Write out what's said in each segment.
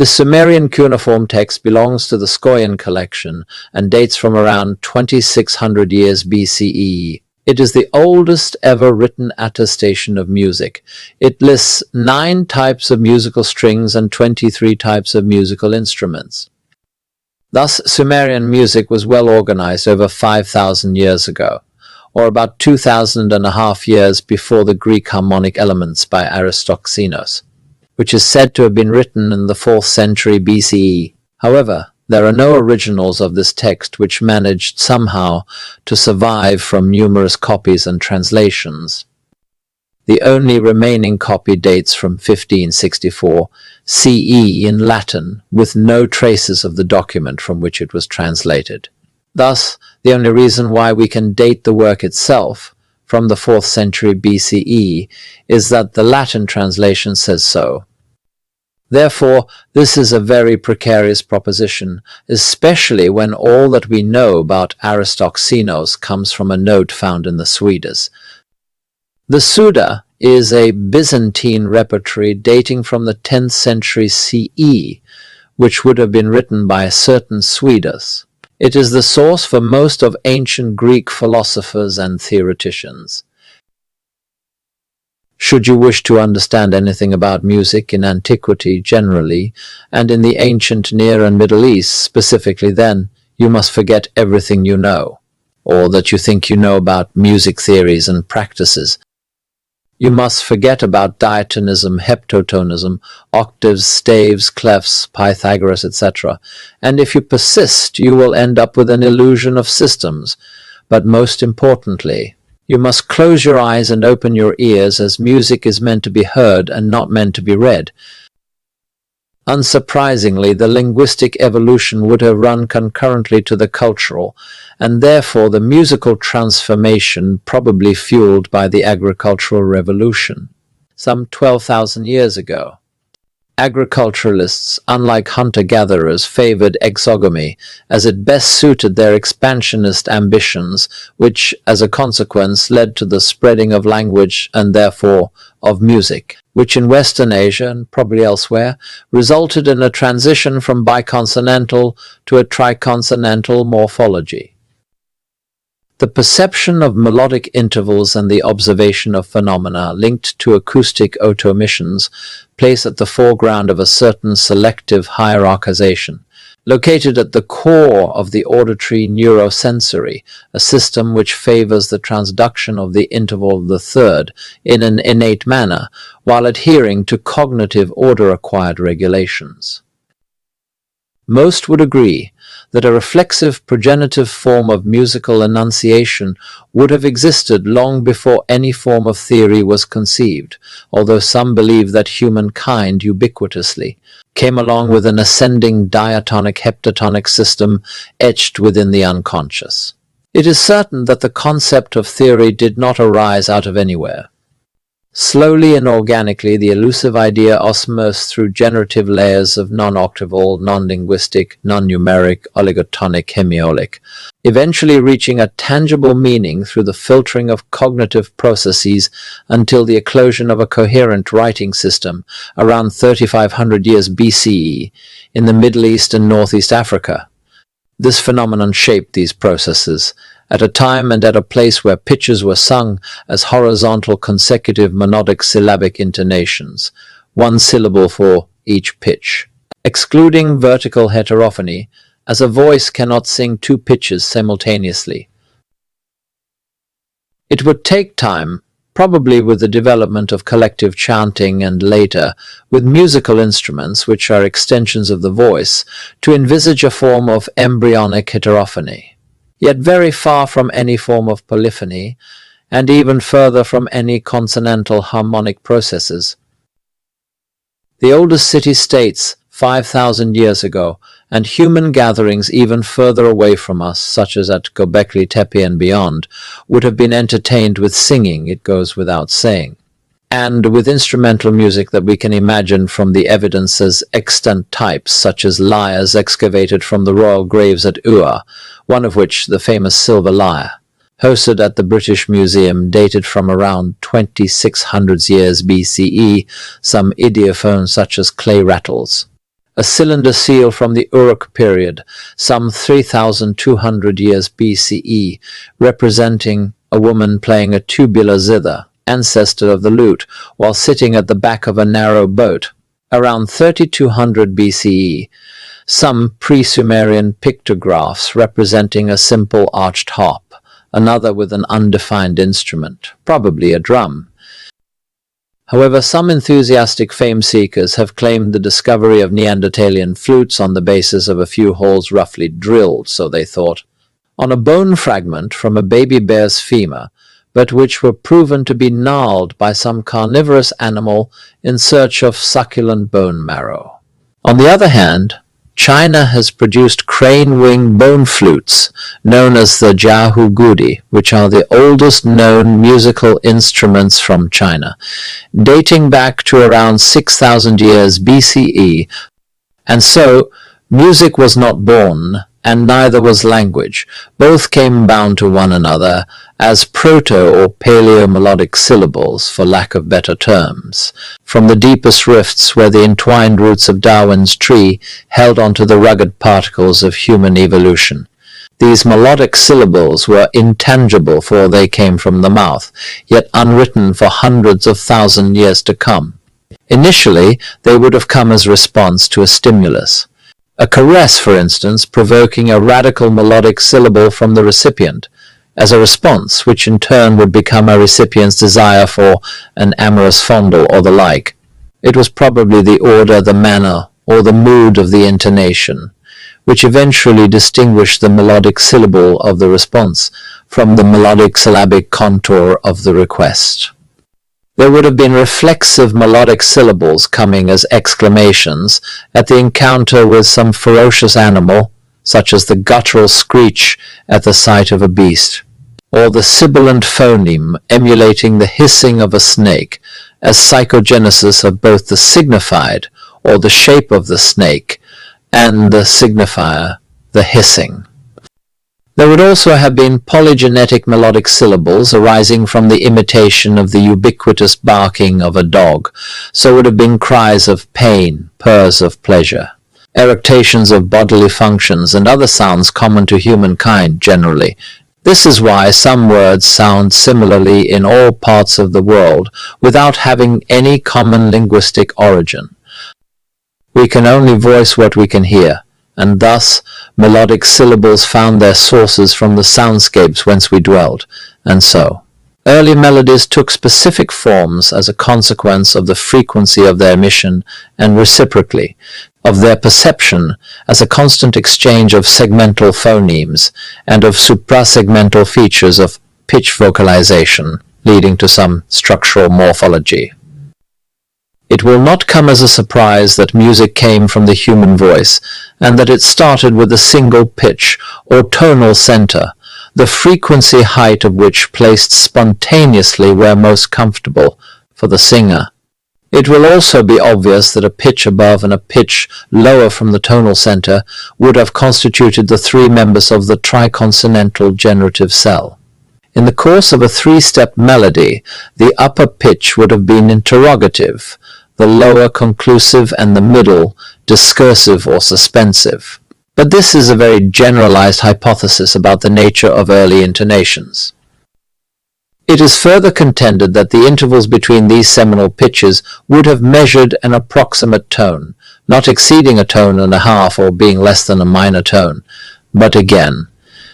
The Sumerian cuneiform text belongs to the Scoian collection and dates from around 2600 years BCE. It is the oldest ever written attestation of music. It lists 9 types of musical strings and 23 types of musical instruments. Thus, Sumerian music was well organized over 5,000 years ago, or about 2,500 years before the Greek harmonic elements by Aristophanes, which is said to have been written in the 4th century BCE. However, there are no originals of this text which managed somehow to survive from numerous copies and translations. The only remaining copy dates from 1564 CE in Latin, with no traces of the document from which it was translated. Thus, the only reason why we can date the work itself from the 4th century BCE is that the Latin translation says so. Therefore, this is a very precarious proposition, especially when all that we know about Aristophanes comes from a note found in the Suidas. The Suda is a Byzantine repertory dating from the 10th century CE, which would have been written by a certain Suidas. It is the source for most of ancient Greek philosophers and theoreticians. Should you wish to understand anything about music in antiquity generally, and in the ancient Near and Middle East specifically, then you must forget everything you know, or that you think you know about music theories and practices. You must forget about diatonism, heptatonism, octaves, staves, clefs, Pythagoras, etc. And if you persist, you will end up with an illusion of systems. But most importantly, you must close your eyes and open your ears, as music is meant to be heard and not meant to be read. Unsurprisingly, the linguistic evolution would have run concurrently to the cultural, and therefore the musical transformation probably fueled by the agricultural revolution, some 12,000 years ago. Agriculturalists, unlike hunter-gatherers, favored exogamy, as it best suited their expansionist ambitions, which, as a consequence, led to the spreading of language and therefore of music, which in Western Asia, and probably elsewhere, resulted in a transition from biconsonantal to a triconsonantal morphology. The perception of melodic intervals and the observation of phenomena linked to acoustic autoemissions place at the foreground of a certain selective hierarchization, located at the core of the auditory neurosensory, a system which favors the transduction of the interval of the third in an innate manner, while adhering to cognitive order-acquired regulations. Most would agree that a reflexive progenitive form of musical enunciation would have existed long before any form of theory was conceived, although some believe that humankind ubiquitously came along with an ascending diatonic heptatonic system etched within the unconscious. It is certain that the concept of theory did not arise out of anywhere. Slowly and organically, the elusive idea osmosed through generative layers of non-octaval, non-linguistic, non-numeric, oligotonic, hemiolic, eventually reaching a tangible meaning through the filtering of cognitive processes until the eclosion of a coherent writing system around 3,500 years BCE in the Middle East and Northeast Africa. This phenomenon shaped these processes at a time and at a place where pitches were sung as horizontal consecutive monodic syllabic intonations, one syllable for each pitch. Excluding vertical heterophony, as a voice cannot sing 2 pitches simultaneously. It would take time, probably with the development of collective chanting and later, with musical instruments, which are extensions of the voice, to envisage a form of embryonic heterophony. Yet very far from any form of polyphony, and even further from any consonantal harmonic processes. The oldest city-states, 5,000 years ago, and human gatherings even further away from us, such as at Göbekli Tepe and beyond, would have been entertained with singing, it goes without saying, and with instrumental music that we can imagine from the evidence as extant types, such as lyres excavated from the royal graves at Ur, one of which, the famous silver lyre, hosted at the British Museum, dated from around 2600 years BCE, some idiophones such as clay rattles. a cylinder seal from the Uruk period, some 3,200 years BCE, representing a woman playing a tubular zither, ancestor of the lute, while sitting at the back of a narrow boat. Around 3200 BCE, some pre-Sumerian pictographs representing a simple arched harp, another with an undefined instrument, probably a drum. However, some enthusiastic fame-seekers have claimed the discovery of Neanderthalian flutes on the basis of a few holes roughly drilled, so they thought, on a bone fragment from a baby bear's femur, but which were proven to be gnarled by some carnivorous animal in search of succulent bone marrow. On the other hand, China has produced crane-wing bone flutes, known as the Jiahu Gudi, which are the oldest known musical instruments from China, dating back to around 6,000 years BCE, and so music was not born, and neither was language. Both came bound to one another as proto- or paleo-melodic syllables, for lack of better terms, from the deepest rifts where the entwined roots of Darwin's tree held onto the rugged particles of human evolution. These melodic syllables were intangible, for they came from the mouth, yet unwritten for hundreds of thousand years to come. Initially, they would have come as response to a stimulus. A caress, for instance, provoking a radical melodic syllable from the recipient, as a response, which in turn would become a recipient's desire for an amorous fondle or the like. It was probably the order, the manner, or the mood of the intonation, which eventually distinguished the melodic syllable of the response from the melodic syllabic contour of the request. There would have been reflexive melodic syllables coming as exclamations at the encounter with some ferocious animal, such as the guttural screech at the sight of a beast, or the sibilant phoneme emulating the hissing of a snake, as psychogenesis of both the signified, or the shape of the snake, and the signifier, the hissing. There would also have been polygenetic melodic syllables arising from the imitation of the ubiquitous barking of a dog, so would have been cries of pain, purrs of pleasure, eructations of bodily functions, and other sounds common to humankind generally. This is why some words sound similarly in all parts of the world without having any common linguistic origin. We can only voice what we can hear, and thus melodic syllables found their sources from the soundscapes whence we dwelt, and so. Early melodies took specific forms as a consequence of the frequency of their emission, and reciprocally, of their perception as a constant exchange of segmental phonemes and of suprasegmental features of pitch vocalization, leading to some structural morphology. It will not come as a surprise that music came from the human voice, and that it started with a single pitch, or tonal center, the frequency height of which placed spontaneously where most comfortable for the singer. It will also be obvious that a pitch above and a pitch lower from the tonal center would have constituted the three members of the triconsonantal generative cell. In the course of a three-step melody, the upper pitch would have been interrogative, the lower conclusive, and the middle discursive or suspensive. But this is a very generalized hypothesis about the nature of early intonations. It is further contended that the intervals between these seminal pitches would have measured an approximate tone, not exceeding a tone and a half or being less than a minor tone. But again,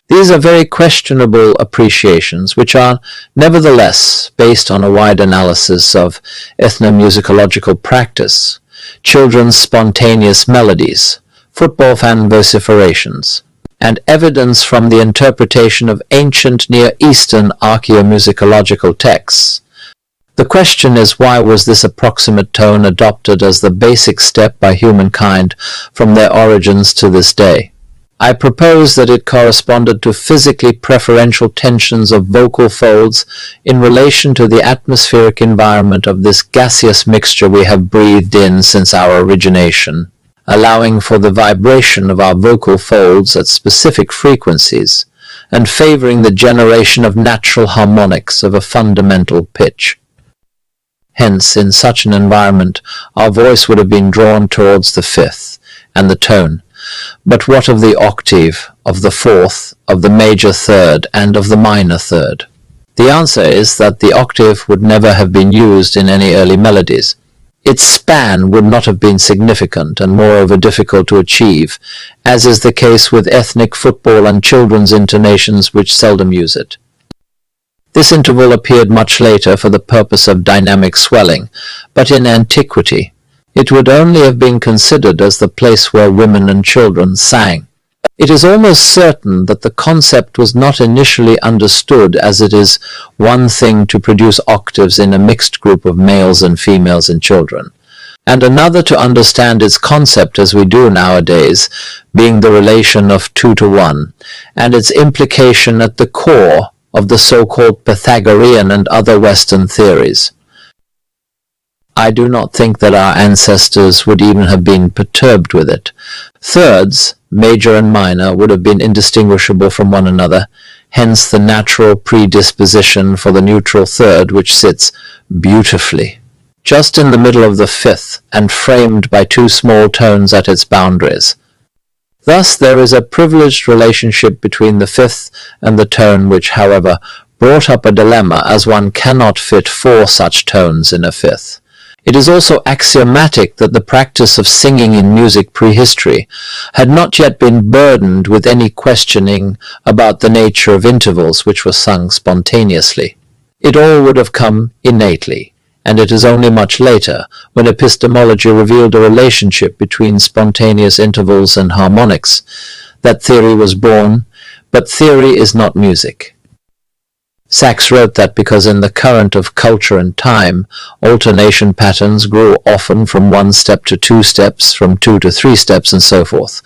these are very questionable appreciations, which are nevertheless based on a wide analysis of ethnomusicological practice, children's spontaneous melodies, football fan vociferations, and evidence from the interpretation of ancient Near Eastern archaeomusicological texts. The question is, why was this approximate tone adopted as the basic step by humankind from their origins to this day? I propose that it corresponded to physically preferential tensions of vocal folds in relation to the atmospheric environment of this gaseous mixture we have breathed in since our origination, allowing for the vibration of our vocal folds at specific frequencies, and favoring the generation of natural harmonics of a fundamental pitch. Hence, in such an environment, our voice would have been drawn towards the fifth, and the tone. But what of the octave, of the fourth, of the major third, and of the minor third? The answer is that the octave would never have been used in any early melodies. Its span would not have been significant and moreover difficult to achieve, as is the case with ethnic football and children's intonations which seldom use it. This interval appeared much later for the purpose of dynamic swelling, but in antiquity it would only have been considered as the place where women and children sang. It is almost certain that the concept was not initially understood, as it is one thing to produce octaves in a mixed group of males and females and children, and another to understand its concept as we do nowadays, being the relation of 2 to 1, and its implication at the core of the so-called Pythagorean and other Western theories. I do not think that our ancestors would even have been perturbed with it. Thirds, major and minor, would have been indistinguishable from one another, hence the natural predisposition for the neutral third, which sits beautifully just in the middle of the fifth and framed by 2 small tones at its boundaries. Thus there is a privileged relationship between the fifth and the tone which, however, brought up a dilemma, as one cannot fit 4 such tones in a fifth. It is also axiomatic that the practice of singing in music prehistory had not yet been burdened with any questioning about the nature of intervals which were sung spontaneously. It all would have come innately, and it is only much later, when epistemology revealed a relationship between spontaneous intervals and harmonics, that theory was born. But theory is not music. Sachs wrote that because in the current of culture and time, alternation patterns grew often from 1 step to 2 steps, from 2 to 3 steps, and so forth.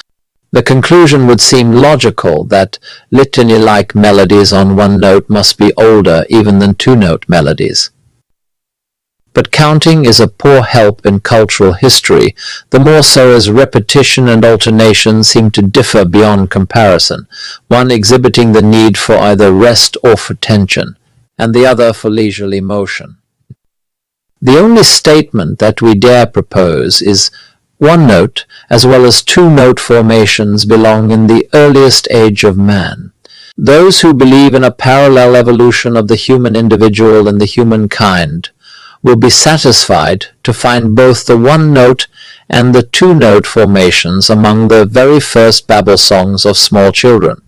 The conclusion would seem logical that litany-like melodies on 1 note must be older even than 2-note melodies. But counting is a poor help in cultural history, the more so as repetition and alternation seem to differ beyond comparison, one exhibiting the need for either rest or for tension, and the other for leisurely motion. The only statement that we dare propose is 1 note as well as 2-note formations belong in the earliest age of man. Those who believe in a parallel evolution of the human individual and the human kind will be satisfied to find both the 1-note and the 2-note formations among the very first Babel songs of small children.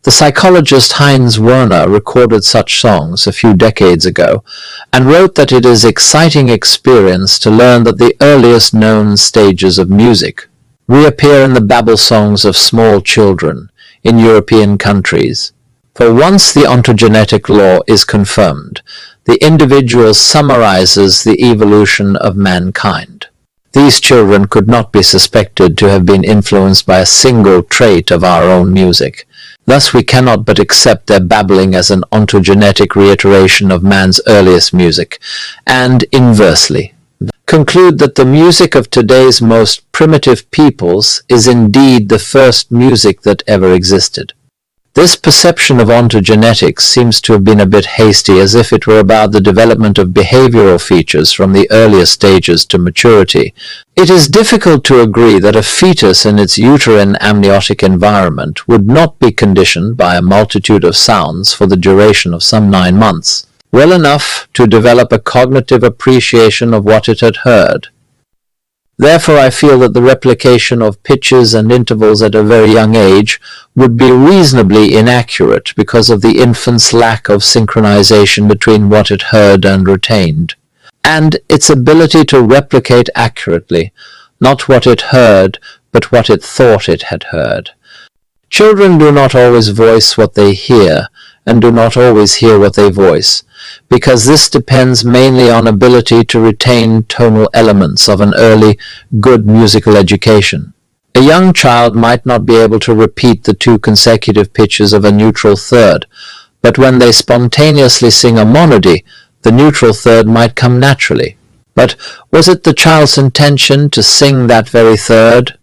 The psychologist Heinz Werner recorded such songs a few decades ago, and wrote that it is exciting experience to learn that the earliest known stages of music reappear in the Babel songs of small children in European countries. For once the ontogenetic law is confirmed, the individual summarizes the evolution of mankind. These children could not be suspected to have been influenced by a single trait of our own music. Thus we cannot but accept their babbling as an ontogenetic reiteration of man's earliest music, and inversely conclude that the music of today's most primitive peoples is indeed the first music that ever existed. This perception of ontogenetics seems to have been a bit hasty, as if it were about the development of behavioral features from the earlier stages to maturity. It is difficult to agree that a fetus in its uterine amniotic environment would not be conditioned by a multitude of sounds for the duration of some 9 months, well enough to develop a cognitive appreciation of what it had heard. Therefore I feel that the replication of pitches and intervals at a very young age would be reasonably inaccurate because of the infant's lack of synchronization between what it heard and retained, and its ability to replicate accurately, not what it heard, but what it thought it had heard. Children do not always voice what they hear, and do not always hear what they voice, because this depends mainly on ability to retain tonal elements of an early, good musical education. A young child might not be able to repeat the 2 consecutive pitches of a neutral third, but when they spontaneously sing a monody, the neutral third might come naturally. But was it the child's intention to sing that very third?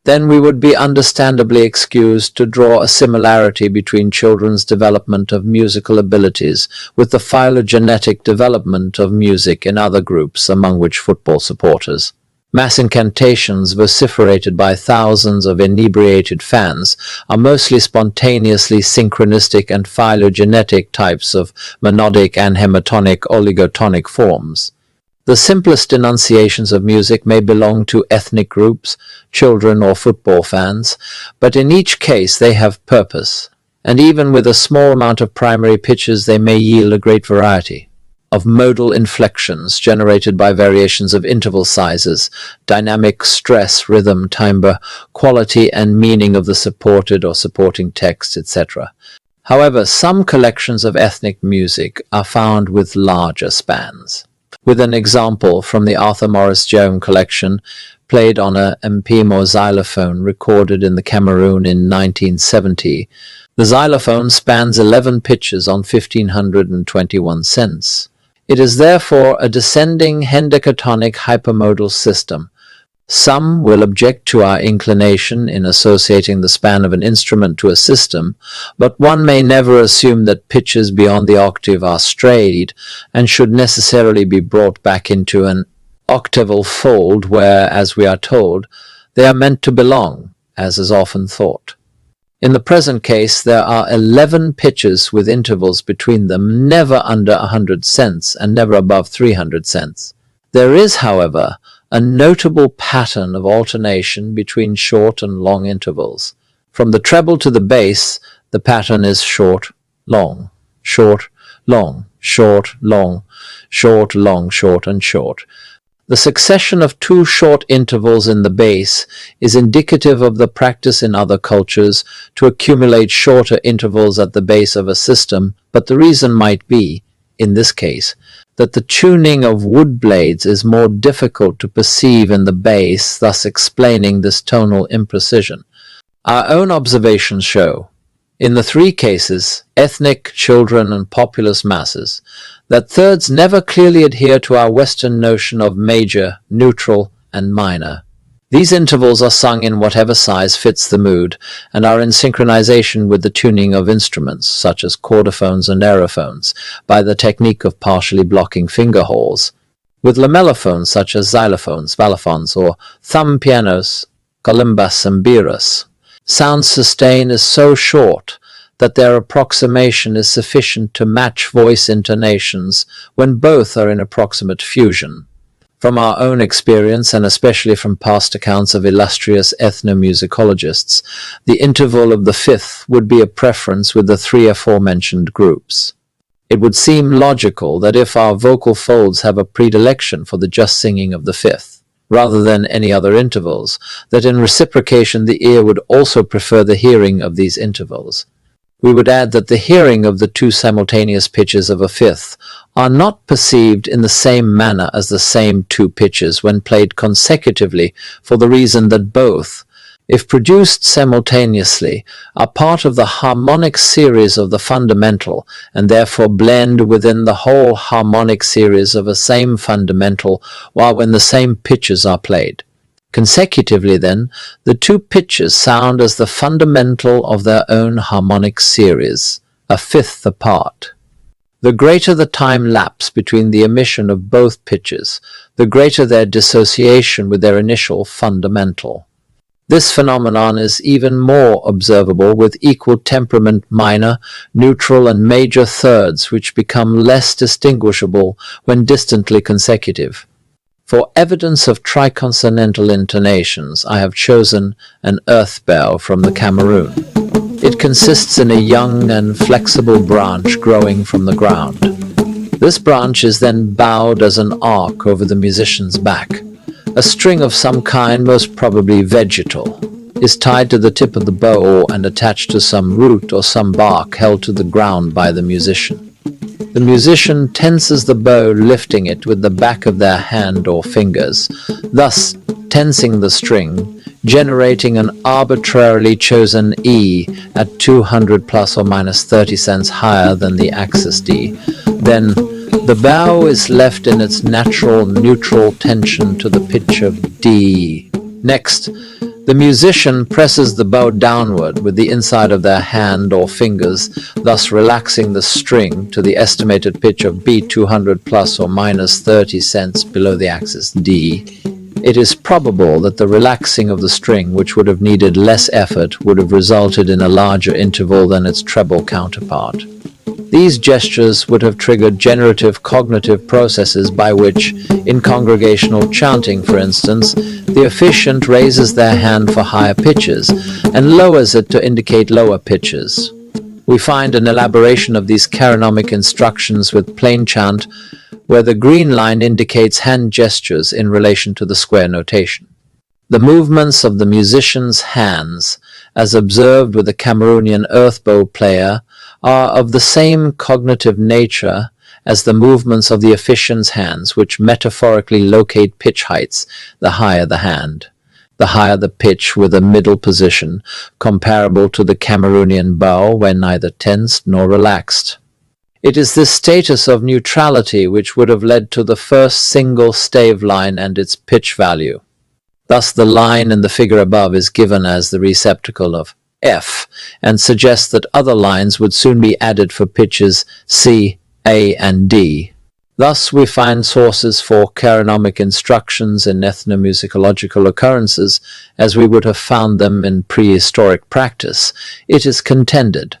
then we would be understandably excused to draw a similarity between children's development of musical abilities with the phylogenetic development of music in other groups, among which football supporters. Mass incantations vociferated by thousands of inebriated fans are mostly spontaneously synchronistic and phylogenetic types of melodic and hematonic oligotonic forms. The simplest enunciations of music may belong to ethnic groups, children or football fans, but in each case they have purpose, and even with a small amount of primary pitches they may yield a great variety of modal inflections generated by variations of interval sizes, dynamic stress, rhythm, timbre, quality and meaning of the supported or supporting text, etc. However, some collections of ethnic music are found with larger spans. With an example from the Arthur Morris Joan collection, played on a mpimo xylophone recorded in the Cameroon in 1970. The xylophone spans 11 pitches on 1521 cents. It is therefore a descending hendecatonic hypermodal system. Some will object to our inclination in associating the span of an instrument to a system, but one may never assume that pitches beyond the octave are strayed and should necessarily be brought back into an octaval fold where, as we are told, they are meant to belong, as is often thought. In the present case, there are 11 pitches with intervals between them, never under 100 cents and never above 300 cents. There is, however, a notable pattern of alternation between short and long intervals. From the treble to the bass, the pattern is short, long, short, long, short, long, short, long, short, and short. The succession of two short intervals in the bass is indicative of the practice in other cultures to accumulate shorter intervals at the base of a system, but the reason might be, in this case, that the tuning of wood blades is more difficult to perceive in the bass, thus explaining this tonal imprecision. Our own observations show, in the three cases, ethnic, children, and populous masses, that thirds never clearly adhere to our Western notion of major, neutral, and minor. These intervals are sung in whatever size fits the mood and are in synchronization with the tuning of instruments, such as chordophones and aerophones, by the technique of partially blocking finger holes, with lamellophones such as xylophones, balafons, or thumb pianos, colimbas and biras. Sound sustain is so short that their approximation is sufficient to match voice intonations when both are in approximate fusion. From our own experience, and especially from past accounts of illustrious ethnomusicologists, the interval of the fifth would be a preference with the three aforementioned groups. It would seem logical that if our vocal folds have a predilection for the just singing of the fifth, rather than any other intervals, that in reciprocation the ear would also prefer the hearing of these intervals. We would add that the hearing of the two simultaneous pitches of a fifth are not perceived in the same manner as the same two pitches when played consecutively, for the reason that both, if produced simultaneously, are part of the harmonic series of the fundamental, and therefore blend within the whole harmonic series of a same fundamental, while when the same pitches are played. Consecutively, then, the two pitches sound as the fundamental of their own harmonic series, a fifth apart. The greater the time lapse between the emission of both pitches, the greater their dissociation with their initial fundamental. This phenomenon is even more observable with equal temperament minor, neutral, and major thirds, which become less distinguishable when distantly consecutive. For evidence of triconsonantal intonations, I have chosen an earth bell from the Cameroon. It consists in a young and flexible branch growing from the ground. This branch is then bowed as an arc over the musician's back. A string of some kind, most probably vegetal, is tied to the tip of the bow and attached to some root or some bark held to the ground by the musician. The musician tenses the bow, lifting it with the back of their hand or fingers, thus tensing the string, generating an arbitrarily chosen E at 200 plus or minus 30 cents higher than the axis D. Then the bow is left in its natural neutral tension to the pitch of D. Next, The musician presses the bow downward with the inside of their hand or fingers, thus relaxing the string to the estimated pitch of B 200 plus or minus 30 cents below the axis D. It is probable that the relaxing of the string, which would have needed less effort, would have resulted in a larger interval than its treble counterpart. These gestures would have triggered generative cognitive processes by which, in congregational chanting for instance, the officiant raises their hand for higher pitches and lowers it to indicate lower pitches. We find an elaboration of these Kinomic instructions with plain chant, where the green line indicates hand gestures in relation to the square notation. The movements of the musician's hands, as observed with the Cameroonian earthbow player, are of the same cognitive nature as the movements of the officiant's hands, which metaphorically locate pitch heights, the higher the hand, the higher the pitch with a middle position, comparable to the Cameroonian bow when neither tensed nor relaxed. It is this status of neutrality which would have led to the first single stave line and its pitch value. Thus the line in the figure above is given as the receptacle of F, and suggests that other lines would soon be added for pitches C, A, and D. Thus we find sources for Kinomic instructions in ethnomusicological occurrences as we would have found them in prehistoric practice, it is contended.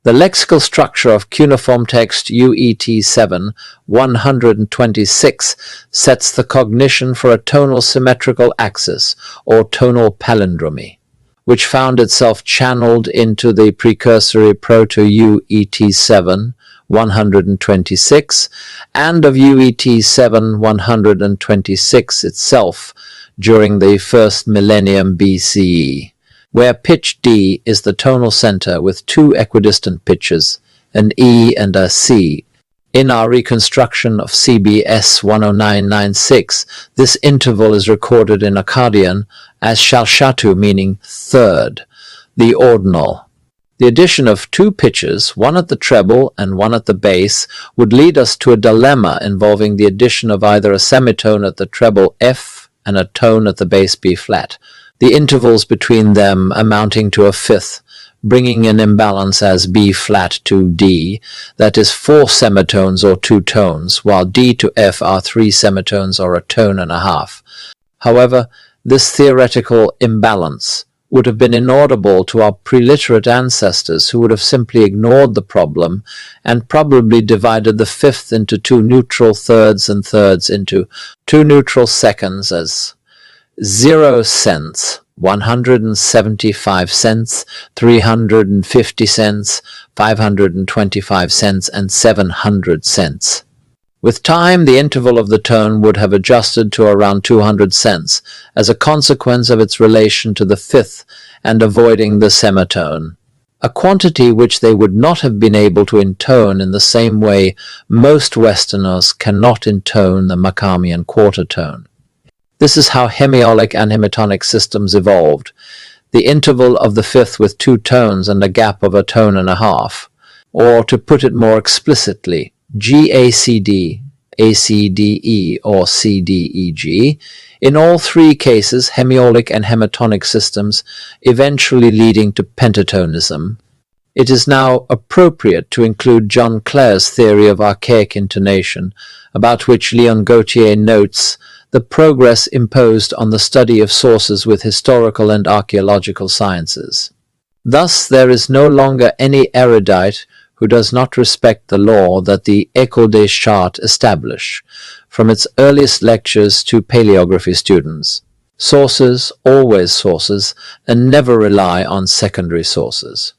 The lexical structure of cuneiform text UET 7, 126 sets the cognition for a tonal symmetrical axis, or tonal palindromy, which found itself channeled into the precursory Proto-UET 7, 126, and of UET 7, 126 itself during the first millennium BCE, where pitch D is the tonal center with two equidistant pitches, an E and a C. In our reconstruction of CBS 10996, this interval is recorded in Akkadian as shalshatu, meaning third, the ordinal. The addition of two pitches, one at the treble and one at the bass, would lead us to a dilemma involving the addition of either a semitone at the treble F and a tone at the bass B flat, the intervals between them amounting to a fifth, bringing an imbalance as B flat to D, that is 4 semitones or 2 tones, while D to F are 3 semitones or a tone and a half. However, this theoretical imbalance would have been inaudible to our preliterate ancestors, who would have simply ignored the problem and probably divided the fifth into 2 neutral thirds and thirds into 2 neutral seconds as 0 cents, 175 cents, 350 cents, 525 cents, and 700 cents. With time, the interval of the tone would have adjusted to around 200 cents, as a consequence of its relation to the fifth and avoiding the semitone, a quantity which they would not have been able to intone in the same way most Westerners cannot intone the Macamian quarter tone. This is how hemiolic and hemitonic systems evolved, the interval of the fifth with 2 tones and a gap of a tone and a half, or to put it more explicitly, GACD, ACDE, or CDEG, in all 3 cases hemiolic and hemitonic systems, eventually leading to pentatonism. It is now appropriate to include John Clare's theory of archaic intonation, about which Leon Gautier notes the progress imposed on the study of sources with historical and archaeological sciences. Thus there is no longer any erudite who does not respect the law that the École des Chartes established, from its earliest lectures to paleography students. Sources, always sources, and never rely on secondary sources.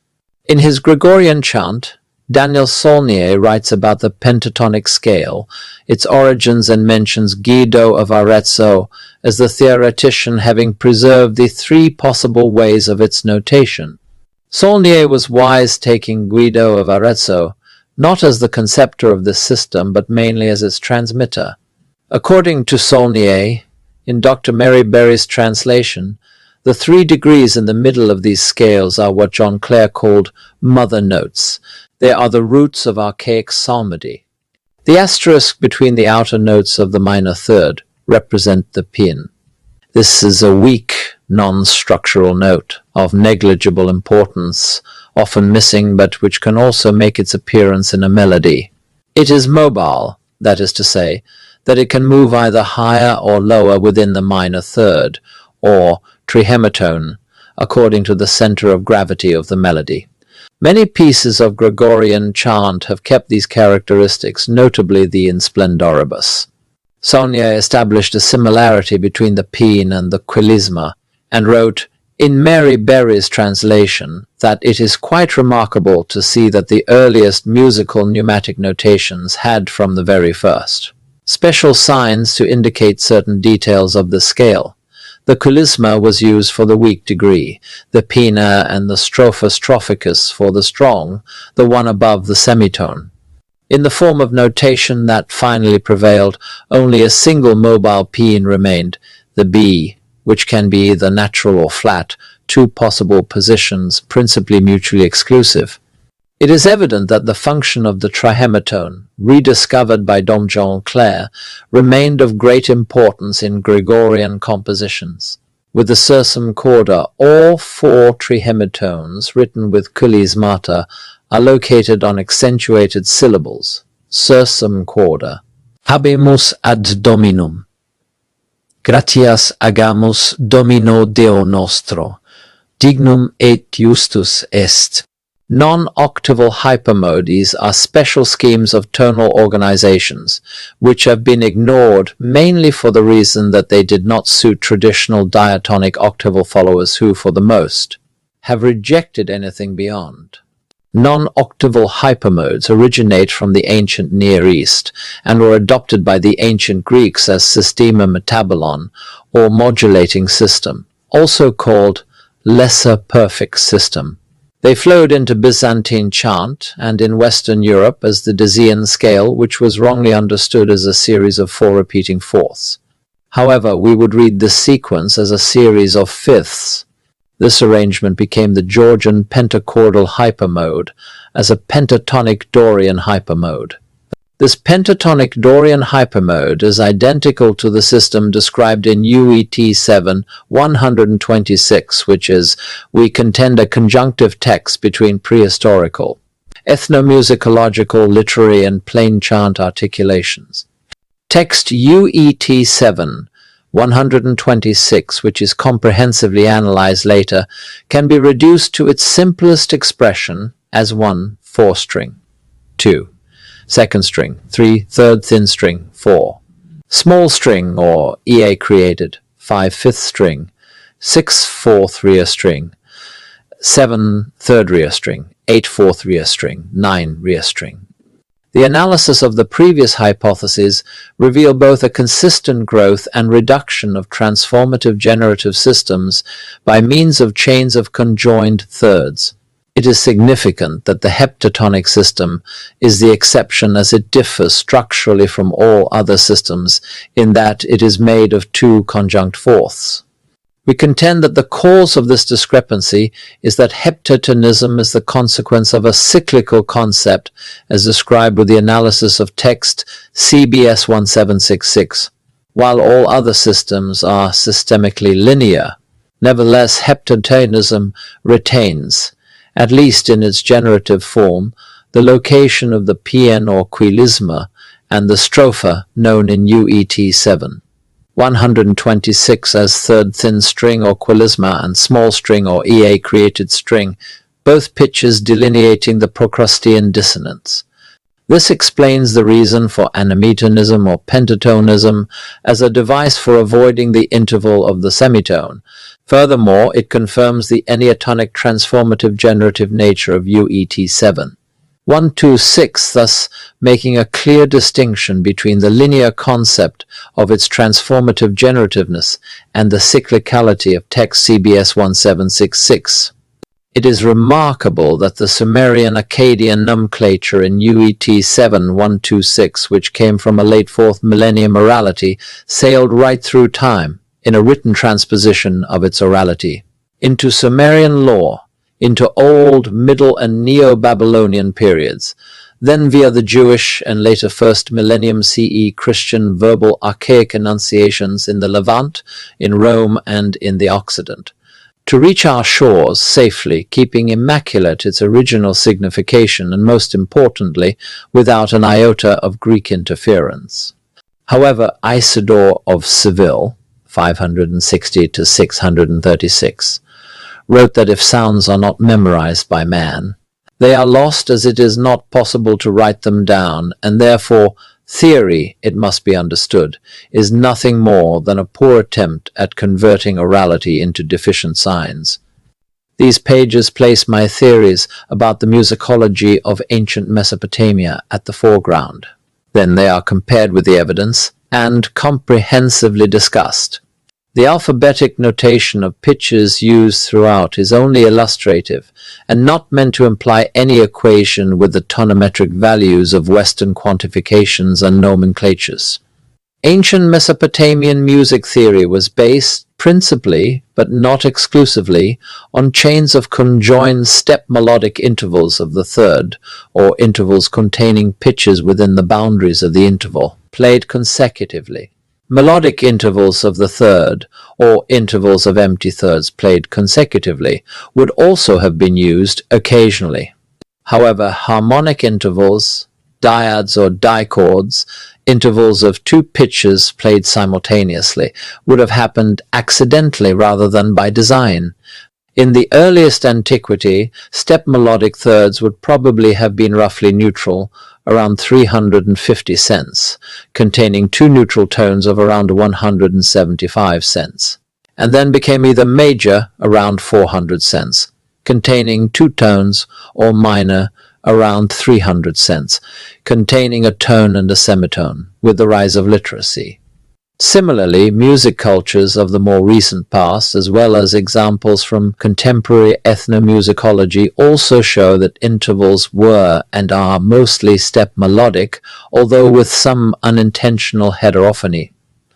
In his Gregorian chant, Daniel Saulnier writes about the pentatonic scale, its origins, and mentions Guido of Arezzo as the theoretician having preserved the 3 possible ways of its notation. Saulnier was wise, taking Guido of Arezzo not as the conceptor of this system, but mainly as its transmitter. According to Saulnier, in Dr. Mary Berry's translation, the 3 degrees in the middle of these scales are what John Clare called mother notes. They are the roots of archaic psalmody. The asterisk between the outer notes of the minor third represent the pin. This is a weak, non-structural note of negligible importance, often missing, but which can also make its appearance in a melody. It is mobile, that is to say, that it can move either higher or lower within the minor third, or trihemitone, according to the center of gravity of the melody. Many pieces of Gregorian chant have kept these characteristics, notably the In Splendoribus. Saunier established a similarity between the pene and the quilisma, and wrote, in Mary Berry's translation, that it is quite remarkable to see that the earliest musical pneumatic notations had from the very first special signs to indicate certain details of the scale. The quilisma was used for the weak degree, the pena and the strophus trophicus for the strong, the one above the semitone. In the form of notation that finally prevailed, only a single mobile pene remained, the B, which can be either natural or flat, two possible positions, principally mutually exclusive. It is evident that the function of the trihemitone, rediscovered by Dom Jean Clair, remained of great importance in Gregorian compositions. With the sursum corda, all four trihemitones written with quilismata are located on accentuated syllables. Sursum corda. Habemus ad Dominum. Gratias agamus Domino Deo nostro. Dignum et justus est. Non-octaval hypermodes are special schemes of tonal organizations, which have been ignored mainly for the reason that they did not suit traditional diatonic octaval followers who, for the most, have rejected anything beyond. Non-octaval hypermodes originate from the ancient Near East and were adopted by the ancient Greeks as systema metabolon, or modulating system, also called lesser perfect system. They flowed into Byzantine chant and in Western Europe as the Decian scale, which was wrongly understood as a series of four repeating fourths. However, we would read this sequence as a series of fifths. This arrangement became the Georgian pentachordal hypermode as a pentatonic Dorian hypermode. This pentatonic Dorian hypermode is identical to the system described in UET 7 126, which is, we contend, a conjunctive text between prehistorical, ethnomusicological, literary, and plain chant articulations. Text UET 7 126, which is comprehensively analyzed later, can be reduced to its simplest expression as 1 4 string, 2 second string, 3 third thin string, 4 small string or EA created, 5 fifth string, 6 fourth rear string, 7 third rear string, 8 fourth rear string, 9 rear string. The analysis of the previous hypotheses reveal both a consistent growth and reduction of transformative generative systems by means of chains of conjoined thirds. It is significant that the heptatonic system is the exception, as it differs structurally from all other systems in that it is made of 2 conjunct fourths. We contend that the cause of this discrepancy is that heptatonism is the consequence of a cyclical concept as described with the analysis of text CBS 1766. While all other systems are systemically linear, nevertheless heptatonism retains, at least in its generative form, the location of the pien or quilisma and the stropha known in UET 7 126 as third thin string or quilisma and small string or EA created string, both pitches delineating the Procrustean dissonance. This explains the reason for animetonism or pentatonism as a device for avoiding the interval of the semitone. Furthermore, it confirms the enneatonic transformative generative nature of UET 7 126, thus making a clear distinction between the linear concept of its transformative generativeness and the cyclicality of text CBS 1766. It is remarkable that the Sumerian Akkadian nomenclature in UET 7 126, which came from a late 4th millennium orality, sailed right through time in a written transposition of its orality into Sumerian lore, into Old, Middle, and Neo-Babylonian periods. Then via the Jewish and later first millennium CE Christian verbal archaic enunciations in the Levant, in Rome, and in the Occident, to reach our shores safely, keeping immaculate its original signification and, most importantly, without an iota of Greek interference. However, Isidore of Seville, 560 to 636, wrote that if sounds are not memorized by man, they are lost, as it is not possible to write them down, and therefore theory, it must be understood, is nothing more than a poor attempt at converting orality into deficient signs. These pages place my theories about the musicology of ancient Mesopotamia at the foreground. Then they are compared with the evidence and comprehensively discussed. The alphabetic notation of pitches used throughout is only illustrative and not meant to imply any equation with the tonometric values of Western quantifications and nomenclatures. Ancient Mesopotamian music theory was based principally, but not exclusively, on chains of conjoined step melodic intervals of the third, or intervals containing pitches within the boundaries of the interval, played consecutively. Melodic intervals of the third, or intervals of empty thirds played consecutively, would also have been used occasionally. However, harmonic intervals, diads or dichords, intervals of two pitches played simultaneously, would have happened accidentally rather than by design. In the earliest antiquity, step melodic thirds would probably have been roughly neutral, around 350 cents, containing two neutral tones of around 175 cents, and then became either major, around 400 cents, containing two tones, or minor, around 300 cents, containing a tone and a semitone, with the rise of literacy. Similarly, music cultures of the more recent past, as well as examples from contemporary ethnomusicology, also show that intervals were and are mostly step melodic, although with some unintentional heterophony.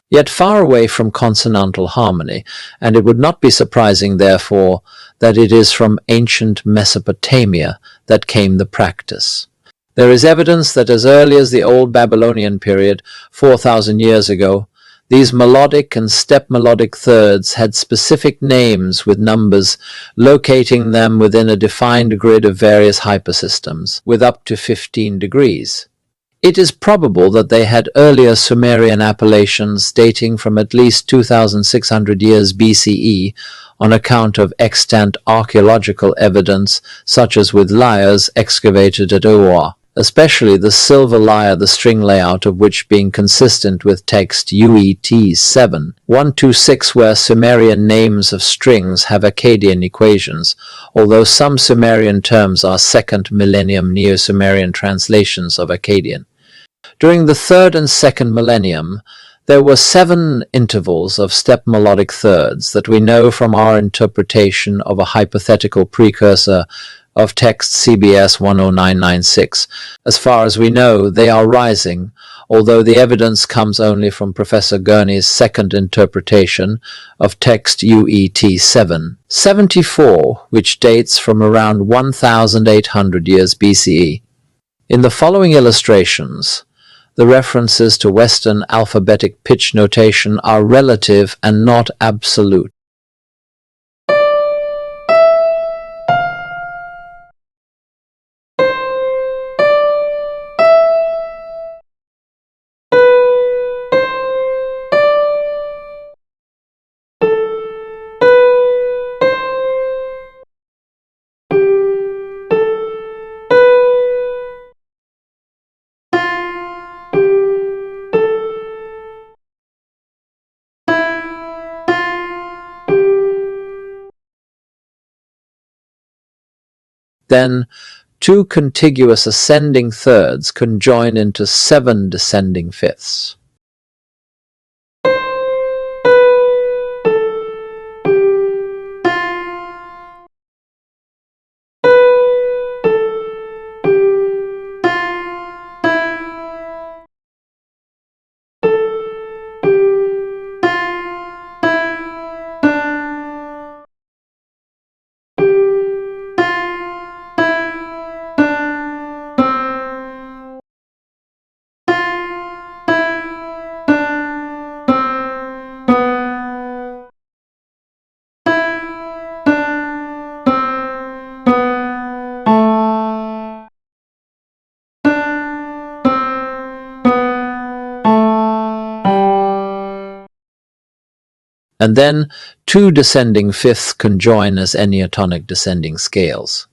Yet far away from consonantal harmony, and it would not be surprising, therefore, that it is from ancient Mesopotamia that came the practice. There is evidence that as early as the Old Babylonian period, 4,000 years ago, these melodic and step melodic thirds had specific names with numbers, locating them within a defined grid of various hypersystems, with up to 15 degrees. It is probable that they had earlier Sumerian appellations dating from at least 2,600 years BCE on account of extant archaeological evidence, such as with lyres excavated at Ur, especially the silver lyre, the string layout of which being consistent with text UET 7.126, where Sumerian names of strings have Akkadian equations, although some Sumerian terms are second millennium Neo-Sumerian translations of Akkadian. During the third and second millennium, there were 7 intervals of step melodic thirds that we know from our interpretation of a hypothetical precursor of text CBS 10996. As far as we know, they are rising, although the evidence comes only from Professor Gurney's second interpretation of text UET 7.74, which dates from around 1,800 years BCE. In the following illustrations, the references to Western alphabetic pitch notation are relative and not absolute. Then, 2 contiguous ascending thirds conjoin into 7 descending fifths. and then two descending fifths conjoin as enneatonic descending scales.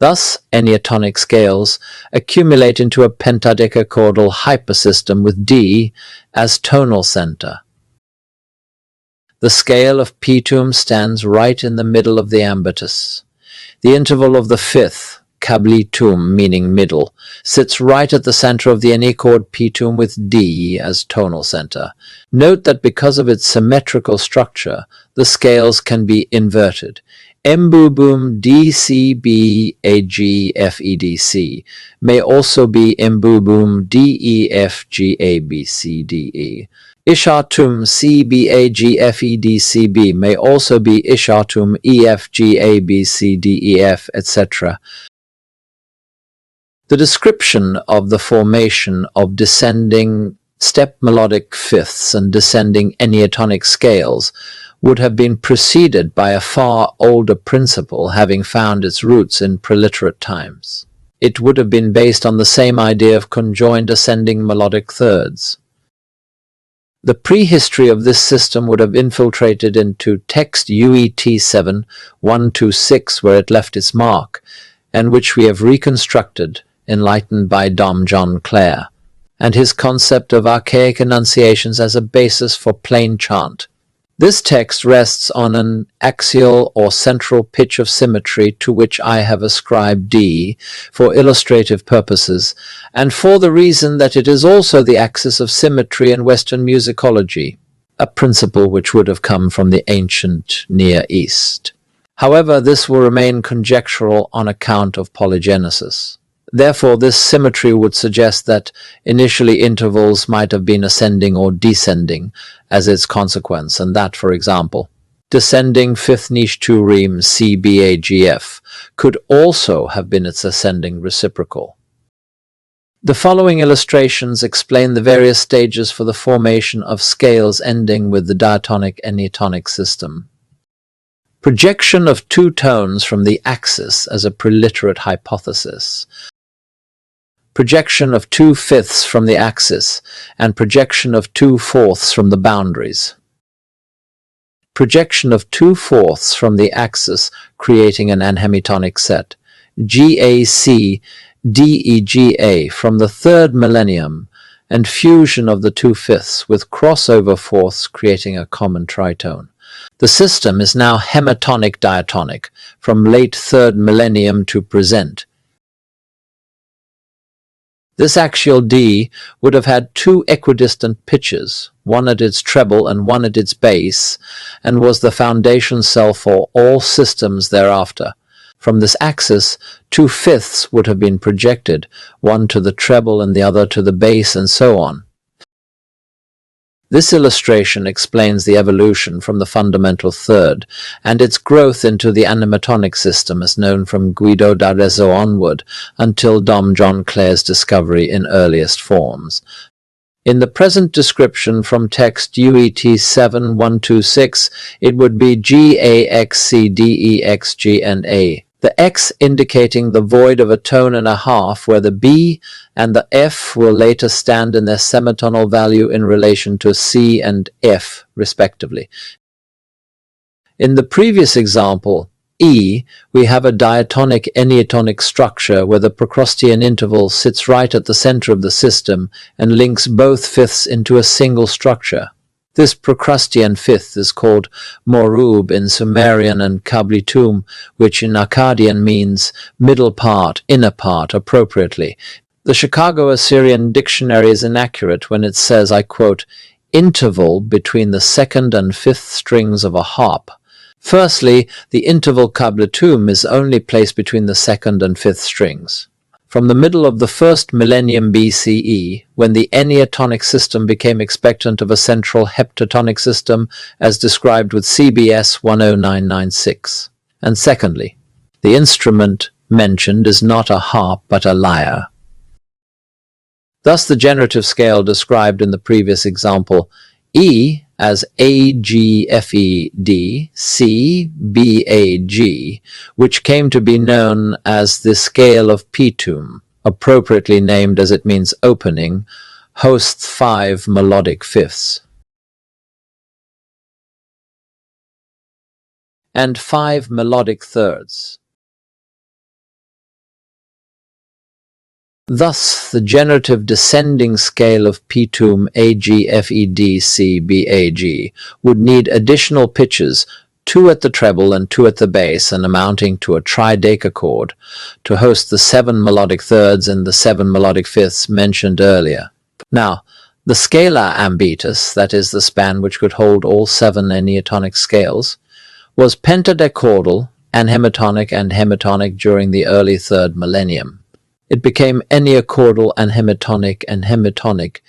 Thus, enneatonic scales accumulate into a pentadecachordal hypersystem with D as tonal center. The scale of P-tum stands right in the middle of the ambitus. The interval of the fifth, kabli-tum, meaning middle, sits right at the center of the enichord P-tum with D as tonal center. Note that because of its symmetrical structure, the scales can be inverted. Mbubum DCBAGFEDC may also be Mbubum DEFGABCDE. Ishatum CBAGFEDCB may also be Ishatum EFGABCDEF, etc. The description of the formation of descending step melodic fifths and descending enneatonic scales would have been preceded by a far older principle having found its roots in preliterate times. It would have been based on the same idea of conjoined ascending melodic thirds. The prehistory of this system would have infiltrated into text UET 7.126 where it left its mark, and which we have reconstructed, enlightened by Dom John Clare, and his concept of archaic enunciations as a basis for plain chant. This text rests on an axial or central pitch of symmetry to which I have ascribed D for illustrative purposes, and for the reason that it is also the axis of symmetry in Western musicology, a principle which would have come from the ancient Near East. However, this will remain conjectural on account of polygenesis. Therefore, this symmetry would suggest that initially intervals might have been ascending or descending as its consequence, and that, for example, descending fifth niche 2 riem CBAGF could also have been its ascending reciprocal. The following illustrations explain the various stages for the formation of scales ending with the diatonic enneatonic system. Projection of two tones from the axis as a preliterate hypothesis. Projection of 2/5 from the axis, and projection of 2/4 from the boundaries. Projection of 2/4 from the axis, creating an anhemitonic set. GAC DEGA from the third millennium, and fusion of the 2/5 with crossover fourths, creating a common tritone. The system is now hemitonic diatonic, from late third millennium to present. This axial D would have had two equidistant pitches, one at its treble and one at its base, and was the foundation cell for all systems thereafter. From this axis, 2/5 would have been projected, one to the treble and the other to the base, and so on. This illustration explains the evolution from the fundamental third and its growth into the animatonic system as known from Guido d'Arezzo onward until Dom John Clare's discovery in earliest forms. In the present description from text UET 7.126, it would be GAXCDEXG&A. The X indicating the void of a tone and a half, where the B and the F will later stand in their semitonal value in relation to C and F, respectively. In the previous example, E, we have a diatonic enniatonic structure where the Procrustean interval sits right at the center of the system and links both fifths into a single structure. This Procrustean fifth is called Morub in Sumerian and Kablitum, which in Akkadian means middle part, inner part, appropriately. The Chicago Assyrian Dictionary is inaccurate when it says, I quote, interval between the second and fifth strings of a harp. Firstly, the interval Kablitum is only placed between the second and fifth strings. From the middle of the first millennium BCE, when the enniatonic system became expectant of a central heptatonic system as described with CBS 10996. And secondly, the instrument mentioned is not a harp but a lyre. Thus the generative scale described in the previous example, E as A, G, F, E, D, C, B, A, G, which came to be known as the scale of Pitum, appropriately named as it means opening, hosts 5 melodic fifths and 5 melodic thirds. Thus, the generative descending scale of Pitum A, G, F, E, D, C, B, A, G would need additional pitches, 2 at the treble and 2 at the bass, and amounting to a tridecachord, to host the 7 melodic thirds and the 7 melodic fifths mentioned earlier. Now, the scalar ambitus, that is the span which could hold all 7 enniatonic scales, was pentadecordal, anhemitonic and hemitonic during the early 3rd millennium. It became enniachordal, anhemitonic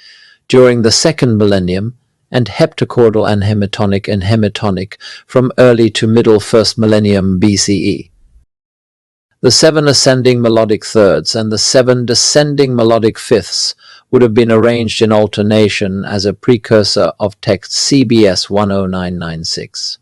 during the 2nd millennium, and heptachordal, anhemitonic and hemitonic from early to middle 1st millennium BCE. The 7 ascending melodic thirds and the 7 descending melodic fifths would have been arranged in alternation as a precursor of text CBS 10996.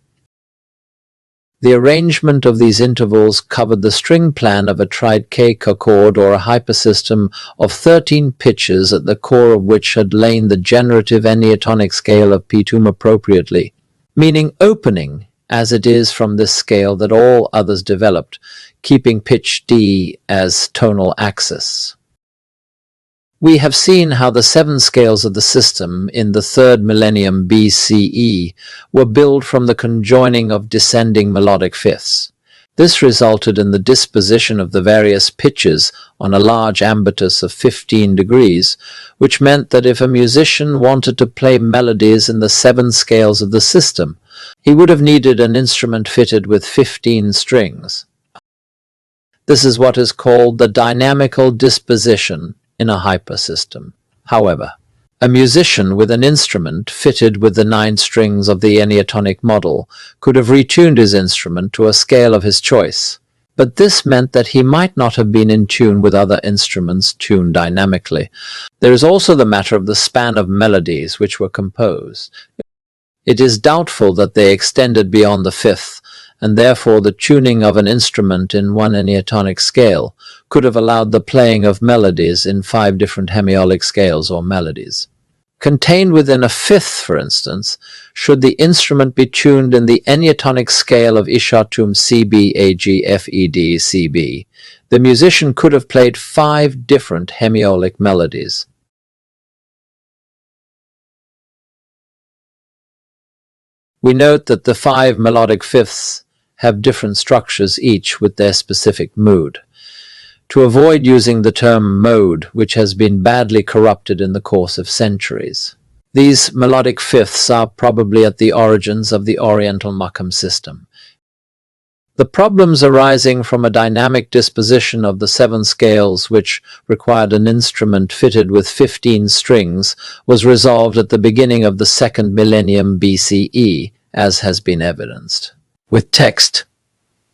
The arrangement of these intervals covered the string plan of a tridecachord or a hypersystem of 13 pitches at the core of which had lain the generative enniatonic scale of Pitum appropriately, meaning opening, as it is from this scale that all others developed, keeping pitch D as tonal axis. We have seen how the 7 scales of the system in the 3rd millennium BCE were built from the conjoining of descending melodic fifths. This resulted in the disposition of the various pitches on a large ambitus of 15 degrees, which meant that if a musician wanted to play melodies in the 7 scales of the system, he would have needed an instrument fitted with 15 strings. This is what is called the dynamical disposition in a hypersystem. However, a musician with an instrument fitted with the 9 strings of the enniatonic model could have retuned his instrument to a scale of his choice, but this meant that he might not have been in tune with other instruments tuned dynamically. There is also the matter of the span of melodies which were composed. It is doubtful that they extended beyond the 5th, and therefore the tuning of an instrument in one enniatonic scale could have allowed the playing of melodies in 5 different hemiolic scales or melodies. Contained within a 5th, for instance, should the instrument be tuned in the enniatonic scale of Ishatum CB, AG, FED, CB, the musician could have played 5 different hemiolic melodies. We note that the 5 melodic fifths have different structures, each with their specific mood. To avoid using the term mode, which has been badly corrupted in the course of centuries, these melodic fifths are probably at the origins of the Oriental Makam system. The problems arising from a dynamic disposition of the 7 scales, which required an instrument fitted with 15 strings, was resolved at the beginning of the 2nd millennium BCE, as has been evidenced. With text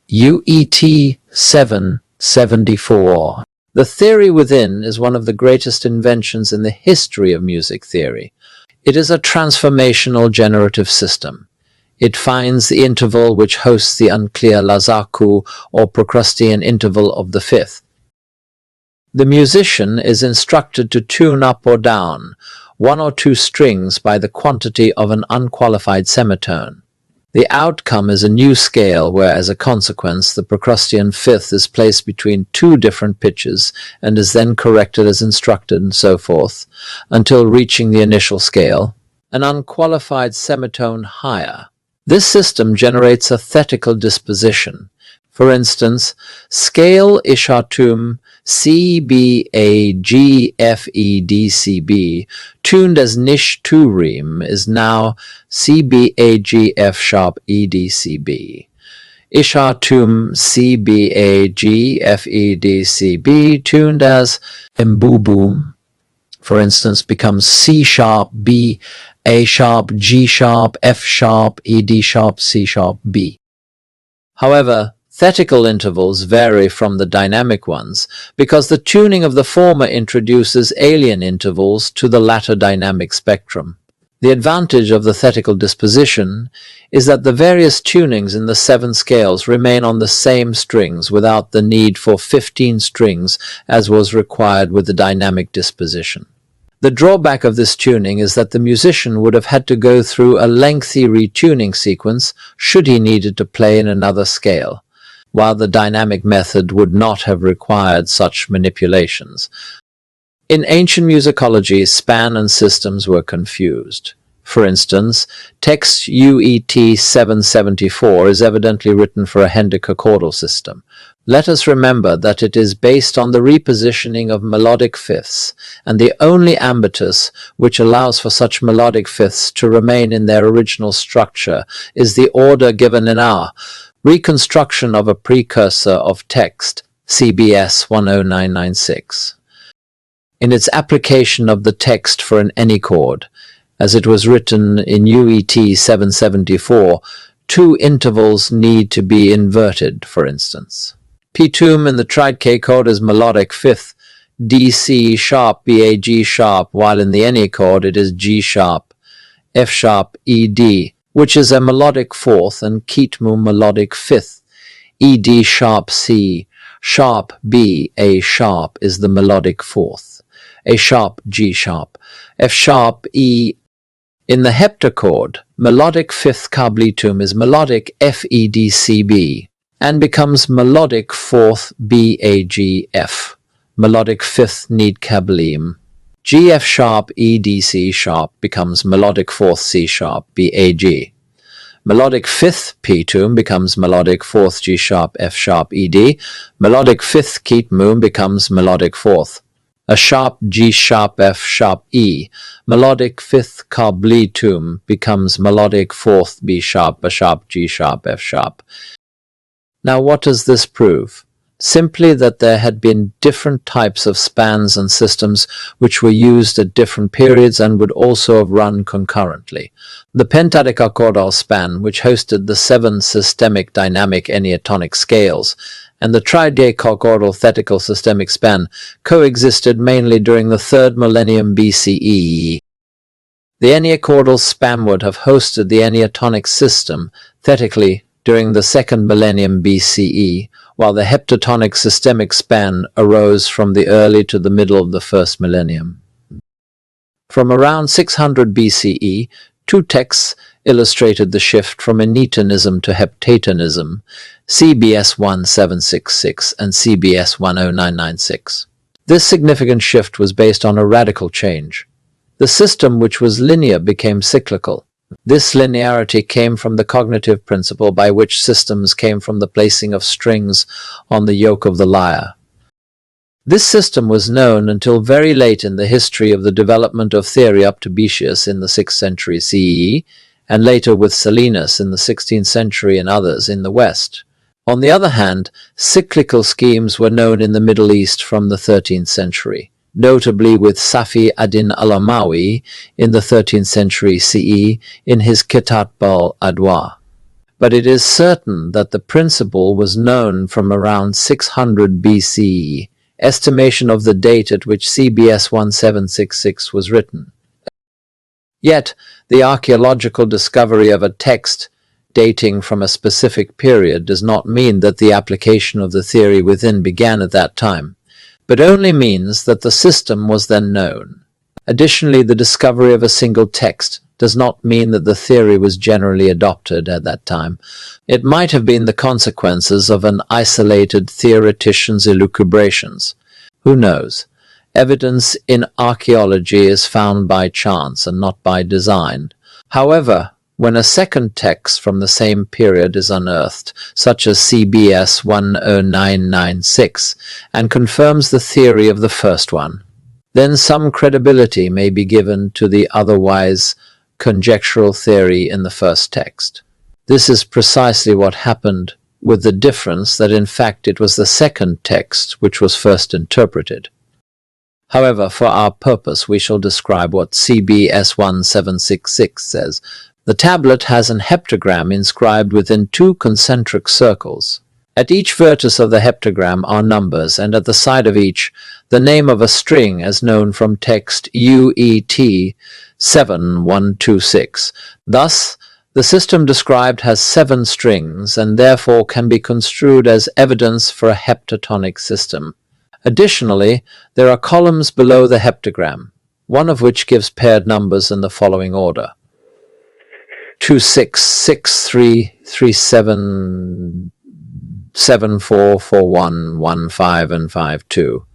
UET 774. The theory within is one of the greatest inventions in the history of music theory. It is a transformational generative system. It finds the interval which hosts the unclear Lazaku or Procrustean interval of the 5th. The musician is instructed to tune up or down 1 or 2 strings by the quantity of an unqualified semitone. The outcome is a new scale where, as a consequence, the Procrustean fifth is placed between two different pitches and is then corrected as instructed and so forth, until reaching the initial scale, an unqualified semitone higher. This system generates a thetical disposition. For instance, scale Ishatum C B A G F E D C B, tuned as Nish 2 Reem, is now C B A G F sharp E D C B. Ishatum C B A G F E D C B, tuned as Mbubu, for instance, becomes C sharp B, A sharp, G sharp, F sharp, E D sharp, C sharp B. However, thetical intervals vary from the dynamic ones because the tuning of the former introduces alien intervals to the latter dynamic spectrum. The advantage of the thetical disposition is that the various tunings in the 7 scales remain on the same strings without the need for 15 strings as was required with the dynamic disposition. The drawback of this tuning is that the musician would have had to go through a lengthy retuning sequence should he needed to play in another scale, while the dynamic method would not have required such manipulations. In ancient musicology, span and systems were confused. For instance, text UET 774 is evidently written for a hendicachordal system. Let us remember that it is based on the repositioning of melodic fifths, and the only ambitus which allows for such melodic fifths to remain in their original structure is the order given in our reconstruction of a precursor of text, CBS 10996. In its application of the text for an any chord, as it was written in UET 774, 2 intervals need to be inverted, for instance. P-tum in the tried K chord is melodic fifth, D C sharp BAG sharp, while in the any chord it is G sharp, F sharp ED, which is a melodic fourth, and Kitmu melodic fifth, ED sharp C, sharp B, A sharp is the melodic fourth, A sharp G sharp, F sharp E. In the heptachord, melodic fifth kablitum is melodic FEDCB, and becomes melodic fourth BAGF, melodic fifth need kablim. GF sharp EDC sharp becomes melodic fourth C sharp BAG. Melodic fifth P-tum becomes melodic fourth G sharp F sharp ED. Melodic fifth Keat-mum becomes melodic fourth a sharp G sharp F sharp E. Melodic fifth kablitum becomes melodic fourth B sharp A sharp G sharp F sharp. Now what does this prove? Simply that there had been different types of spans and systems which were used at different periods and would also have run concurrently. The pentadecachordal span, which hosted the 7 systemic dynamic enneatonic scales, and the tridecachordal thetical systemic span coexisted mainly during the 3rd millennium BCE. The enneachordal span would have hosted the enneatonic system thetically during the 2nd millennium BCE, while the heptatonic systemic span arose from the early to the middle of the 1st millennium. From around 600 BCE, 2 texts illustrated the shift from intonation to heptatonism, CBS 1766 and CBS 10996. This significant shift was based on a radical change. The system, which was linear, became cyclical. This linearity came from the cognitive principle by which systems came from the placing of strings on the yoke of the lyre. This system was known until very late in the history of the development of theory up to Boëthius in the 6th century CE, and later with Silenus in the 16th century and others in the West. On the other hand, cyclical schemes were known in the Middle East from the 13th century, notably with Safi ad-Din al-Amawi in the 13th century CE in his Kitat al-Adwa. But it is certain that the principle was known from around 600 BCE, estimation of the date at which CBS 1766 was written. Yet, the archaeological discovery of a text dating from a specific period does not mean that the application of the theory within began at that time, but only means that the system was then known. Additionally, the discovery of a single text does not mean that the theory was generally adopted at that time. It might have been the consequences of an isolated theoretician's elucubrations. Who knows? Evidence in archaeology is found by chance and not by design. However, when a second text from the same period is unearthed, such as CBS 10996, and confirms the theory of the first one, then some credibility may be given to the otherwise conjectural theory in the first text. This is precisely what happened, with the difference that in fact it was the second text which was first interpreted. However, for our purpose we shall describe what CBS 1766 says. The tablet has an heptagram inscribed within two concentric circles. At each vertex of the heptagram are numbers, and at the side of each, the name of a string as known from text UET 7126. Thus, the system described has 7 strings, and therefore can be construed as evidence for a heptatonic system. Additionally, there are columns below the heptagram, one of which gives paired numbers in the following order: 26, 63, 37, 74, 41, 15, and 52.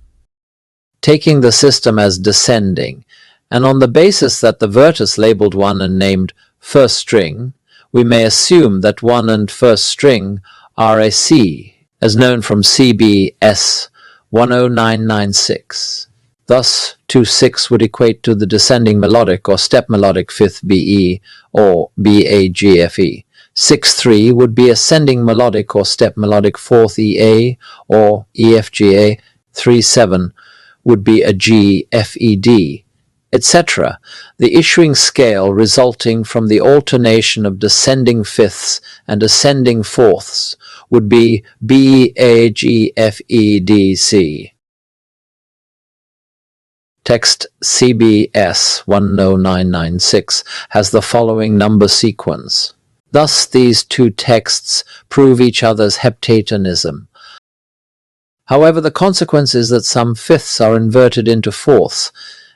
Taking the system as descending, and on the basis that the vertex labeled 1 and named first string, we may assume that 1 and first string are a C, as known from CBS 10996. Thus, 2-6 would equate to the descending melodic or step melodic 5th BE or BAGFE. 6-3 would be ascending melodic or step melodic 4th EA or EFGA. 3-7 would be a GFED, etc. The issuing scale resulting from the alternation of descending fifths and ascending fourths would be BAGFEDC. Text CBS 10996 has the following number sequence. Thus these two texts prove each other's heptatonism. However, the consequence is that some fifths are inverted into fourths,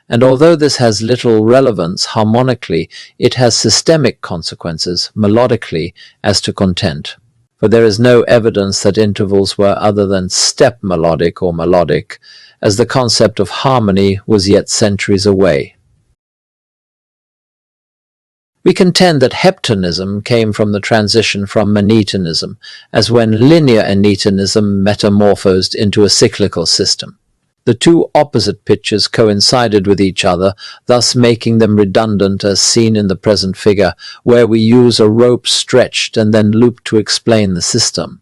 and although this has little relevance harmonically, it has systemic consequences melodically as to content. For there is no evidence that intervals were other than step melodic or melodic, as the concept of harmony was yet centuries away. We contend that heptonism came from the transition from monetonism, as when linear enetonism metamorphosed into a cyclical system. The two opposite pitches coincided with each other, thus making them redundant as seen in the present figure, where we use a rope stretched and then looped to explain the system.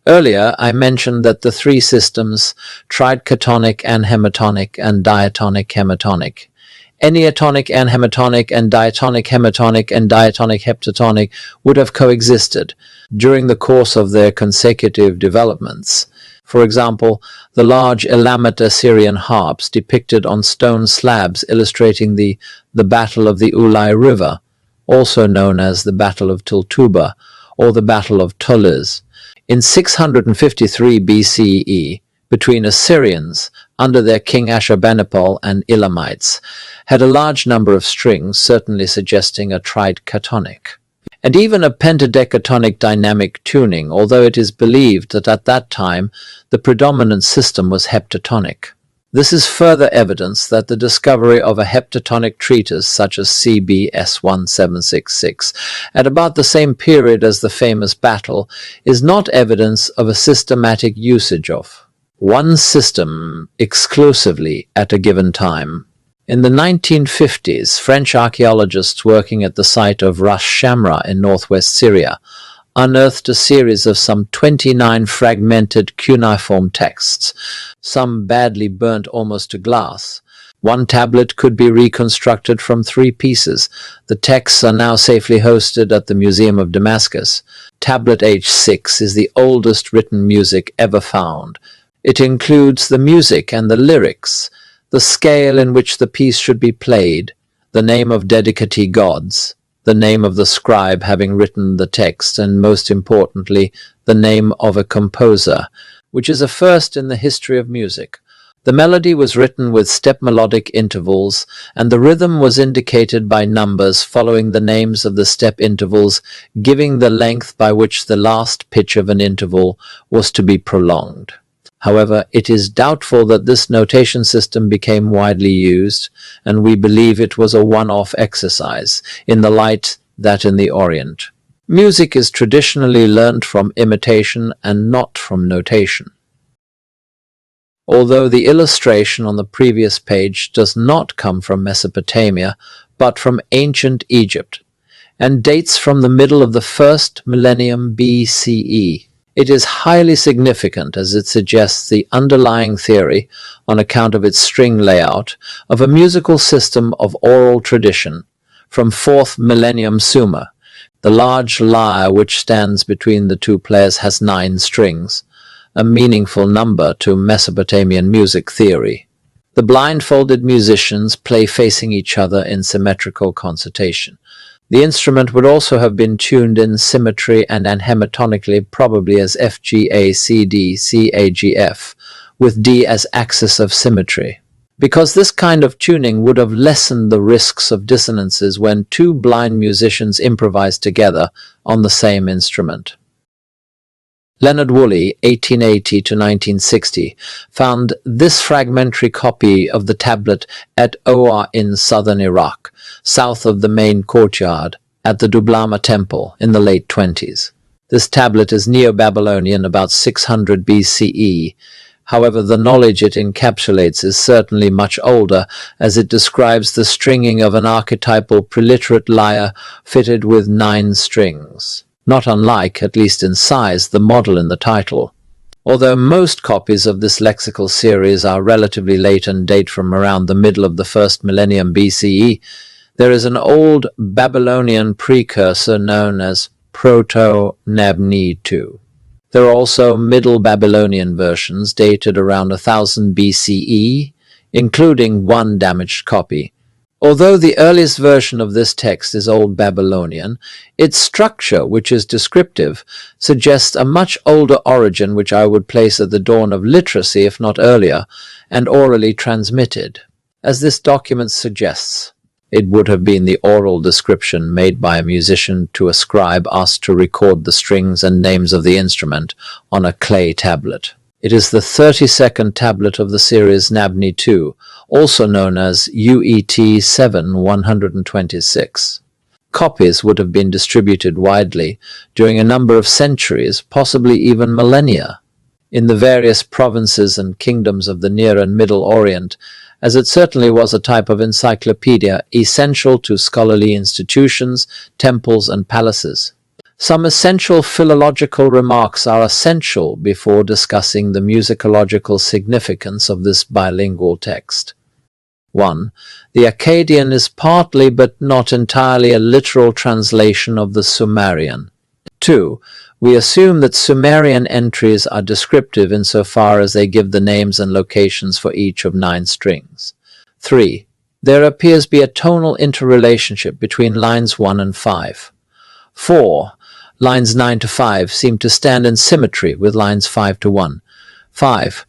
Earlier, I mentioned that the three systems, tridecatonic anhemitonic and diatonic hemitonic, enneatonic anhemitonic and diatonic hemitonic and diatonic heptatonic would have coexisted during the course of their consecutive developments. For example, the large Elamite Assyrian harps depicted on stone slabs illustrating the Battle of the Ulai River, also known as the Battle of Tultuba or the Battle of Tulis, in 653 BCE, between Assyrians, under their king Ashurbanipal, and Elamites, had a large number of strings, certainly suggesting a tridecatonic, and even a pentadecatonic dynamic tuning, although it is believed that at that time the predominant system was heptatonic. This is further evidence that the discovery of a heptatonic treatise such as CBS 1766 at about the same period as the famous battle is not evidence of a systematic usage of one system exclusively at a given time. In the 1950s, French archaeologists working at the site of Ras Shamra in northwest Syria unearthed a series of some 29 fragmented cuneiform texts, some badly burnt almost to glass. One tablet could be reconstructed from 3 pieces. The texts are now safely hosted at the Museum of Damascus. Tablet H6 is the oldest written music ever found. It includes the music and the lyrics, the scale in which the piece should be played, the name of dedicatee gods, the name of the scribe having written the text, and most importantly, the name of a composer, which is a first in the history of music. The melody was written with step melodic intervals, and the rhythm was indicated by numbers following the names of the step intervals, giving the length by which the last pitch of an interval was to be prolonged. However, it is doubtful that this notation system became widely used, and we believe it was a one-off exercise, in the light that in the Orient. Music is traditionally learnt from imitation and not from notation. Although the illustration on the previous page does not come from Mesopotamia, but from ancient Egypt, and dates from the middle of the first millennium BCE, it is highly significant as it suggests the underlying theory, on account of its string layout, of a musical system of oral tradition from 4th millennium Sumer. The large lyre which stands between the two players has 9 strings, a meaningful number to Mesopotamian music theory. The blindfolded musicians play facing each other in symmetrical concertation. The instrument would also have been tuned in symmetry and anhematonically, probably as F, G, A, C, D, C, A, G, F, with D as axis of symmetry, because this kind of tuning would have lessened the risks of dissonances when two blind musicians improvise together on the same instrument. Leonard Woolley, 1880 to 1960, found this fragmentary copy of the tablet at Oa in southern Iraq, south of the main courtyard, at the Dublama temple in the late 20s. This tablet is Neo-Babylonian, about 600 BCE. However, the knowledge it encapsulates is certainly much older, as it describes the stringing of an archetypal preliterate lyre fitted with 9 strings. Not unlike, at least in size, the model in the title. Although most copies of this lexical series are relatively late and date from around the middle of the first millennium BCE, there is an old Babylonian precursor known as Proto-Nabni-II. There are also Middle Babylonian versions dated around 1000 BCE, including one damaged copy. Although the earliest version of this text is Old Babylonian, its structure, which is descriptive, suggests a much older origin which I would place at the dawn of literacy, if not earlier, and orally transmitted. As this document suggests, it would have been the oral description made by a musician to a scribe asked to record the strings and names of the instrument on a clay tablet. It is the 32nd tablet of the series Nabni II, also known as UET 7126. Copies would have been distributed widely during a number of centuries, possibly even millennia, in the various provinces and kingdoms of the Near and Middle Orient, as it certainly was a type of encyclopedia essential to scholarly institutions, temples, and palaces. Some essential philological remarks are essential before discussing the musicological significance of this bilingual text. 1. The Akkadian is partly but not entirely a literal translation of the Sumerian. 2. We assume that Sumerian entries are descriptive insofar as they give the names and locations for each of 9 strings. 3. There appears to be a tonal interrelationship between lines 1 and 5. 4. Lines 9 to 5 seem to stand in symmetry with lines 5 to 1. 5.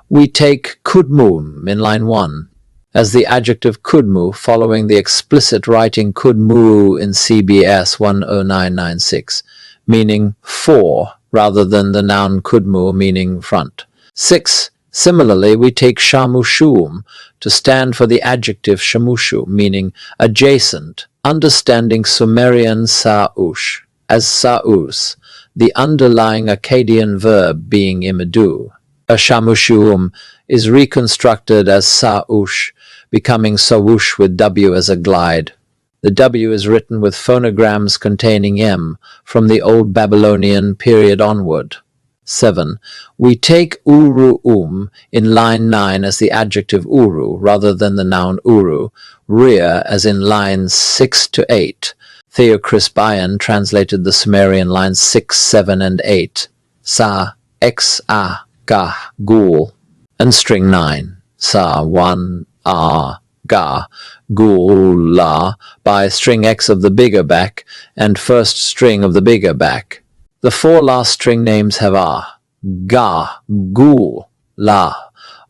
We take kudmum in line 1 as the adjective kudmu following the explicit writing kudmu in CBS 10996, meaning for, rather than the noun kudmu meaning front. 6. Similarly, we take shamushum to stand for the adjective shamushu, meaning adjacent, understanding Sumerian sa'ush as sa'us, the underlying Akkadian verb being imidu. A shamushum is reconstructed as sa'ush, becoming sawush with W as a glide. The W is written with phonograms containing M from the Old Babylonian period onward. 7. We take uru in line 9 as the adjective uru rather than the noun uru, rear as in lines 6 to 8. Theocrisbian translated the Sumerian lines 6, 7, and 8, sa, x, a, ga, gul, and string 9, sa, 1, a, ga, gul, la, by string x of the bigger back and first string of the bigger back. The 4 last string names have a, ga, gul, la,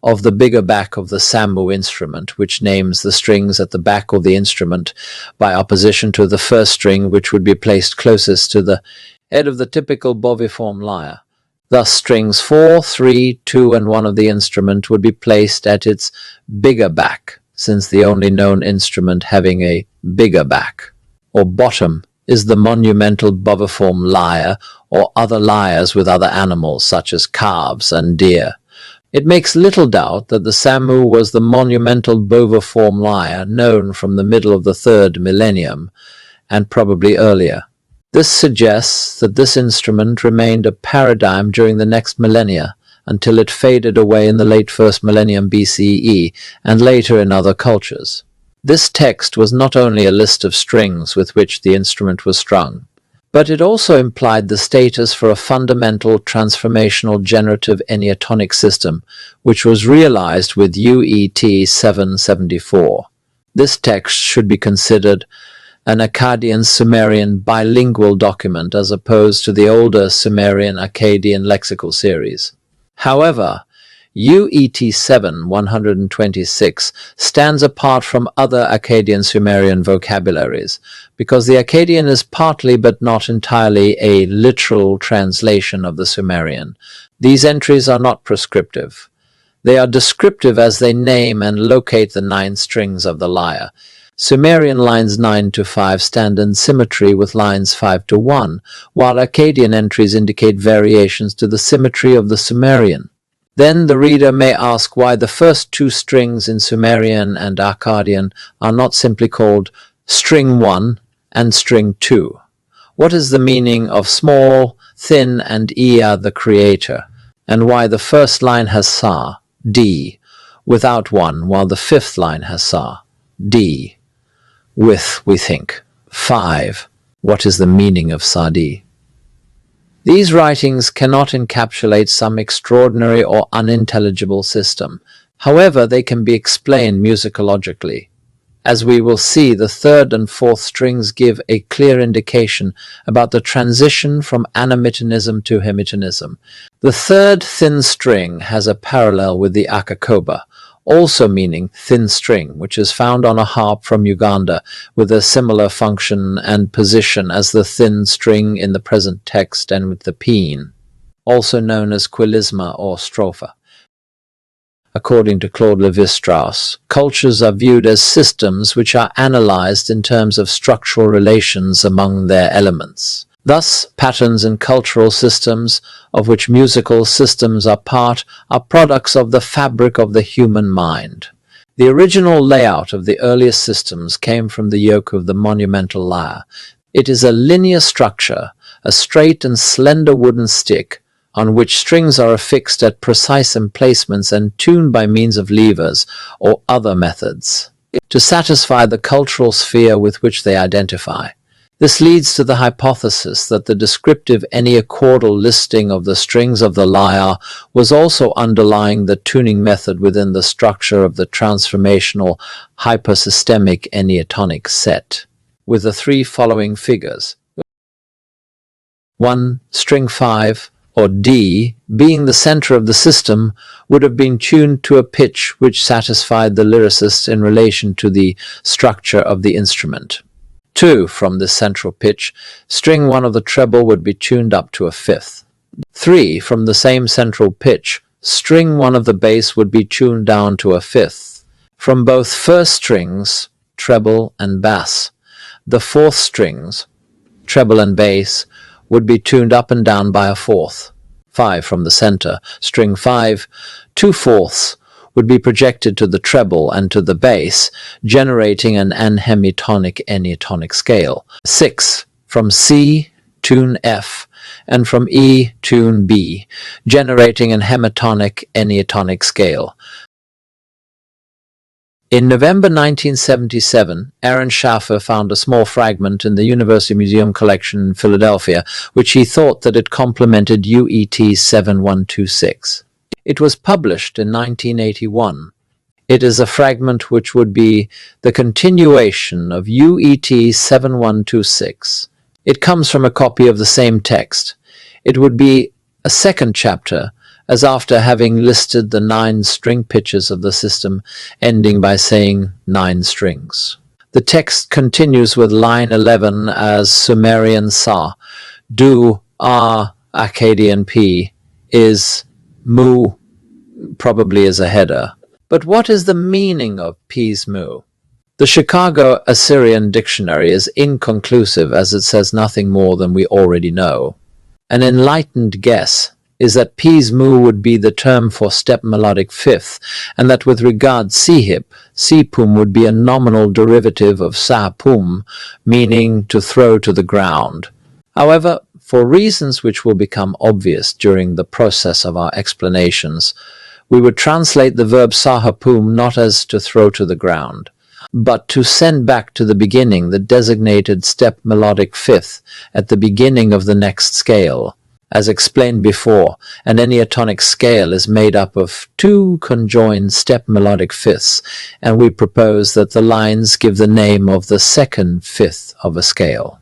of the bigger back of the sammu instrument, which names the strings at the back of the instrument by opposition to the first string, which would be placed closest to the head of the typical boviform lyre. Thus, strings 4, 3, 2, and 1 of the instrument would be placed at its bigger back, since the only known instrument having a bigger back, or bottom, is the monumental boviform lyre or other lyres with other animals such as calves and deer. It makes little doubt that the sammu was the monumental boviform lyre known from the middle of the 3rd millennium, and probably earlier. This suggests that this instrument remained a paradigm during the next millennia, until it faded away in the late 1st millennium BCE, and later in other cultures. This text was not only a list of strings with which the instrument was strung, but it also implied the status for a fundamental transformational generative enneatonic system, which was realized with UET 774. This text should be considered an Akkadian-Sumerian bilingual document as opposed to the older Sumerian-Akkadian lexical series. However, UET 7-126 stands apart from other Akkadian-Sumerian vocabularies, because the Akkadian is partly but not entirely a literal translation of the Sumerian. These entries are not prescriptive. They are descriptive as they name and locate the 9 strings of the lyre. Sumerian lines 9 to 5 stand in symmetry with lines 5 to 1, while Akkadian entries indicate variations to the symmetry of the Sumerian. Then the reader may ask why the first 2 strings in Sumerian and Akkadian are not simply called string 1 and string 2. What is the meaning of small, thin, and Ea the creator, and why the first line has Sa, D, without 1, while the 5th line has Sa, D, with, we think, 5. What is the meaning of Sa D? These writings cannot encapsulate some extraordinary or unintelligible system. However, they can be explained musicologically. As we will see, the 3rd and 4th strings give a clear indication about the transition from anamitonism to hemitonism. The 3rd thin string has a parallel with the akakoba, also meaning thin string, which is found on a harp from Uganda with a similar function and position as the thin string in the present text and with the peen, also known as quilisma or stropha. According to Claude Lévi-Strauss, cultures are viewed as systems which are analyzed in terms of structural relations among their elements. Thus, patterns in cultural systems, of which musical systems are part, are products of the fabric of the human mind. The original layout of the earliest systems came from the yoke of the monumental lyre. It is a linear structure, a straight and slender wooden stick, on which strings are affixed at precise emplacements and tuned by means of levers or other methods, to satisfy the cultural sphere with which they identify. This leads to the hypothesis that the descriptive enneachordal listing of the strings of the lyre was also underlying the tuning method within the structure of the transformational hypersystemic enneatonic set, with the 3 following figures. 1. String 5, or D, being the center of the system, would have been tuned to a pitch which satisfied the lyricist in relation to the structure of the instrument. 2. From this central pitch, string 1 of the treble would be tuned up to a 5th. 3. From the same central pitch, string 1 of the bass would be tuned down to a 5th. From both first strings, treble and bass, the 4th strings, treble and bass, would be tuned up and down by a 4th. 5. From the center, string 5, 2/4 would be projected to the treble and to the bass, generating an anhemitonic enneatonic scale. 6. From C, tune F, and from E, tune B, generating an hemitonic enneatonic scale. In November 1977, Aaron Schaffer found a small fragment in the University Museum collection in Philadelphia, which he thought that it complemented UET 7126. It was published in 1981. It is a fragment which would be the continuation of UET 7126. It comes from a copy of the same text. It would be a second chapter, as after having listed the 9 string pitches of the system, ending by saying 9 strings. The text continues with line 11 as Sumerian Sa, Du, Ah, Akkadian P, is, Mu, probably as a header. But what is the meaning of P's Mu? The Chicago Assyrian Dictionary is inconclusive as it says nothing more than we already know. An enlightened guess is that P's Mu would be the term for step melodic fifth, and that with regard Sihip, Sipum would be a nominal derivative of Sa-Pum, meaning to throw to the ground. However, for reasons which will become obvious during the process of our explanations, we would translate the verb Sahapum not as to throw to the ground, but to send back to the beginning the designated step melodic fifth at the beginning of the next scale. As explained before, an enneatonic scale is made up of 2 conjoined step melodic fifths, and we propose that the lines give the name of the second fifth of a scale.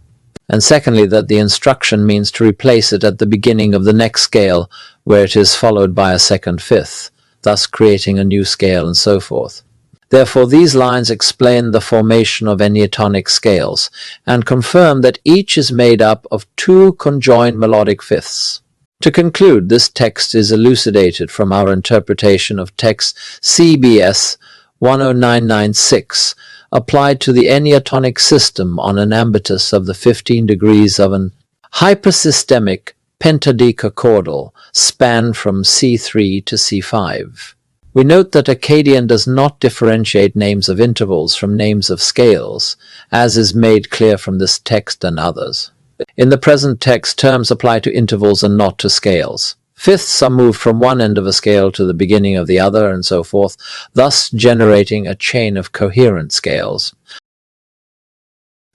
And secondly, that the instruction means to replace it at the beginning of the next scale, where it is followed by a second fifth, thus creating a new scale and so forth. Therefore, these lines explain the formation of enneatonic scales, and confirm that each is made up of 2 conjoined melodic fifths. To conclude, this text is elucidated from our interpretation of text CBS 10996, applied to the enneatonic system on an ambitus of the 15 degrees of an hypersystemic pentadecachordal span from C3 to C5. We note that Akkadian does not differentiate names of intervals from names of scales, as is made clear from this text and others. In the present text, terms apply to intervals and not to scales. Fifths are moved from one end of a scale to the beginning of the other, and so forth, thus generating a chain of coherent scales.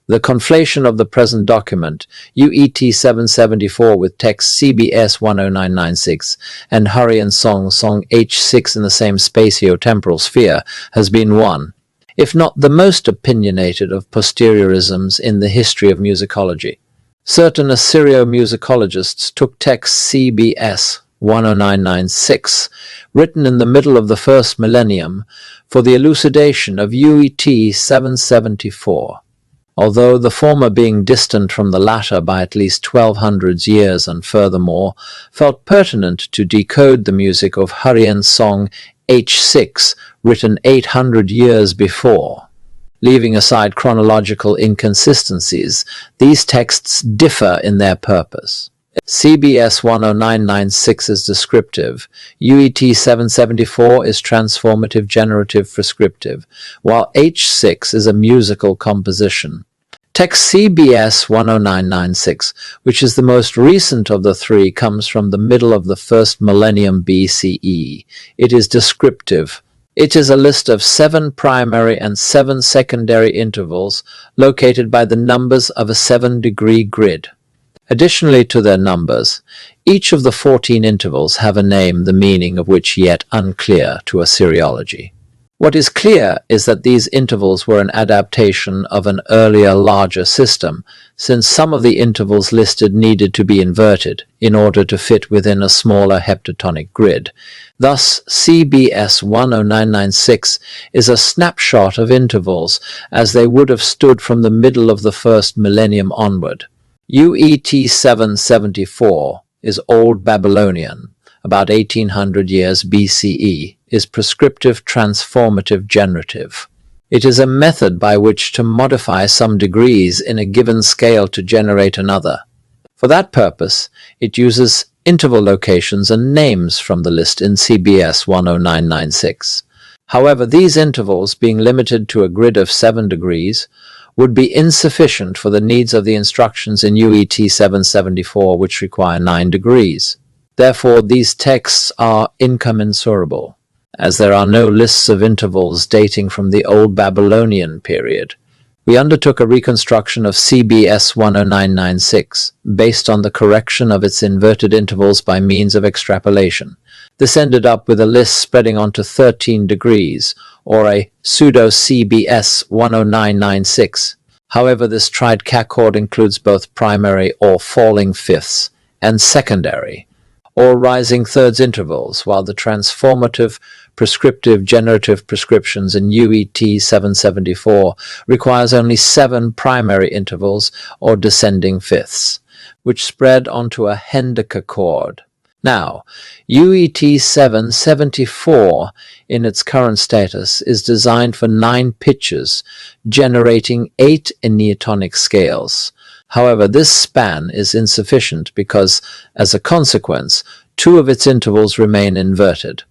The conflation of the present document, UET 774, with text CBS 10996 and Hurrian song H6 in the same spatio-temporal sphere, has been one, if not the most opinionated of posteriorisms in the history of musicology. Certain Assyrio-musicologists took text CBS 10996, written in the middle of the first millennium, for the elucidation of UET 774. Although the former being distant from the latter by at least 1200 years, and furthermore felt pertinent to decode the music of Hurrian song H6, written 800 years before. Leaving aside chronological inconsistencies, these texts differ in their purpose. CBS 10996 is descriptive, UET 774 is transformative generative prescriptive, while H6 is a musical composition. Text CBS 10996, which is the most recent of the 3, comes from the middle of the first millennium BCE. It is descriptive. It is a list of 7 primary and 7 secondary intervals located by the numbers of a 7-degree grid. Additionally to their numbers, each of the 14 intervals have a name the meaning of which yet unclear to Assyriology. What is clear is that these intervals were an adaptation of an earlier larger system, since some of the intervals listed needed to be inverted in order to fit within a smaller heptatonic grid. Thus, CBS 10996 is a snapshot of intervals as they would have stood from the middle of the first millennium onward. UET 774 is Old Babylonian, about 1800 years BCE, is prescriptive transformative generative. It is a method by which to modify some degrees in a given scale to generate another. For that purpose, it uses interval locations and names from the list in CBS 10996. However, these intervals, being limited to a grid of 7 degrees, would be insufficient for the needs of the instructions in UET 774, which require 9 degrees. Therefore, these texts are incommensurable, as there are no lists of intervals dating from the Old Babylonian period. We undertook a reconstruction of CBS 10996, based on the correction of its inverted intervals by means of extrapolation. This ended up with a list spreading onto 13 degrees, or a pseudo-CBS 10996. However, this tried cachord includes both primary or falling fifths and secondary, or rising thirds intervals, while the transformative, prescriptive, generative prescriptions in UET 774 requires only 7 primary intervals or descending fifths, which spread onto a hendechachord. Now, UET 774 in its current status is designed for 9 pitches, generating 8 enneatonic scales. However, this span is insufficient because, as a consequence, 2 of its intervals remain inverted.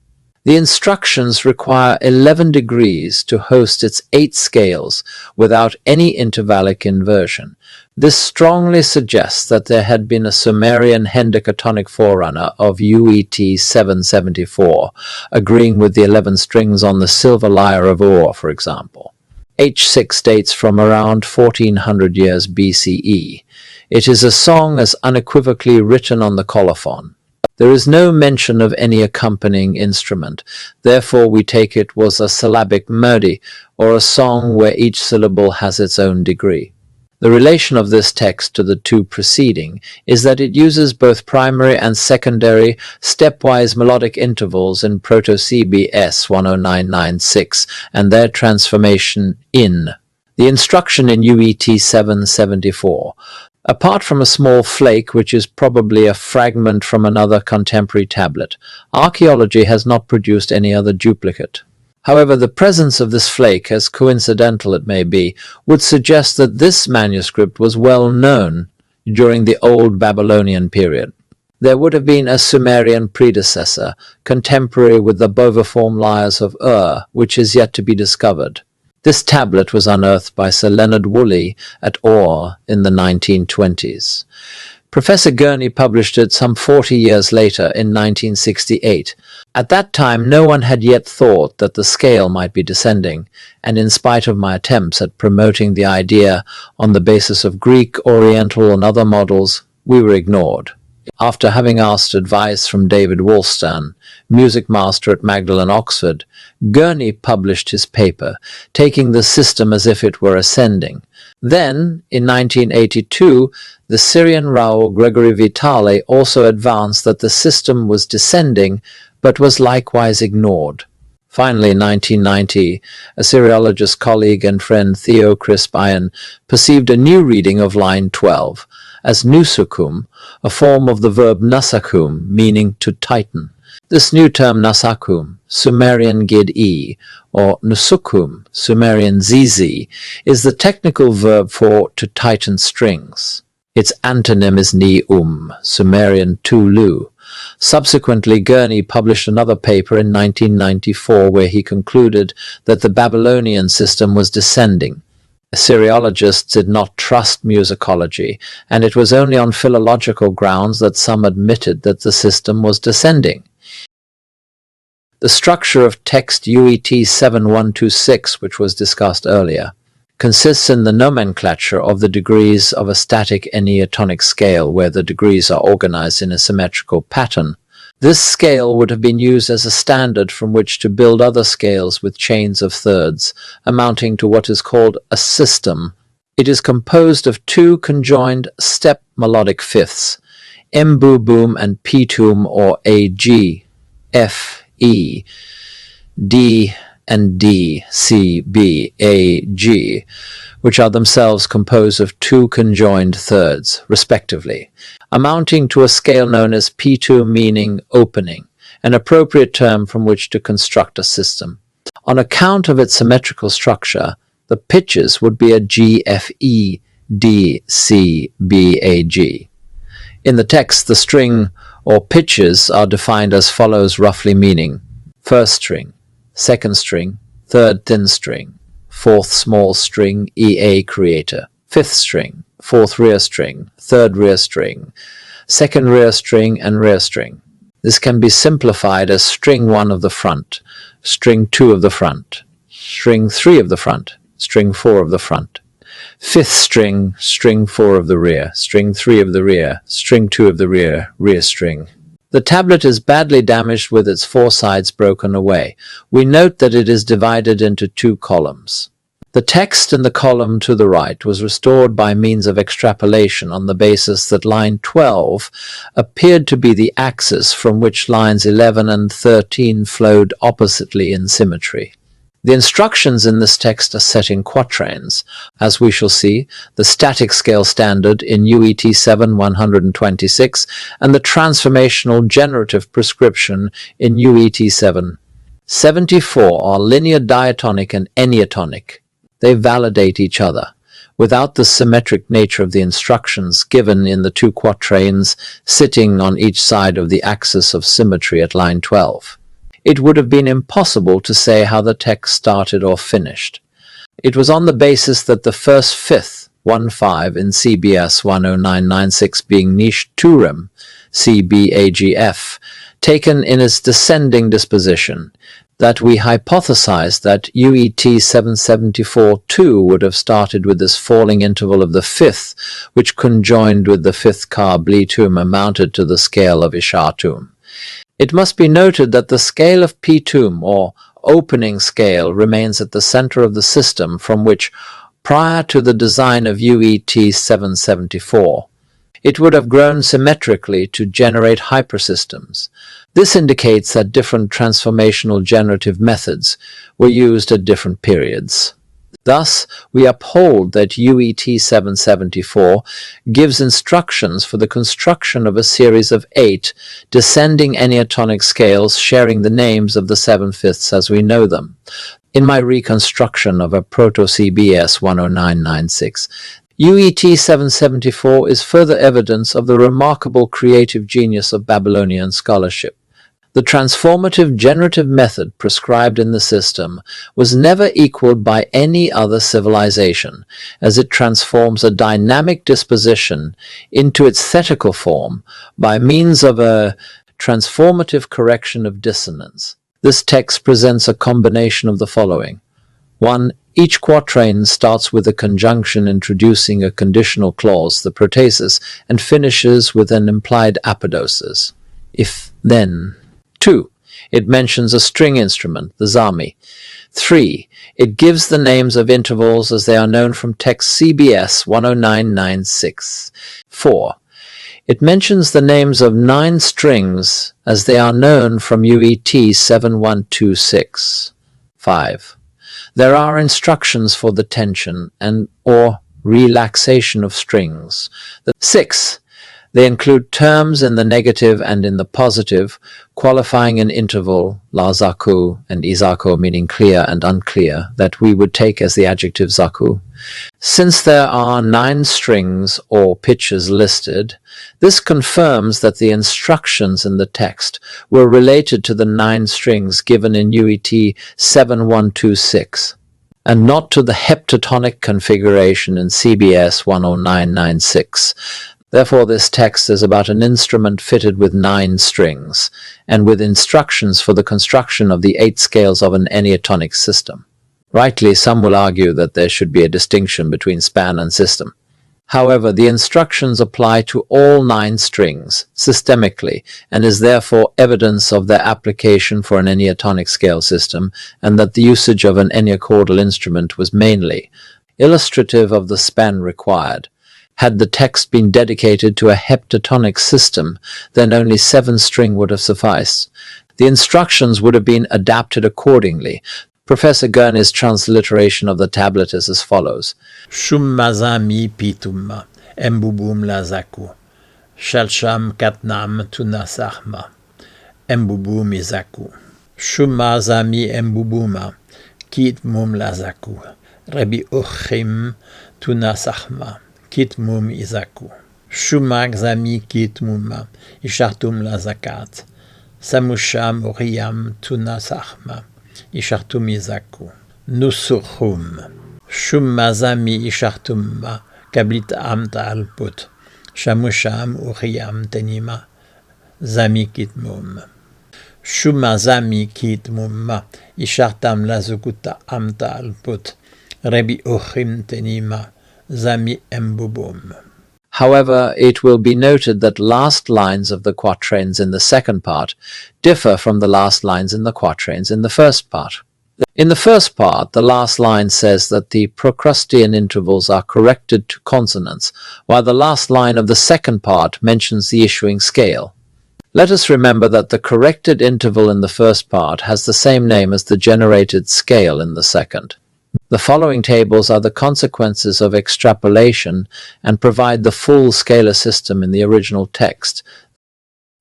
The instructions require 11 degrees to host its 8 scales without any intervallic inversion. This strongly suggests that there had been a Sumerian hendecatonic forerunner of UET 774, agreeing with the 11 strings on the silver lyre of Ur, for example. H6 dates from around 1400 years BCE. It is a song as unequivocally written on the colophon. There is no mention of any accompanying instrument, therefore we take it was a syllabic melody, or a song where each syllable has its own degree. The relation of this text to the 2 preceding is that it uses both primary and secondary stepwise melodic intervals in Proto-CB S10996 and their transformation in. The instruction in UET 774, apart from a small flake which is probably a fragment from another contemporary tablet, archaeology has not produced any other duplicate. However, the presence of this flake, as coincidental it may be, would suggest that this manuscript was well known during the Old Babylonian period. There would have been a Sumerian predecessor, contemporary with the boviform lyres of Ur, which is yet to be discovered. This tablet was unearthed by Sir Leonard Woolley at Ur in the 1920s. Professor Gurney published it some 40 years later in 1968. At that time, no one had yet thought that the scale might be descending, and in spite of my attempts at promoting the idea on the basis of Greek, Oriental, and other models, we were ignored. After having asked advice from David Woolstan, music master at Magdalen, Oxford, Gurney published his paper, taking the system as if it were ascending. Then, in 1982, the Syrian Raoul Gregory Vitale also advanced that the system was descending, but was likewise ignored. Finally, in 1990, Assyriologist colleague and friend Theo Crisp Iron perceived a new reading of line 12 as nusukum, a form of the verb nasakum, meaning to tighten. This new term nasakum, Sumerian gid-e, or nusukum, Sumerian zizi, is the technical verb for to tighten strings. Its antonym is ni-um, Sumerian tulu. Subsequently, Gurney published another paper in 1994 where he concluded that the Babylonian system was descending. Assyriologists did not trust musicology, and it was only on philological grounds that some admitted that the system was descending. The structure of text UET 7126, which was discussed earlier, consists in the nomenclature of the degrees of a static enneatonic scale where the degrees are organized in a symmetrical pattern. This scale would have been used as a standard from which to build other scales with chains of thirds, amounting to what is called a system. It is composed of 2 conjoined step melodic fifths, M-boom and P-tum or A-G, F, E, D, and D, C, B, A, G, which are themselves composed of 2 conjoined thirds, respectively, amounting to a scale known as P2, meaning opening, an appropriate term from which to construct a system. On account of its symmetrical structure, the pitches would be a G, F, E, D, C, B, A, G. In the text, the string or pitches are defined as follows, roughly meaning: first string, second string, third thin string, fourth small string, EA creator, fifth string, fourth rear string, third rear string, second rear string, and rear string. This can be simplified as string 1 of the front, string 2 of the front, string 3 of the front, string 4 of the front, fifth string, string 4 of the rear, string 3 of the rear, string 2 of the rear, rear string. The tablet is badly damaged with its 4 sides broken away. We note that it is divided into 2 columns. The text in the column to the right was restored by means of extrapolation on the basis that line 12 appeared to be the axis from which lines 11 and 13 flowed oppositely in symmetry. The instructions in this text are set in quatrains, as we shall see, the static scale standard in UET 7-126 and the transformational generative prescription in UET 7-74 are linear diatonic and enneatonic. They validate each other. Without the symmetric nature of the instructions given in the two quatrains sitting on each side of the axis of symmetry at line 12, it would have been impossible to say how the text started or finished. It was on the basis that the first fifth, 1-5 in CBS 10996 being niche turim, CBAGF, taken in its descending disposition, that we hypothesized that UET 774 too would have started with this falling interval of the fifth, which conjoined with the fifth Ka-Bli-Tum amounted to the scale of Ishar-Tum. It must be noted that the scale of P-Tum, or opening scale, remains at the center of the system from which, prior to the design of UET 774, it would have grown symmetrically to generate hypersystems. This indicates that different transformational generative methods were used at different periods. Thus, we uphold that UET 774 gives instructions for the construction of a series of 8 descending enneatonic scales sharing the names of the 7/5ths as we know them. In my reconstruction of a Proto-CBS 10996, UET 774 is further evidence of the remarkable creative genius of Babylonian scholarship. The transformative generative method prescribed in the system was never equaled by any other civilization, as it transforms a dynamic disposition into its thetical form by means of a transformative correction of dissonance. This text presents a combination of the following. 1. Each quatrain starts with a conjunction introducing a conditional clause, the protasis, and finishes with an implied apodosis. If, then. 2. It mentions a string instrument, the zami. 3. It gives the names of intervals as they are known from text CBS 10996. 4. It mentions the names of 9 strings as they are known from UET 7126. 5. There are instructions for the tension and or relaxation of strings. 6. They include terms in the negative and in the positive, qualifying an interval, la zaku and izako meaning clear and unclear, that we would take as the adjective zaku. Since there are 9 strings or pitches listed, this confirms that the instructions in the text were related to the 9 strings given in UET 7126, and not to the heptatonic configuration in CBS 10996. Therefore, this text is about an instrument fitted with 9 strings, and with instructions for the construction of the 8 scales of an enneatonic system. Rightly, some will argue that there should be a distinction between span and system. However, the instructions apply to all 9 strings, systemically, and is therefore evidence of their application for an enneatonic scale system, and that the usage of an enneachordal instrument was mainly illustrative of the span required. Had the text been dedicated to a heptatonic system, then only 7 string would have sufficed. The instructions would have been adapted accordingly. Professor Gurney's transliteration of the tablet is as follows. Shummazami pitumma, embubum lazaku, shalsham katnam tunasahma, embubum izaku. Shummazami embubuma, kitmum lazaku, rebi uchim tunasahma. Kitmum izaku. Shumag zami kitmuma, ishartum lazakat. Samusham oriam tunasahma, ishartum izaku. Nusuchum. Shumazami ishartumma, kablit amta alput. Shamusham oriam tenima, zami kitmum. Shumazami kitmumma, ishartam lazukuta amta alput. Rebi ochim tenima, Zami embubum. However, it will be noted that last lines of the quatrains in the second part differ from the last lines in the quatrains in the first part. In the first part, the last line says that the Procrustean intervals are corrected to consonants, while the last line of the second part mentions the issuing scale. Let us remember that the corrected interval in the first part has the same name as the generated scale in the second. The following tables are the consequences of extrapolation and provide the full scalar system in the original text.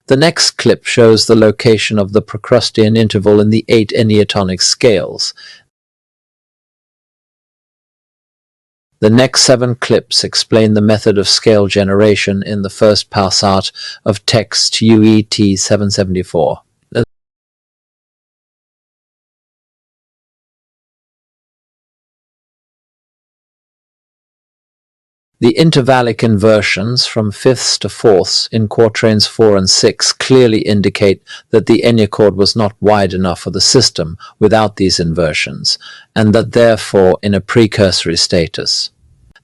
The next clip shows the location of the Procrustean interval in the 8 enneatonic scales. The next 7 clips explain the method of scale generation in the first passat of text UET 774. The intervallic inversions from fifths to fourths in quatrains 4 and 6 clearly indicate that the ennichord was not wide enough for the system without these inversions, and that therefore in a precursory status.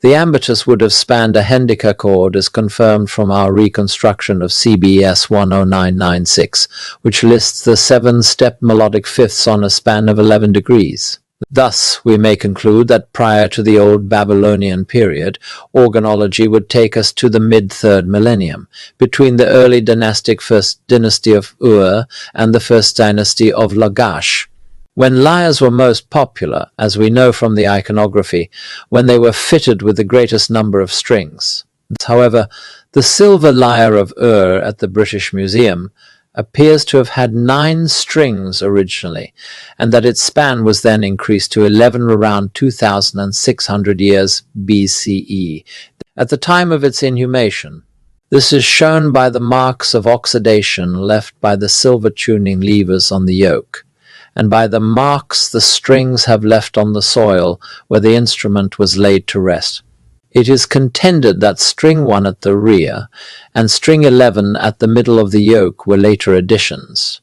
The ambitus would have spanned a hendicachord as confirmed from our reconstruction of CBS 10996, which lists the 7-step melodic fifths on a span of 11 degrees. Thus, we may conclude that prior to the Old Babylonian period, organology would take us to the mid-3rd millennium, between the early dynastic first dynasty of Ur and the first dynasty of Lagash, when lyres were most popular, as we know from the iconography, when they were fitted with the greatest number of strings. However, the silver lyre of Ur at the British Museum appears to have had 9 strings originally, and that its span was then increased to 11 around 2,600 years BCE, at the time of its inhumation. This is shown by the marks of oxidation left by the silver tuning levers on the yoke, and by the marks the strings have left on the soil where the instrument was laid to rest. It is contended that string 1 at the rear and string 11 at the middle of the yoke were later additions.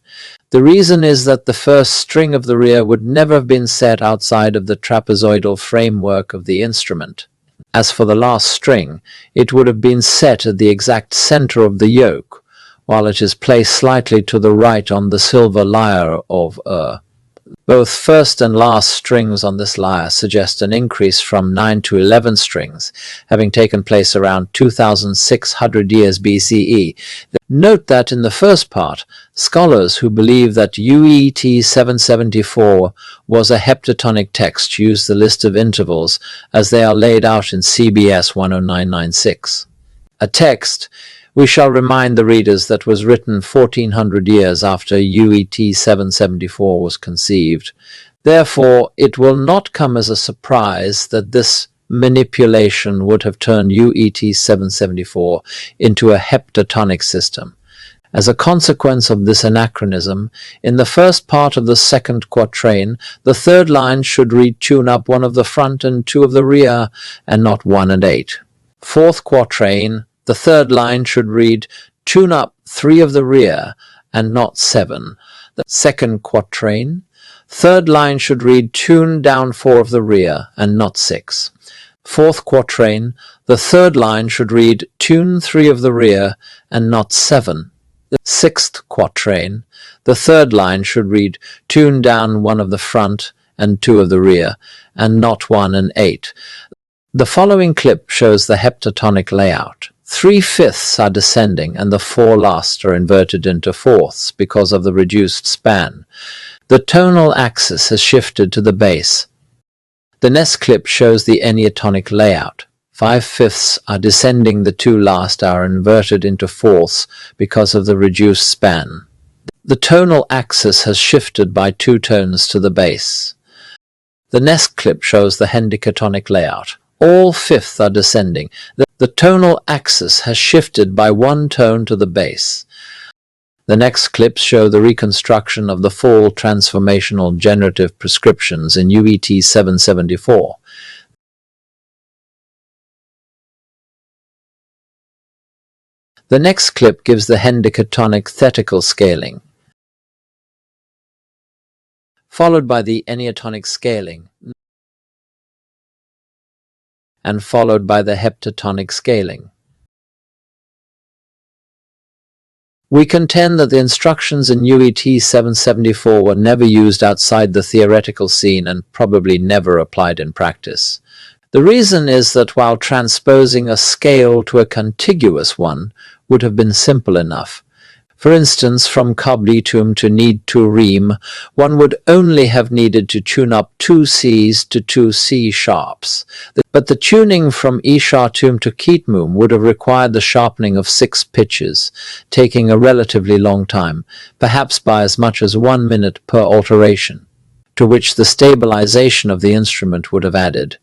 The reason is that the first string of the rear would never have been set outside of the trapezoidal framework of the instrument. As for the last string, it would have been set at the exact center of the yoke, while it is placed slightly to the right on the silver lyre of Ur. Both first and last strings on this lyre suggest an increase from 9 to 11 strings, having taken place around 2,600 years BCE. Note that in the first part, scholars who believe that UET 774 was a heptatonic text use the list of intervals as they are laid out in CBS 10996. A text, we shall remind the readers, that was written 1,400 years after UET 774 was conceived. Therefore, it will not come as a surprise that this manipulation would have turned UET 774 into a heptatonic system. As a consequence of this anachronism, in the first part of the second quatrain, the third line should read tune up 1 of the front and 2 of the rear, and not 1 and 8. Fourth quatrain, the third line should read tune up 3 of the rear and not 7. The second quatrain, third line should read tune down 4 of the rear and not 6. Fourth quatrain, the third line should read tune 3 of the rear and not 7. The sixth quatrain, the third line should read tune down 1 of the front and 2 of the rear and not 1 and 8. The following clip shows the heptatonic layout. 3/5 are descending and the 4 last are inverted into fourths because of the reduced span. The tonal axis has shifted to the bass. The next clip shows the enneatonic layout. 5/5 are descending, the 2 last are inverted into fourths because of the reduced span. The tonal axis has shifted by 2 tones to the bass. The next clip shows the hendicatonic layout. All fifths are descending. The tonal axis has shifted by 1 tone to the bass. The next clips show the reconstruction of the full transformational generative prescriptions in UET 774. The next clip gives the hendicatonic thetical scaling, followed by the enneatonic scaling, and followed by the heptatonic scaling. We contend that the instructions in UET 774 were never used outside the theoretical scene and probably never applied in practice. The reason is that while transposing a scale to a contiguous one would have been simple enough, for instance, from Kablitum to Nid-Turim, one would only have needed to tune up 2 Cs to 2 C sharps. But the tuning from Ishartum to Kitmum would have required the sharpening of 6 pitches, taking a relatively long time, perhaps by as much as 1 minute per alteration, to which the stabilization of the instrument would have added.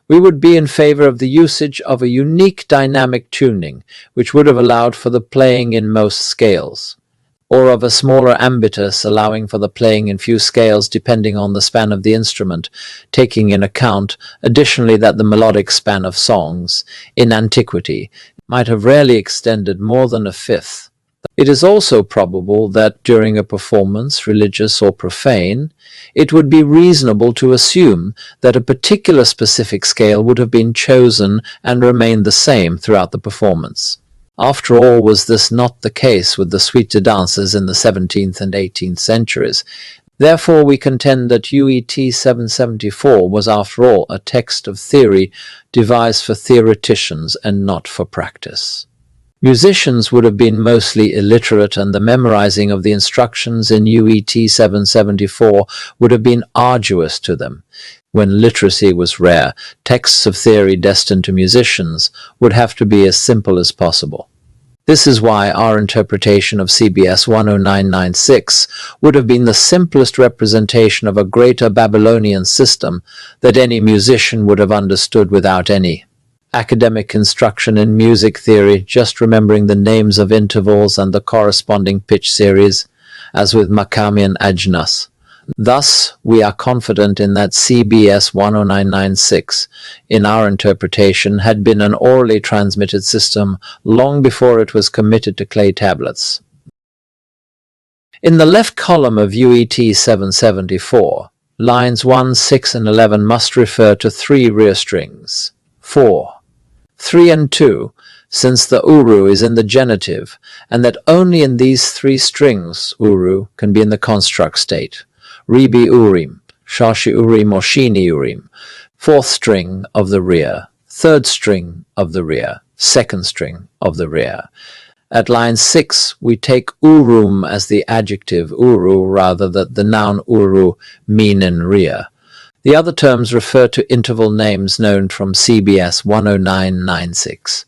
We would be in favor of the usage of a unique dynamic tuning, which would have allowed for the playing in most scales, or of a smaller ambitus allowing for the playing in few scales depending on the span of the instrument, taking in account, additionally, that the melodic span of songs, in antiquity, might have rarely extended more than a fifth. It is also probable that during a performance, religious or profane, it would be reasonable to assume that a particular specific scale would have been chosen and remained the same throughout the performance. After all, was this not the case with the suite de dances in the 17th and 18th centuries? Therefore, we contend that UET 774 was, after all, a text of theory devised for theoreticians and not for practice. Musicians would have been mostly illiterate, and the memorizing of the instructions in UET 774 would have been arduous to them. When literacy was rare, texts of theory destined to musicians would have to be as simple as possible. This is why our interpretation of CBS 10996 would have been the simplest representation of a greater Babylonian system that any musician would have understood without any academic instruction in music theory, just remembering the names of intervals and the corresponding pitch series, as with Makamian Ajnas. Thus, we are confident in that CBS 10996, in our interpretation, had been an orally transmitted system long before it was committed to clay tablets. In the left column of UET 774, lines 1, 6, and 11 must refer to 3 rear strings. 4, 3 and 2, since the uru is in the genitive, and that only in these 3 strings uru can be in the construct state. Ribi urim, shashi urim or shini urim, 4th string of the rear, 3rd string of the rear, 2nd string of the rear. At line 6, we take urum as the adjective uru rather than the noun uru, mean in rear. The other terms refer to interval names known from CBS 10996.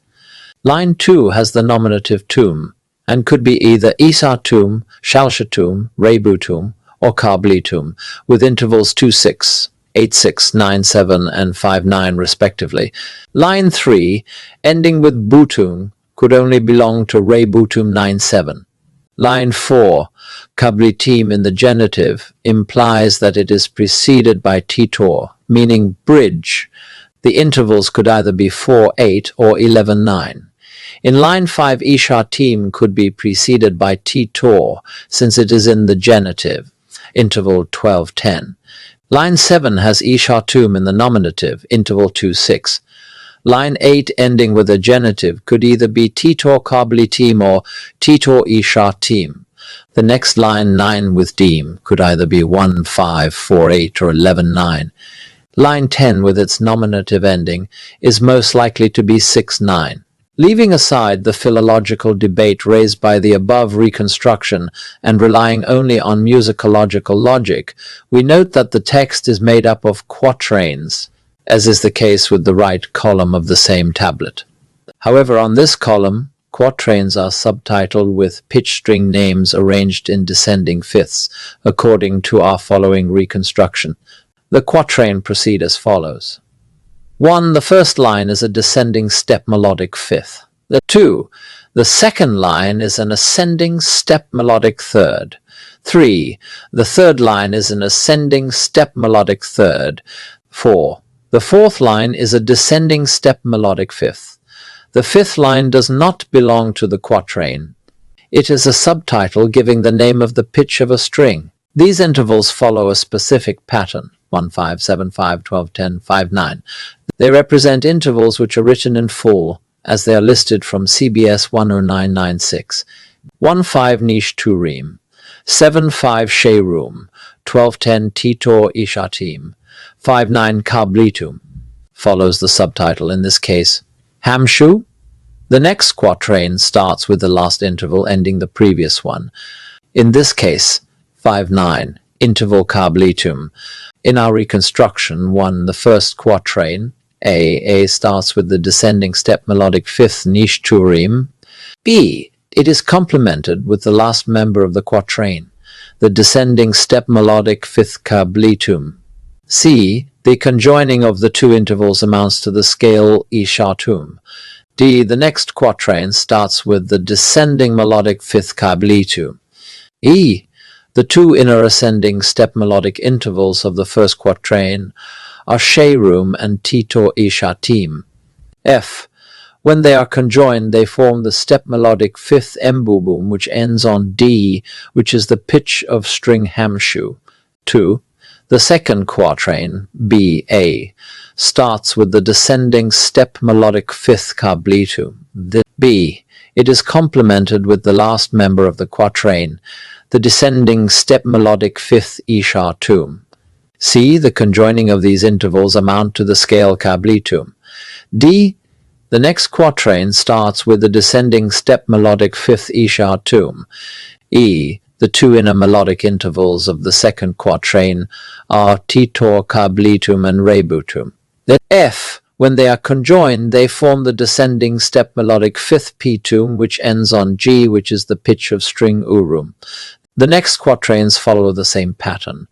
Line 2 has the nominative tum, and could be either Isatum, Shalshatum, Rebutum, or Kablitum, with intervals 2-6, 8-6, 9-7, and 5-9 respectively. Line 3, ending with Butung, could only belong to Rebutum 9-7. Line 4, Kablitim in the genitive, implies that it is preceded by Titor, meaning bridge. The intervals could either be 4-8 or 11-9. In line 5, Ishatim could be preceded by Titor, since it is in the genitive, interval 12-10. Line 7 has Ishatum in the nominative, interval 2-6. Line 8 ending with a genitive could either be Titor Kablitim or Titor Ishatim. The next line 9 with Dim could either be 1-5, 4-8, or 11-9. Line 10 with its nominative ending is most likely to be 6-9. Leaving aside the philological debate raised by the above reconstruction and relying only on musicological logic, we note that the text is made up of quatrains, as is the case with the right column of the same tablet. However, on this column, quatrains are subtitled with pitch string names arranged in descending fifths, according to our following reconstruction. The quatrain proceed as follows. 1. The first line is a descending step melodic fifth. 2. The second line is an ascending step melodic third. 3. The third line is an ascending step melodic third. 4. The fourth line is a descending step melodic fifth. The fifth line does not belong to the quatrain. It is a subtitle giving the name of the pitch of a string. These intervals follow a specific pattern, 1-5, 7-5, 12-10, 5-9. They represent intervals which are written in full, as they are listed from CBS 10996, 1-5 niche 2 reem, 7-5 she room, 12-10 titor ishatim, 5-9 kablitum. Follows the subtitle, in this case, Hamshu. The next quatrain starts with the last interval ending the previous one. In this case, 5-9, interval kablitum. In our reconstruction, 1, the first quatrain, A starts with the descending step melodic fifth niche 2 reem. B, it is complemented with the last member of the quatrain, the descending step melodic fifth kablitum. C, the conjoining of the two intervals amounts to the scale ishatum. D, the next quatrain starts with the descending melodic fifth kablitum. E, the two inner ascending step melodic intervals of the first quatrain are she room and titor ishatim. F, when they are conjoined, they form the step melodic fifth embubum, which ends on D, which is the pitch of string hamshu. 2. The second quatrain, B-A, starts with the descending step melodic fifth kablitum. B, it is complemented with the last member of the quatrain, the descending step melodic fifth ishatum. C, the conjoining of these intervals amount to the scale kablitum. D, the next quatrain starts with the descending step melodic fifth ishatum. E, the two inner melodic intervals of the second quatrain are titor kablitum and rebutum. Then F, when they are conjoined, they form the descending step melodic fifth pitum, which ends on G, which is the pitch of string urum. The next quatrains follow the same pattern.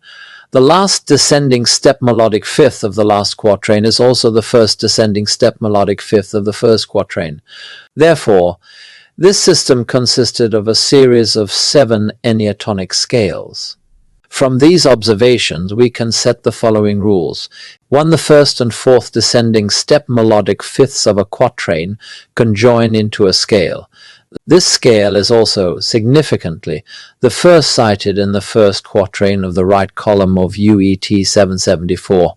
The last descending step melodic fifth of the last quatrain is also the first descending step melodic fifth of the first quatrain. Therefore, this system consisted of a series of 7 enneatonic scales. From these observations, we can set the following rules. 1. The first and fourth descending step melodic fifths of a quatrain conjoin into a scale. This scale is also, significantly, the first cited in the first quatrain of the right column of UET 774.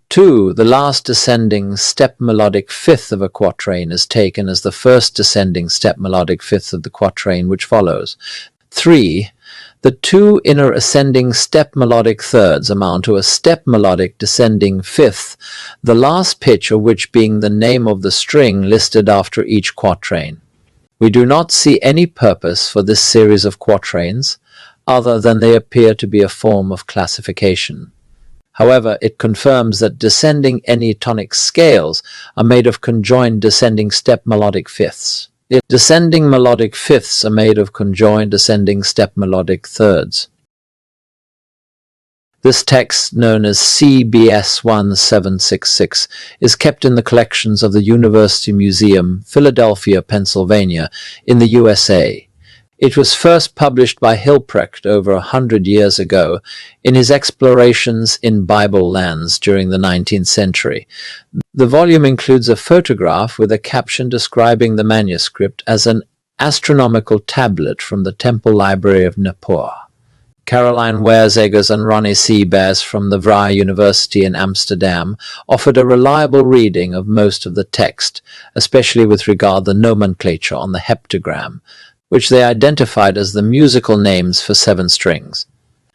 2. The last descending step melodic fifth of a quatrain is taken as the first descending step melodic fifth of the quatrain which follows. 3. The two inner ascending step melodic thirds amount to a step melodic descending fifth, the last pitch of which being the name of the string listed after each quatrain. We do not see any purpose for this series of quatrains, other than they appear to be a form of classification. However, it confirms that descending enneatonic scales are made of conjoined descending step melodic fifths. Descending melodic fifths are made of conjoined descending step melodic thirds. This text, known as CBS 1766, is kept in the collections of the University Museum, Philadelphia, Pennsylvania, in the USA. It was first published by Hilprecht over 100 years ago in his explorations in Bible lands during the 19th century. The volume includes a photograph with a caption describing the manuscript as an astronomical tablet from the Temple Library of Nippur. Caroline Weerzegers and Ronnie Seabass from the Vrije University in Amsterdam offered a reliable reading of most of the text, especially with regard to the nomenclature on the heptagram, which they identified as the musical names for 7 strings.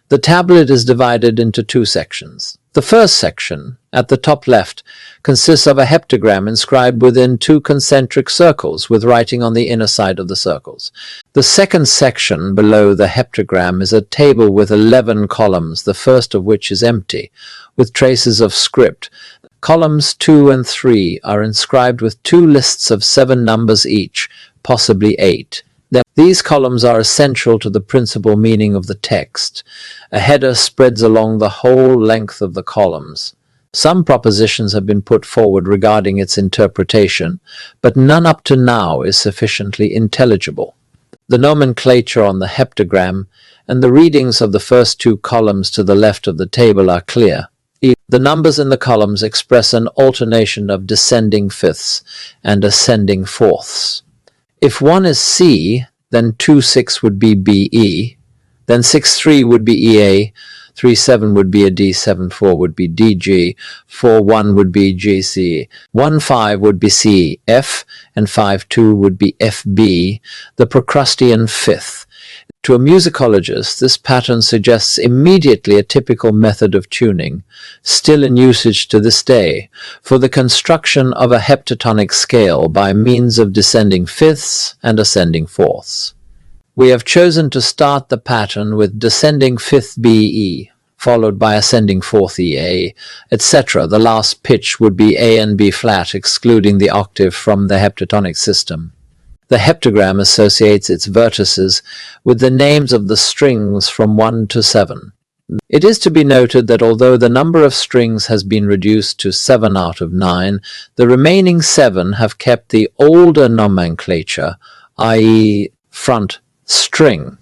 The tablet is divided into 2 sections. The first section, at the top left, consists of a heptagram inscribed within 2 concentric circles with writing on the inner side of the circles. The second section below the heptagram is a table with 11 columns, the first of which is empty, with traces of script. Columns 2 and 3 are inscribed with 2 lists of 7 numbers each, possibly 8. These columns are essential to the principal meaning of the text. A header spreads along the whole length of the columns. Some propositions have been put forward regarding its interpretation, but none up to now is sufficiently intelligible. The nomenclature on the heptagram and the readings of the first 2 columns to the left of the table are clear. The numbers in the columns express an alternation of descending fifths and ascending fourths. If 1 is C, then 2-6 would be BE, then 6-3 would be EA, 3/7 would be a D7, 4 would be DG, 4/1 would be GC, 1/5 would be CF, and 5/2 would be FB, the Procrustean fifth. To a musicologist, this pattern suggests immediately a typical method of tuning, still in usage to this day, for the construction of a heptatonic scale by means of descending fifths and ascending fourths. We have chosen to start the pattern with descending fifth BE, followed by ascending fourth EA, etc. The last pitch would be A and B flat, excluding the octave from the heptatonic system. The heptagram associates its vertices with the names of the strings from 1 to 7. It is to be noted that although the number of strings has been reduced to 7 out of 9, the remaining 7 have kept the older nomenclature, i.e. front string,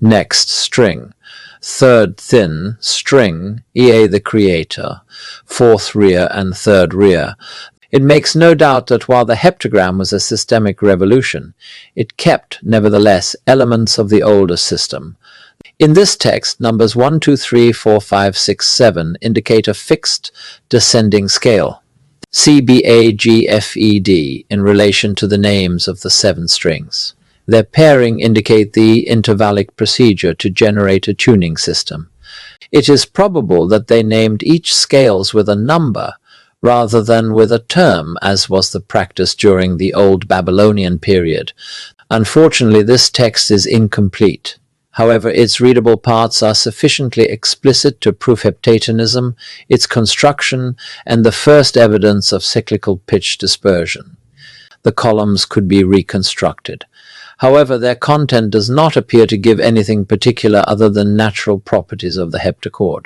next string, third thin string, EA the creator, fourth rear and third rear. It makes no doubt that while the heptagram was a systemic revolution, it kept, nevertheless, elements of the older system. In this text, numbers 1, 2, 3, 4, 5, 6, 7 indicate a fixed descending scale, C, B, A, G, F, E, D, in relation to the names of the 7 strings. Their pairing indicate the intervallic procedure to generate a tuning system. It is probable that they named each scales with a number, rather than with a term, as was the practice during the Old Babylonian period. Unfortunately, this text is incomplete. However, its readable parts are sufficiently explicit to prove heptatonism, its construction, and the first evidence of cyclical pitch dispersion. The columns could be reconstructed. However, their content does not appear to give anything particular other than natural properties of the heptachord.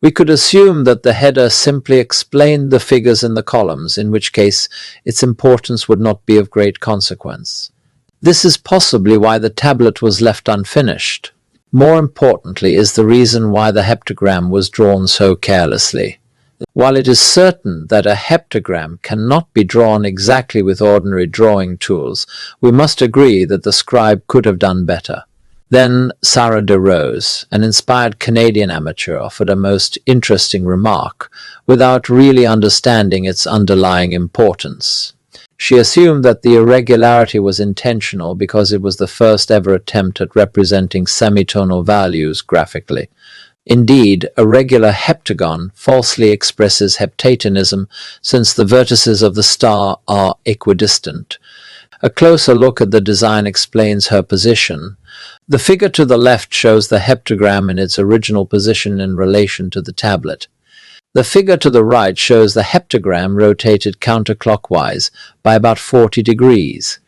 We could assume that the header simply explained the figures in the columns, in which case its importance would not be of great consequence. This is possibly why the tablet was left unfinished. More importantly is the reason why the heptagram was drawn so carelessly. While it is certain that a heptagram cannot be drawn exactly with ordinary drawing tools, we must agree that the scribe could have done better. Then Sarah de Rose, an inspired Canadian amateur, offered a most interesting remark, without really understanding its underlying importance. She assumed that the irregularity was intentional because it was the first ever attempt at representing semitonal values graphically. Indeed, a regular heptagon falsely expresses heptatonism since the vertices of the star are equidistant. A closer look at the design explains her position. The figure to the left shows the heptagram in its original position in relation to the tablet. The figure to the right shows the heptagram rotated counterclockwise by about 40 degrees.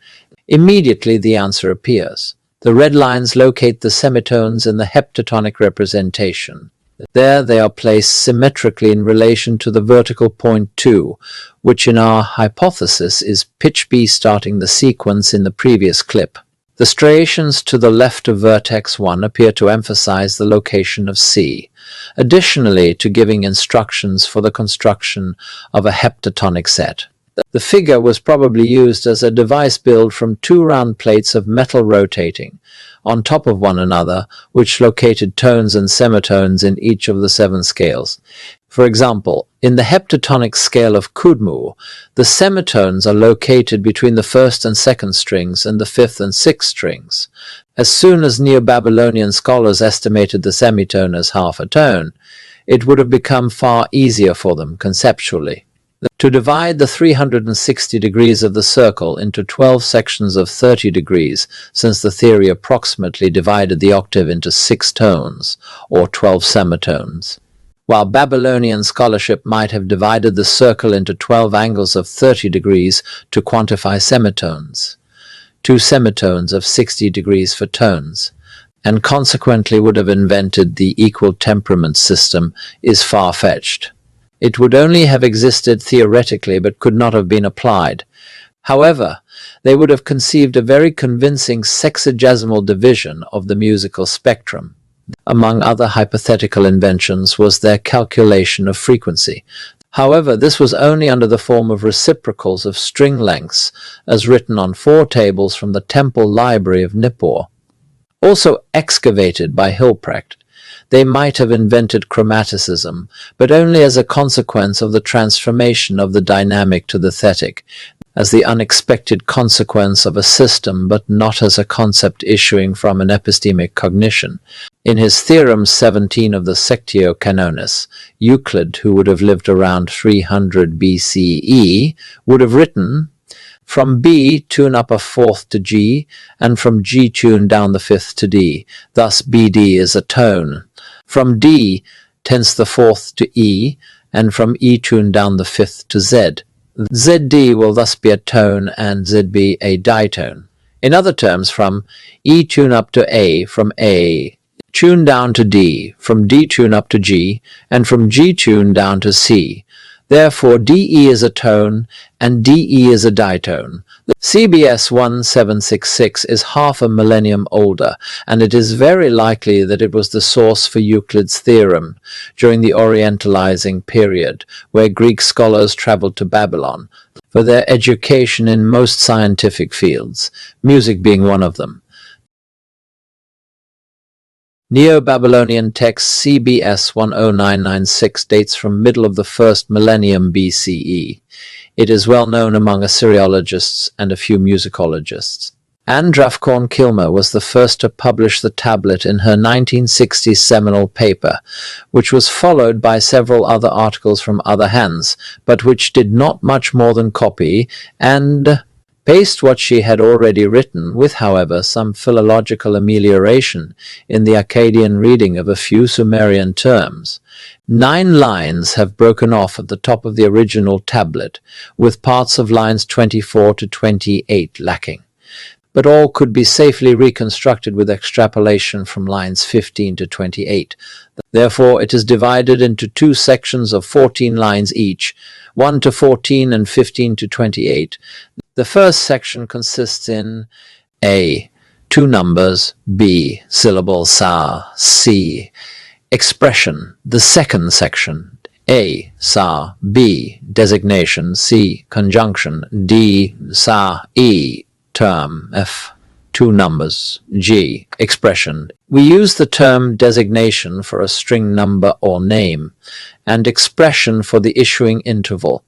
Immediately the answer appears. The red lines locate the semitones in the heptatonic representation. There they are placed symmetrically in relation to the vertical point 2, which in our hypothesis is pitch B starting the sequence in the previous clip. The striations to the left of vertex 1 appear to emphasize the location of C, additionally to giving instructions for the construction of a heptatonic set. The figure was probably used as a device build from 2 round plates of metal rotating on top of one another, which located tones and semitones in each of the 7 scales. For example, in the heptatonic scale of Kudmu, the semitones are located between the 1st and 2nd strings and the 5th and 6th strings. As soon as Neo-Babylonian scholars estimated the semitone as half a tone, it would have become far easier for them conceptually. To divide the 360 degrees of the circle into 12 sections of 30 degrees, since the theory approximately divided the octave into 6 tones, or 12 semitones, while Babylonian scholarship might have divided the circle into 12 angles of 30 degrees to quantify semitones, 2 semitones of 60 degrees for tones, and consequently would have invented the equal temperament system, is far-fetched. It would only have existed theoretically but could not have been applied. However, they would have conceived a very convincing sexagesimal division of the musical spectrum. Among other hypothetical inventions was their calculation of frequency. However, this was only under the form of reciprocals of string lengths, as written on 4 tables from the temple library of Nippur. Also excavated by Hilprecht They might have invented chromaticism, but only as a consequence of the transformation of the dynamic to the thetic, as the unexpected consequence of a system, but not as a concept issuing from an epistemic cognition. In his Theorem 17 of the Sectio Canonis, Euclid, who would have lived around 300 BCE, would have written, "From B tune up a fourth to G, and from G tune down the fifth to D. Thus BD is a tone. From D tense the fourth to E, and from E tune down the fifth to Z. ZD will thus be a tone, and ZB a ditone. In other terms, from E tune up to A, from A tune down to D, from D tune up to G, and from G tune down to C. Therefore, DE is a tone, and DE is a ditone. The CBS 1766 is half a millennium older, and it is very likely that it was the source for Euclid's theorem during the Orientalizing period, where Greek scholars traveled to Babylon for their education in most scientific fields, music being one of them. Neo-Babylonian text CBS 10996 dates from middle of the first millennium BCE. It is well known among Assyriologists and a few musicologists. Anne Draffcorn-Kilmer was the first to publish the tablet in her 1960 seminal paper, which was followed by several other articles from other hands, but which did not much more than copy and paste what she had already written, with, however, some philological amelioration in the Akkadian reading of a few Sumerian terms. 9 lines have broken off at the top of the original tablet, with parts of lines 24 to 28 lacking. But all could be safely reconstructed with extrapolation from lines 15 to 28. Therefore, it is divided into 2 sections of 14 lines each, 1 to 14 and 15 to 28. The first section consists in A. 2 numbers, B. Syllable, sa, C. Expression. The second section. A. Sa, B. Designation, C. Conjunction, D. Sa, E. Term, F. 2 numbers, G. Expression. We use the term designation for a string number or name, and expression for the issuing interval.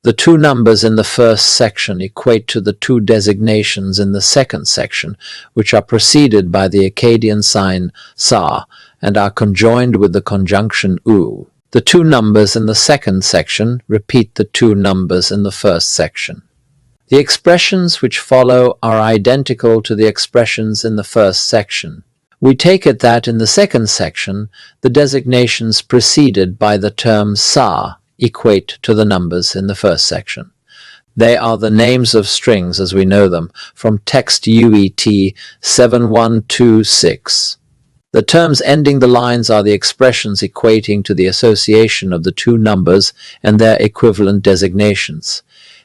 The 2 numbers in the first section equate to the 2 designations in the second section, which are preceded by the Akkadian sign sa, and are conjoined with the conjunction u. The 2 numbers in the second section repeat the 2 numbers in the first section. The expressions which follow are identical to the expressions in the first section. We take it that in the second section, the designations preceded by the term sa equate to the numbers in the first section. They are the names of strings as we know them from text UET 7126. The terms ending the lines are the expressions equating to the association of the 2 numbers and their equivalent designations.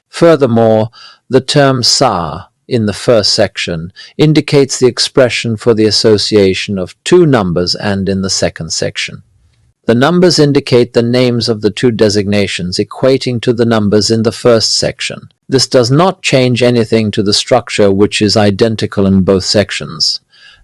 Furthermore, the term sa in the first section indicates the expression for the association of 2 numbers and in the second section. The numbers indicate the names of the 2 designations equating to the numbers in the first section. This does not change anything to the structure, which is identical in both sections.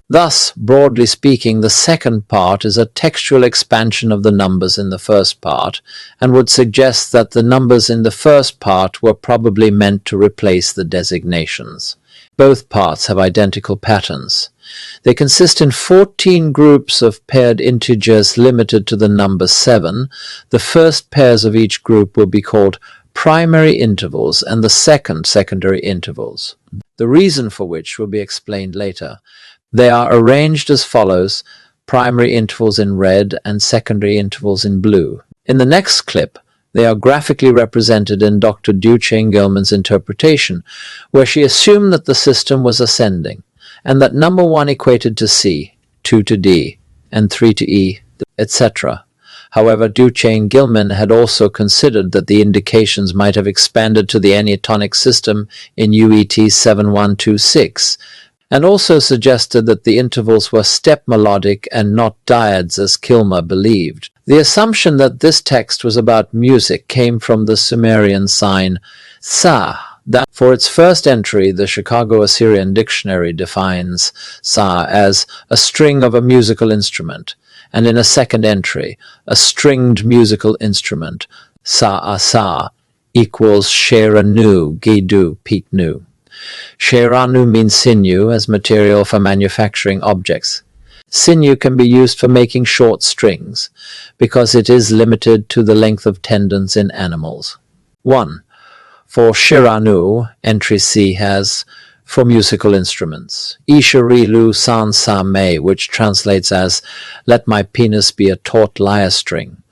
Thus, broadly speaking, the second part is a textual expansion of the numbers in the first part, and would suggest that the numbers in the first part were probably meant to replace the designations. Both parts have identical patterns. They consist in 14 groups of paired integers limited to the number 7. The first pairs of each group will be called primary intervals and the second secondary intervals, the reason for which will be explained later. They are arranged as follows: primary intervals in red and secondary intervals in blue. In the next clip, they are graphically represented in Dr. Duchesne-Gilman's interpretation, where she assumed that the system was ascending, and that number 1 equated to C, 2 to D, and 3 to E, etc. However, Duchesne-Gilman had also considered that the indications might have expanded to the enniatonic system in UET 7126, and also suggested that the intervals were step melodic and not diads as Kilmer believed. The assumption that this text was about music came from the Sumerian sign sa, That for its first entry, the Chicago Assyrian Dictionary defines sa as a string of a musical instrument, and in a second entry, a stringed musical instrument, sa equals sheranu, gidu, pitnu. Sheranu means sinew as material for manufacturing objects. Sinew can be used for making short strings, because it is limited to the length of tendons in animals. 1. For Shiranu, entry C has for musical instruments. Isharilu san sa me, which translates as let my penis be a taut lyre string.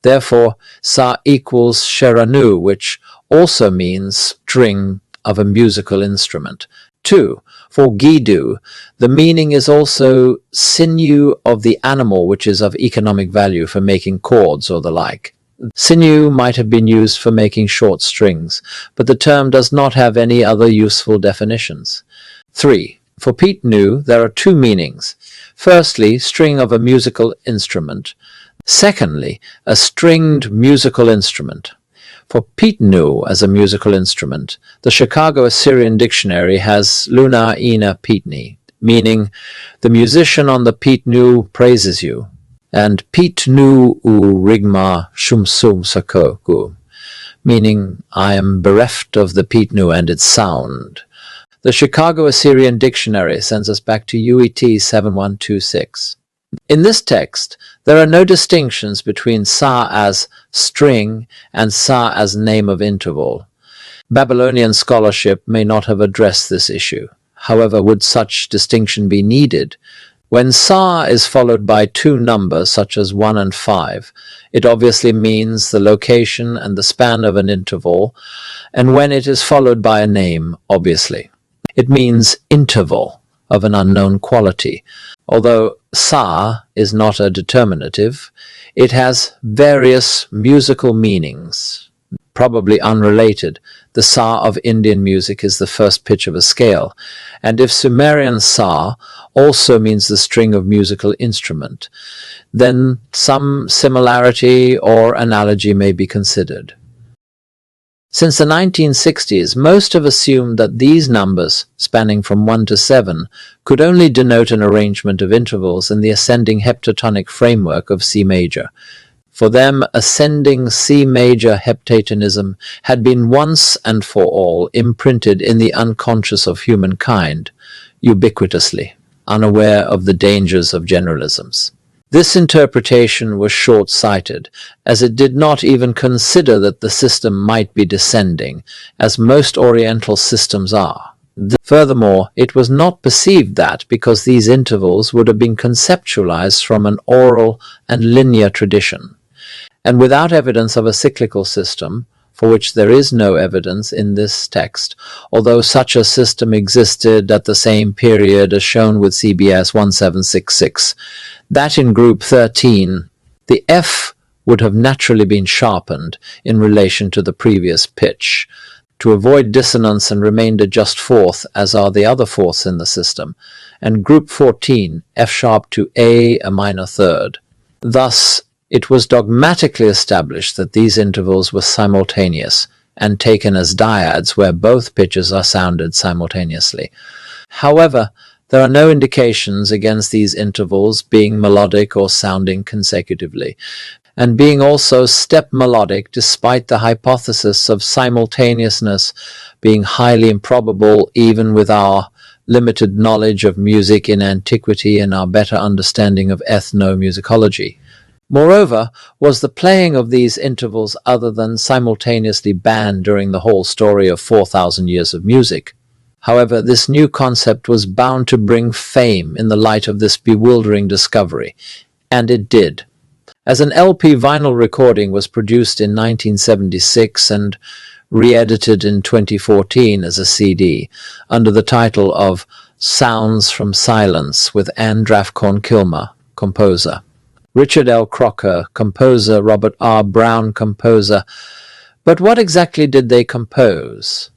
Therefore, sa equals Shiranu, which also means string of a musical instrument. 2. For Gidu, the meaning is also sinew of the animal, which is of economic value for making cords or the like. Sinew might have been used for making short strings, but the term does not have any other useful definitions. 3. For pitnu, there are two meanings. Firstly, string of a musical instrument. Secondly, a stringed musical instrument. For pitnu as a musical instrument, the Chicago Assyrian Dictionary has luna ina pitni, meaning the musician on the pitnu praises you, and pitnu u rigma shumsum sakoku, meaning I am bereft of the pitnu and its sound. The Chicago Assyrian Dictionary sends us back to UET 7126. In this text, there are no distinctions between sa as string and sa as name of interval. Babylonian scholarship may not have addressed this issue. However, would such distinction be needed? When sa is followed by two numbers, such as 1 and 5, it obviously means the location and the span of an interval, and when it is followed by a name, obviously, it means interval of an unknown quality. Although sa is not a determinative, it has various musical meanings, probably unrelated. The sa of Indian music is the first pitch of a scale, and if Sumerian sa also means the string of musical instrument, then some similarity or analogy may be considered. Since the 1960s, most have assumed that these numbers, spanning from 1 to 7, could only denote an arrangement of intervals in the ascending heptatonic framework of C major. For them, ascending C major heptatonism had been once and for all imprinted in the unconscious of humankind, ubiquitously, unaware of the dangers of generalisms. This interpretation was short-sighted, as it did not even consider that the system might be descending, as most Oriental systems are. Furthermore, it was not perceived that, because these intervals would have been conceptualized from an oral and linear tradition, and without evidence of a cyclical system, for which there is no evidence in this text, although such a system existed at the same period as shown with CBS 1766, that in group 13, the F would have naturally been sharpened in relation to the previous pitch, to avoid dissonance and remained a just fourth, as are the other fourths in the system, and group 14, F sharp to a minor third. Thus, it was dogmatically established that these intervals were simultaneous, and taken as diads where both pitches are sounded simultaneously. However, there are no indications against these intervals being melodic or sounding consecutively, and being also step melodic despite the hypothesis of simultaneousness being highly improbable even with our limited knowledge of music in antiquity and our better understanding of ethnomusicology. Moreover, was the playing of these intervals other than simultaneously banned during the whole story of 4,000 years of music? However, this new concept was bound to bring fame in the light of this bewildering discovery, and it did. As an LP vinyl recording was produced in 1976 and re-edited in 2014 as a CD, under the title of Sounds from Silence with Anne Draffcorn-Kilmer, composer, Richard L. Crocker, composer, Robert R. Brown, composer. But what exactly did they compose?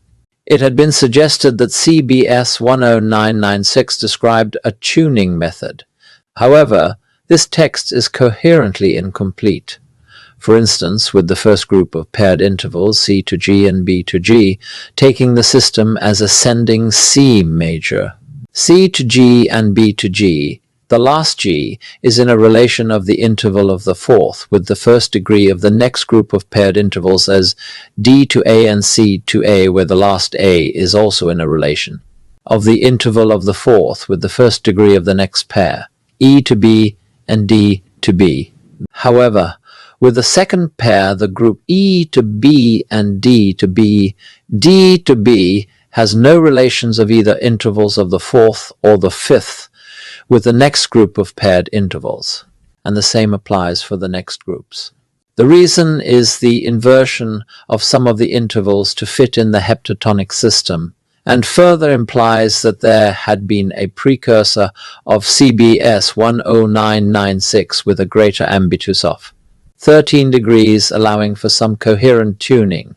It had been suggested that CBS 10996 described a tuning method. However, this text is coherently incomplete. For instance, with the first group of paired intervals C to G and B to G, taking the system as ascending C major. C to G and B to G, the last G is in a relation of the interval of the fourth with the first degree of the next group of paired intervals as D to A and C to A, where the last A is also in a relation of the interval of the fourth with the first degree of the next pair, E to B and D to B. However, with the second pair, the group E to B and D to B, D to B has no relations of either intervals of the fourth or the fifth with the next group of paired intervals, and the same applies for the next groups. The reason is the inversion of some of the intervals to fit in the heptatonic system, and further implies that there had been a precursor of CBS 10996 with a greater ambitus of 13 degrees, allowing for some coherent tuning.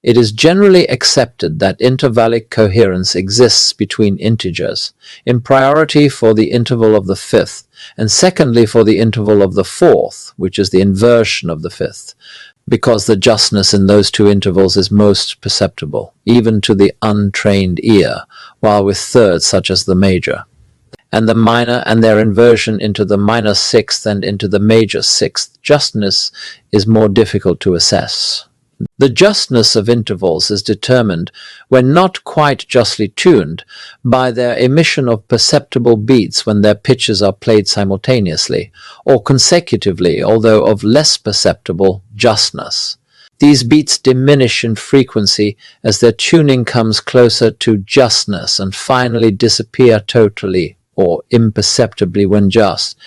It is generally accepted that intervallic coherence exists between integers, in priority for the interval of the fifth, and secondly for the interval of the fourth, which is the inversion of the fifth, because the justness in those two intervals is most perceptible, even to the untrained ear, while with thirds such as the major, and the minor and their inversion into the minor sixth and into the major sixth, justness is more difficult to assess. The justness of intervals is determined, when not quite justly tuned, by their emission of perceptible beats when their pitches are played simultaneously, or consecutively, although of less perceptible justness. These beats diminish in frequency as their tuning comes closer to justness and finally disappear totally or imperceptibly when just.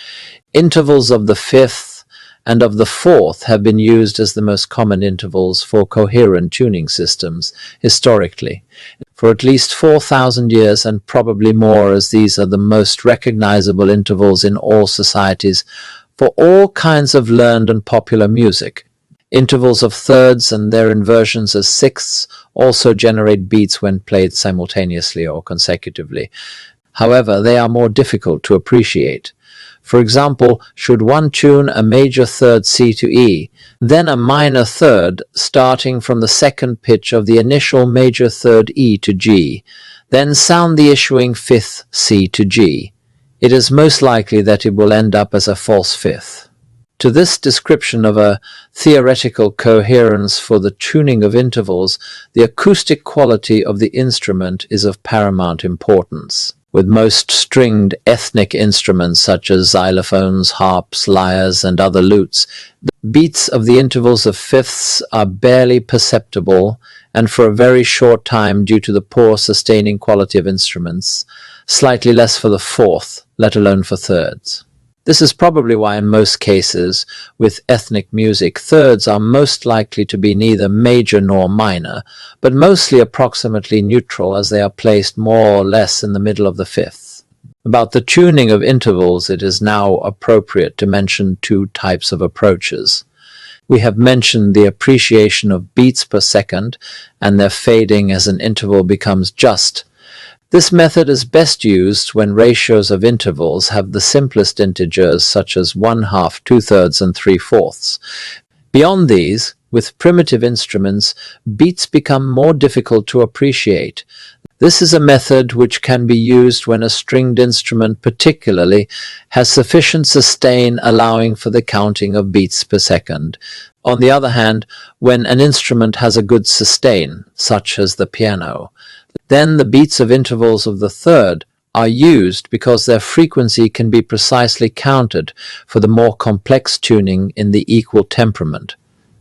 Intervals of the fifth and of the fourth have been used as the most common intervals for coherent tuning systems historically for at least 4,000 years, and probably more, as these are the most recognizable intervals in all societies for all kinds of learned and popular music. Intervals of thirds and their inversions as sixths also generate beats when played simultaneously or consecutively. However, they are more difficult to appreciate. For example, should one tune a major third C to E, then a minor third starting from the second pitch of the initial major third E to G, then sound the issuing fifth C to G, it is most likely that it will end up as a false fifth. To this description of a theoretical coherence for the tuning of intervals, the acoustic quality of the instrument is of paramount importance. With most stringed ethnic instruments such as xylophones, harps, lyres, and other lutes, the beats of the intervals of fifths are barely perceptible, and for a very short time due to the poor sustaining quality of instruments, slightly less for the fourth, let alone for thirds. This is probably why in most cases, with ethnic music, thirds are most likely to be neither major nor minor, but mostly approximately neutral as they are placed more or less in the middle of the fifth. About the tuning of intervals, it is now appropriate to mention two types of approaches. We have mentioned the appreciation of beats per second and their fading as an interval becomes just. This method is best used when ratios of intervals have the simplest integers such as 1/2, 2/3, and 3/4. Beyond these, with primitive instruments, beats become more difficult to appreciate. This is a method which can be used when a stringed instrument particularly has sufficient sustain allowing for the counting of beats per second. On the other hand, when an instrument has a good sustain, such as the piano, then the beats of intervals of the third are used because their frequency can be precisely counted for the more complex tuning in the equal temperament.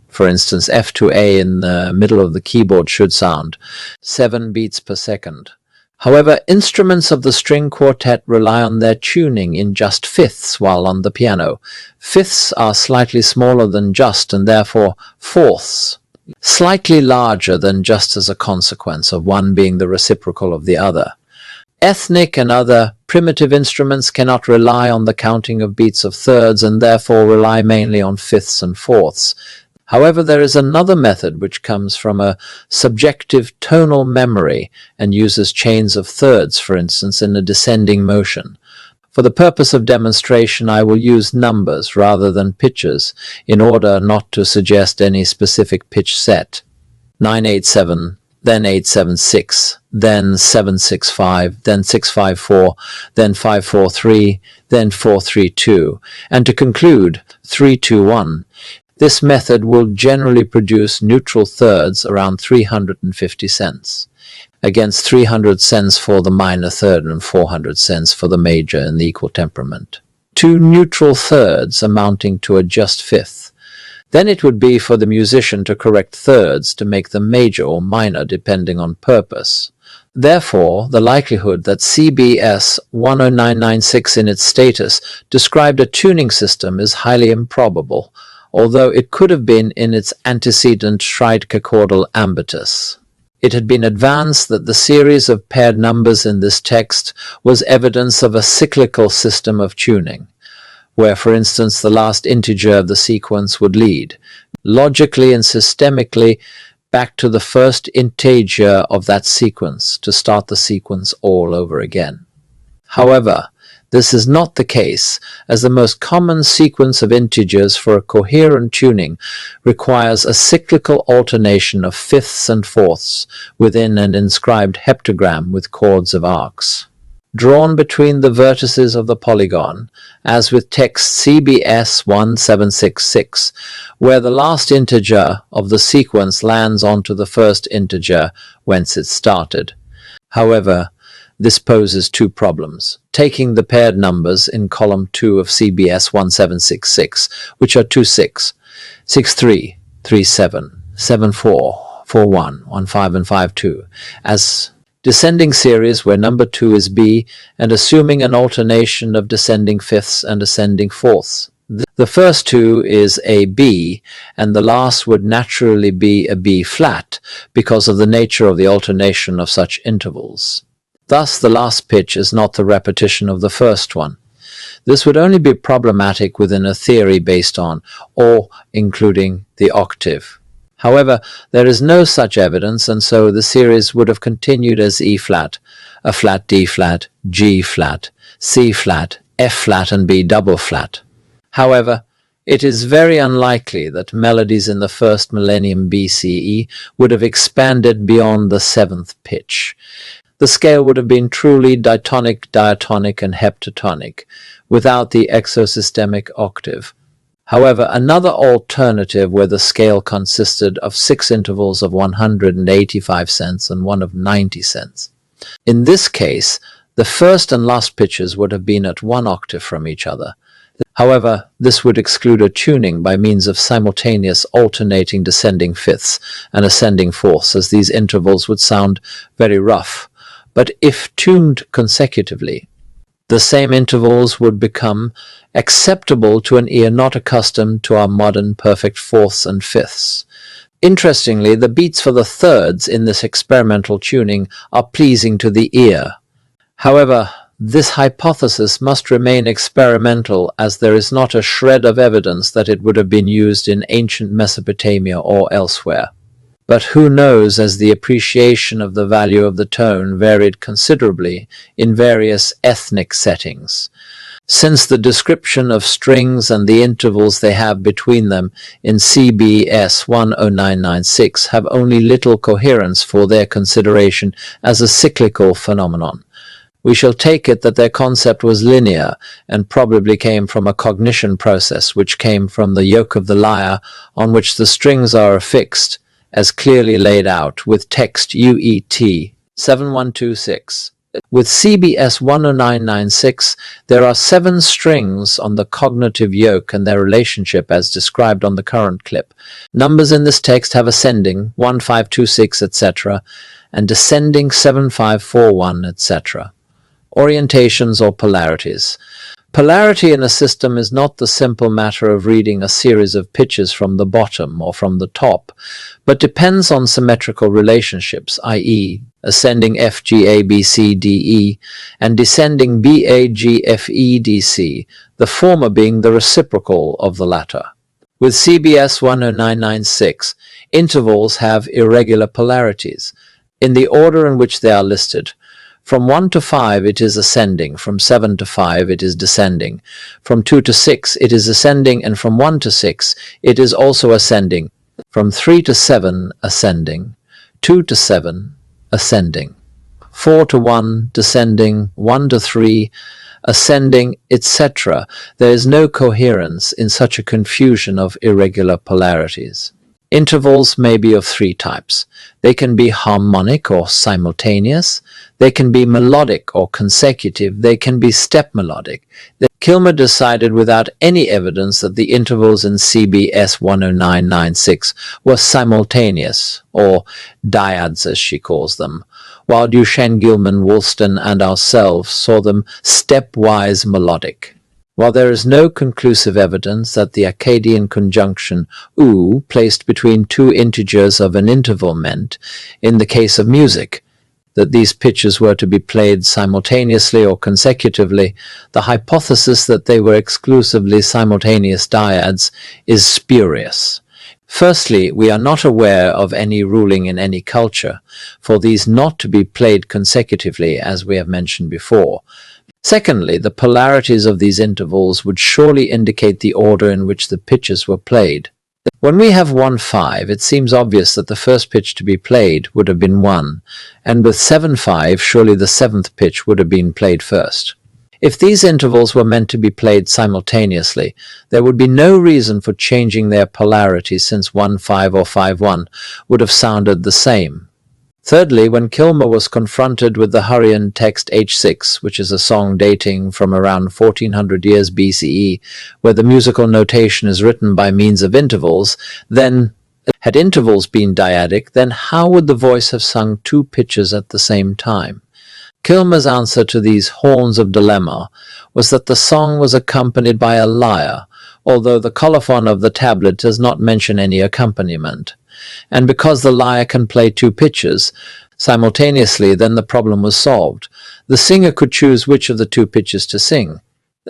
For instance, F to A in the middle of the keyboard should sound 7 beats per second. However, instruments of the string quartet rely on their tuning in just fifths, while on the piano, fifths are slightly smaller than just and therefore fourths, slightly larger than just as a consequence of one being the reciprocal of the other. Ethnic and other primitive instruments cannot rely on the counting of beats of thirds and therefore rely mainly on fifths and fourths. However, there is another method which comes from a subjective tonal memory and uses chains of thirds, for instance, in a descending motion. For the purpose of demonstration, I will use numbers rather than pitches in order not to suggest any specific pitch set. 987, then 876, then 765, then 654, then 543, then 432, and to conclude 321. This method will generally produce neutral thirds around 350 cents, against 300 cents for the minor third and 400 cents for the major in the equal temperament. 2 neutral thirds amounting to a just fifth. Then it would be for the musician to correct thirds to make them major or minor depending on purpose. Therefore, the likelihood that CBS 10996 in its status described a tuning system is highly improbable, although it could have been in its antecedent tridecachordal ambitus. It had been advanced that the series of paired numbers in this text was evidence of a cyclical system of tuning, where, for instance, the last integer of the sequence would lead, logically and systemically, back to the first integer of that sequence to start the sequence all over again. However, this is not the case, as the most common sequence of integers for a coherent tuning requires a cyclical alternation of fifths and fourths within an inscribed heptagram with chords of arcs, drawn between the vertices of the polygon, as with text CBS 1766, where the last integer of the sequence lands onto the first integer whence it started. However, this poses 2 problems. Taking the paired numbers in column 2 of CBS 1766, which are 26, 63, 37, 74, 41, 15, and 52, as descending series where number 2 is B, and assuming an alternation of descending fifths and ascending fourths. The first 2 is a B, and the last would naturally be a B flat because of the nature of the alternation of such intervals. Thus, the last pitch is not the repetition of the first one. This would only be problematic within a theory based on, or including, the octave. However, there is no such evidence, and so the series would have continued as E-flat, a flat D-flat, G-flat, C-flat, F-flat, and B double-flat. However, it is very unlikely that melodies in the first millennium BCE would have expanded beyond the 7th pitch. The scale would have been truly ditonic, diatonic, and heptatonic, without the exosystemic octave. However, another alternative where the scale consisted of 6 intervals of 185 cents and one of 90 cents. In this case, the first and last pitches would have been at 1 octave from each other. However, this would exclude a tuning by means of simultaneous alternating descending fifths and ascending fourths, as these intervals would sound very rough. But if tuned consecutively, the same intervals would become acceptable to an ear not accustomed to our modern perfect fourths and fifths. Interestingly, the beats for the thirds in this experimental tuning are pleasing to the ear. However, this hypothesis must remain experimental, as there is not a shred of evidence that it would have been used in ancient Mesopotamia or elsewhere. But who knows, as the appreciation of the value of the tone varied considerably in various ethnic settings, since the description of strings and the intervals they have between them in CBS 10996 have only little coherence for their consideration as a cyclical phenomenon. We shall take it that their concept was linear and probably came from a cognition process which came from the yoke of the lyre on which the strings are affixed, as clearly laid out with text UET 7126. With CBS 10996, there are 7 strings on the cognitive yoke and their relationship as described on the current clip. Numbers in this text have ascending 1526, etc., and descending 7541, etc. Orientations or polarities. Polarity in a system is not the simple matter of reading a series of pitches from the bottom or from the top, but depends on symmetrical relationships, i.e., ascending F, G, A, B, C, D, E, and descending B, A, G, F, E, D, C, the former being the reciprocal of the latter. With CBS 10996, intervals have irregular polarities, in the order in which they are listed. From 1 to 5 it is ascending, from 7 to 5 it is descending, from 2 to 6 it is ascending, and from 1 to 6 it is also ascending, from 3 to 7 ascending, 2 to 7 ascending, 4 to 1 descending, 1 to 3 ascending, etc. There is no coherence in such a confusion of irregular polarities. Intervals may be of three types. They can be harmonic or simultaneous. They can be melodic or consecutive. They can be step melodic. Kilmer decided without any evidence that the intervals in CBS 10996 were simultaneous, or diads as she calls them, while Duchenne, Gilman, Woolston, and ourselves saw them stepwise melodic. While there is no conclusive evidence that the Akkadian conjunction "oo" placed between two integers of an interval meant, in the case of music, that these pitches were to be played simultaneously or consecutively, the hypothesis that they were exclusively simultaneous diads is spurious. Firstly, we are not aware of any ruling in any culture for these not to be played consecutively, as we have mentioned before. Secondly, the polarities of these intervals would surely indicate the order in which the pitches were played. When we have 1-5, it seems obvious that the first pitch to be played would have been 1, and with 7-5, surely the seventh pitch would have been played first. If these intervals were meant to be played simultaneously, there would be no reason for changing their polarity, since 1-5 or 5-1 would have sounded the same. Thirdly, when Kilmer was confronted with the Hurrian text H6, which is a song dating from around 1400 years BCE, where the musical notation is written by means of intervals, then, had intervals been dyadic, then how would the voice have sung two pitches at the same time? Kilmer's answer to these horns of dilemma was that the song was accompanied by a lyre, although the colophon of the tablet does not mention any accompaniment. And because the lyre can play two pitches simultaneously, then the problem was solved. The singer could choose which of the two pitches to sing.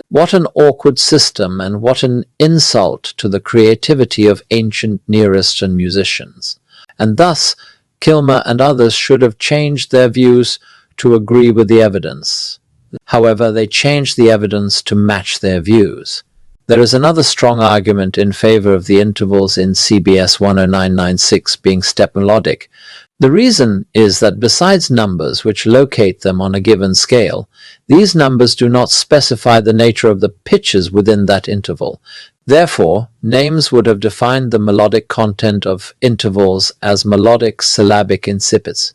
What an awkward system, and what an insult to the creativity of ancient Near Eastern musicians. And thus, Kilmer and others should have changed their views to agree with the evidence. However, they changed the evidence to match their views. There is another strong argument in favor of the intervals in CBS 10996 being step melodic. The reason is that besides numbers which locate them on a given scale, these numbers do not specify the nature of the pitches within that interval. Therefore, names would have defined the melodic content of intervals as melodic syllabic incipits.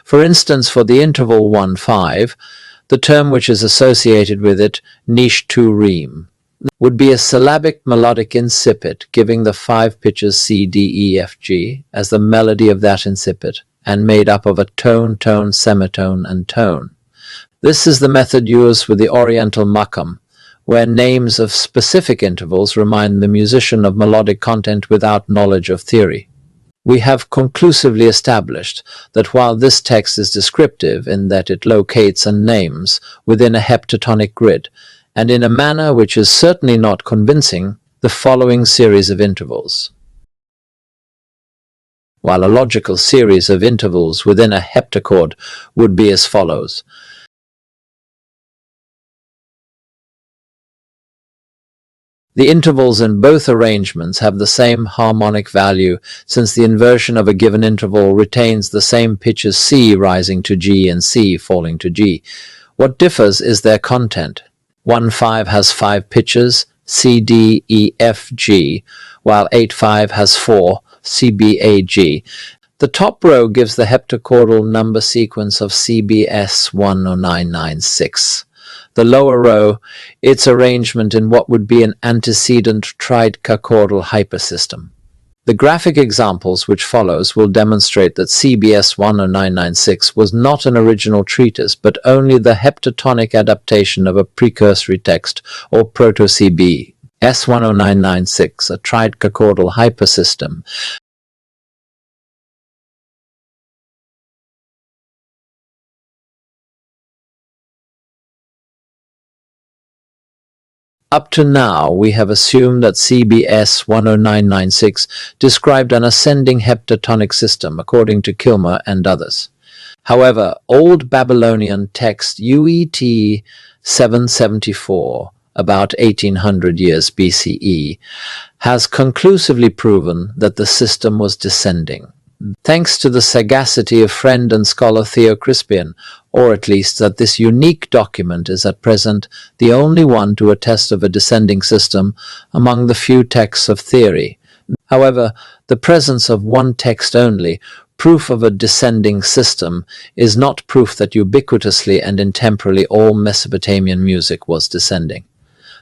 For instance, for the interval 1-5, the term which is associated with it, niche 2 reem, would be a syllabic melodic incipit, giving the 5 pitches C, D, E, F, G as the melody of that incipit, and made up of a tone, tone, semitone, and tone. This is the method used with the Oriental makam, where names of specific intervals remind the musician of melodic content without knowledge of theory. We have conclusively established that while this text is descriptive in that it locates and names within a heptatonic grid, and in a manner which is certainly not convincing, the following series of intervals. While a logical series of intervals within a heptachord would be as follows. The intervals in both arrangements have the same harmonic value, since the inversion of a given interval retains the same pitches C rising to G and C falling to G. What differs is their content. 1-5 has 5 pitches, C, D, E, F, G, while 8-5 has 4, C, B, A, G. The top row gives the heptachordal number sequence of CBS 10996. The lower row, its arrangement in what would be an antecedent tridecachordal hypersystem. The graphic examples which follows will demonstrate that CBS 10996 was not an original treatise, but only the heptatonic adaptation of a precursory text, or proto-CB, S10996, a tridecachordal hypersystem. Up to now, we have assumed that CBS 10996 described an ascending heptatonic system according to Kilmer and others. However, Old Babylonian text UET 774, about 1800 years BCE, has conclusively proven that the system was descending. Thanks to the sagacity of friend and scholar Theo Crispian, or at least that this unique document is at present the only one to attest of a descending system among the few texts of theory. However, the presence of one text only, proof of a descending system, is not proof that ubiquitously and intemporally all Mesopotamian music was descending.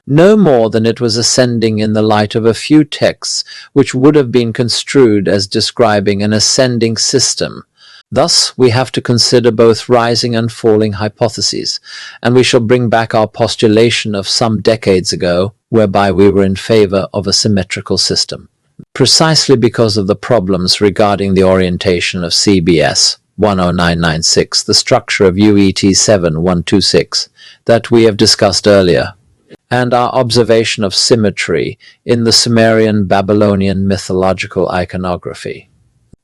No more than it was ascending in the light of a few texts which would have been construed as describing an ascending system. Thus, we have to consider both rising and falling hypotheses, and we shall bring back our postulation of some decades ago, whereby we were in favor of a symmetrical system. Precisely because of the problems regarding the orientation of CBS 10996, the structure of UET 7126, that we have discussed earlier, and our observation of symmetry in the Sumerian Babylonian mythological iconography.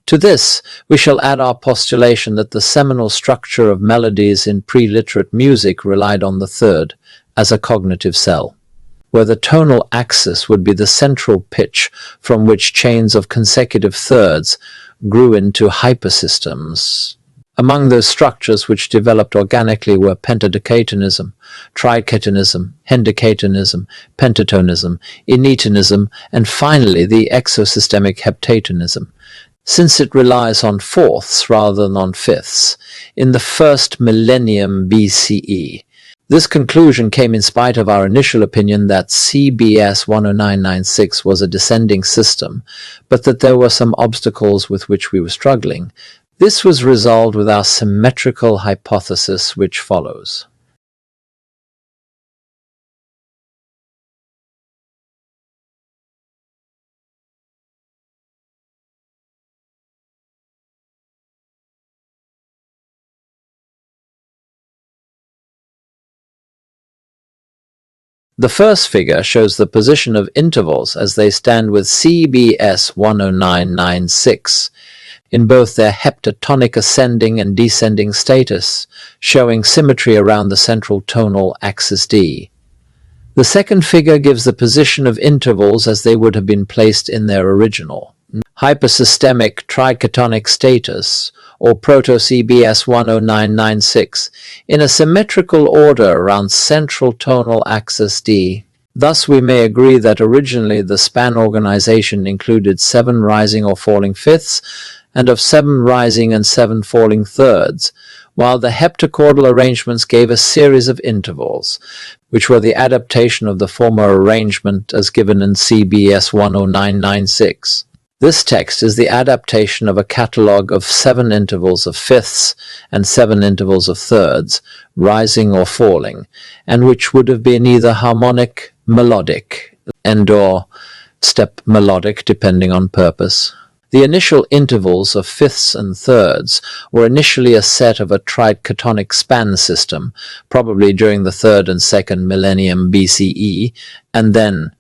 To this, we shall add our postulation that the seminal structure of melodies in pre-literate music relied on the third, as a cognitive cell, where the tonal axis would be the central pitch from which chains of consecutive thirds grew into hypersystems. Among those structures which developed organically were pentadecatonism, tricatonism, hendecatonism, pentatonism, intonation, and finally the exosystemic heptatonism, since it relies on fourths rather than on fifths, in the first millennium BCE. This conclusion came in spite of our initial opinion that CBS 10996 was a descending system, but that there were some obstacles with which we were struggling. This was resolved with our symmetrical hypothesis, which follows. The first figure shows the position of intervals as they stand with CBS 10996. In both their heptatonic ascending and descending status, showing symmetry around the central tonal axis D. The second figure gives the position of intervals as they would have been placed in their original hypersystemic tricatonic status, or Proto-CBS 10996, in a symmetrical order around central tonal axis D. Thus we may agree that originally the span organization included 7 rising or falling fifths, and of 7 rising and 7 falling thirds, while the heptachordal arrangements gave a series of intervals, which were the adaptation of the former arrangement as given in CBS 10996. This text is the adaptation of a catalogue of 7 intervals of fifths and 7 intervals of thirds, rising or falling, and which would have been either harmonic, melodic, and/or step melodic, depending on purpose. The initial intervals of fifths and thirds were initially a set of a tricatonic span system, probably during the 3rd and 2nd millennium BCE, and then,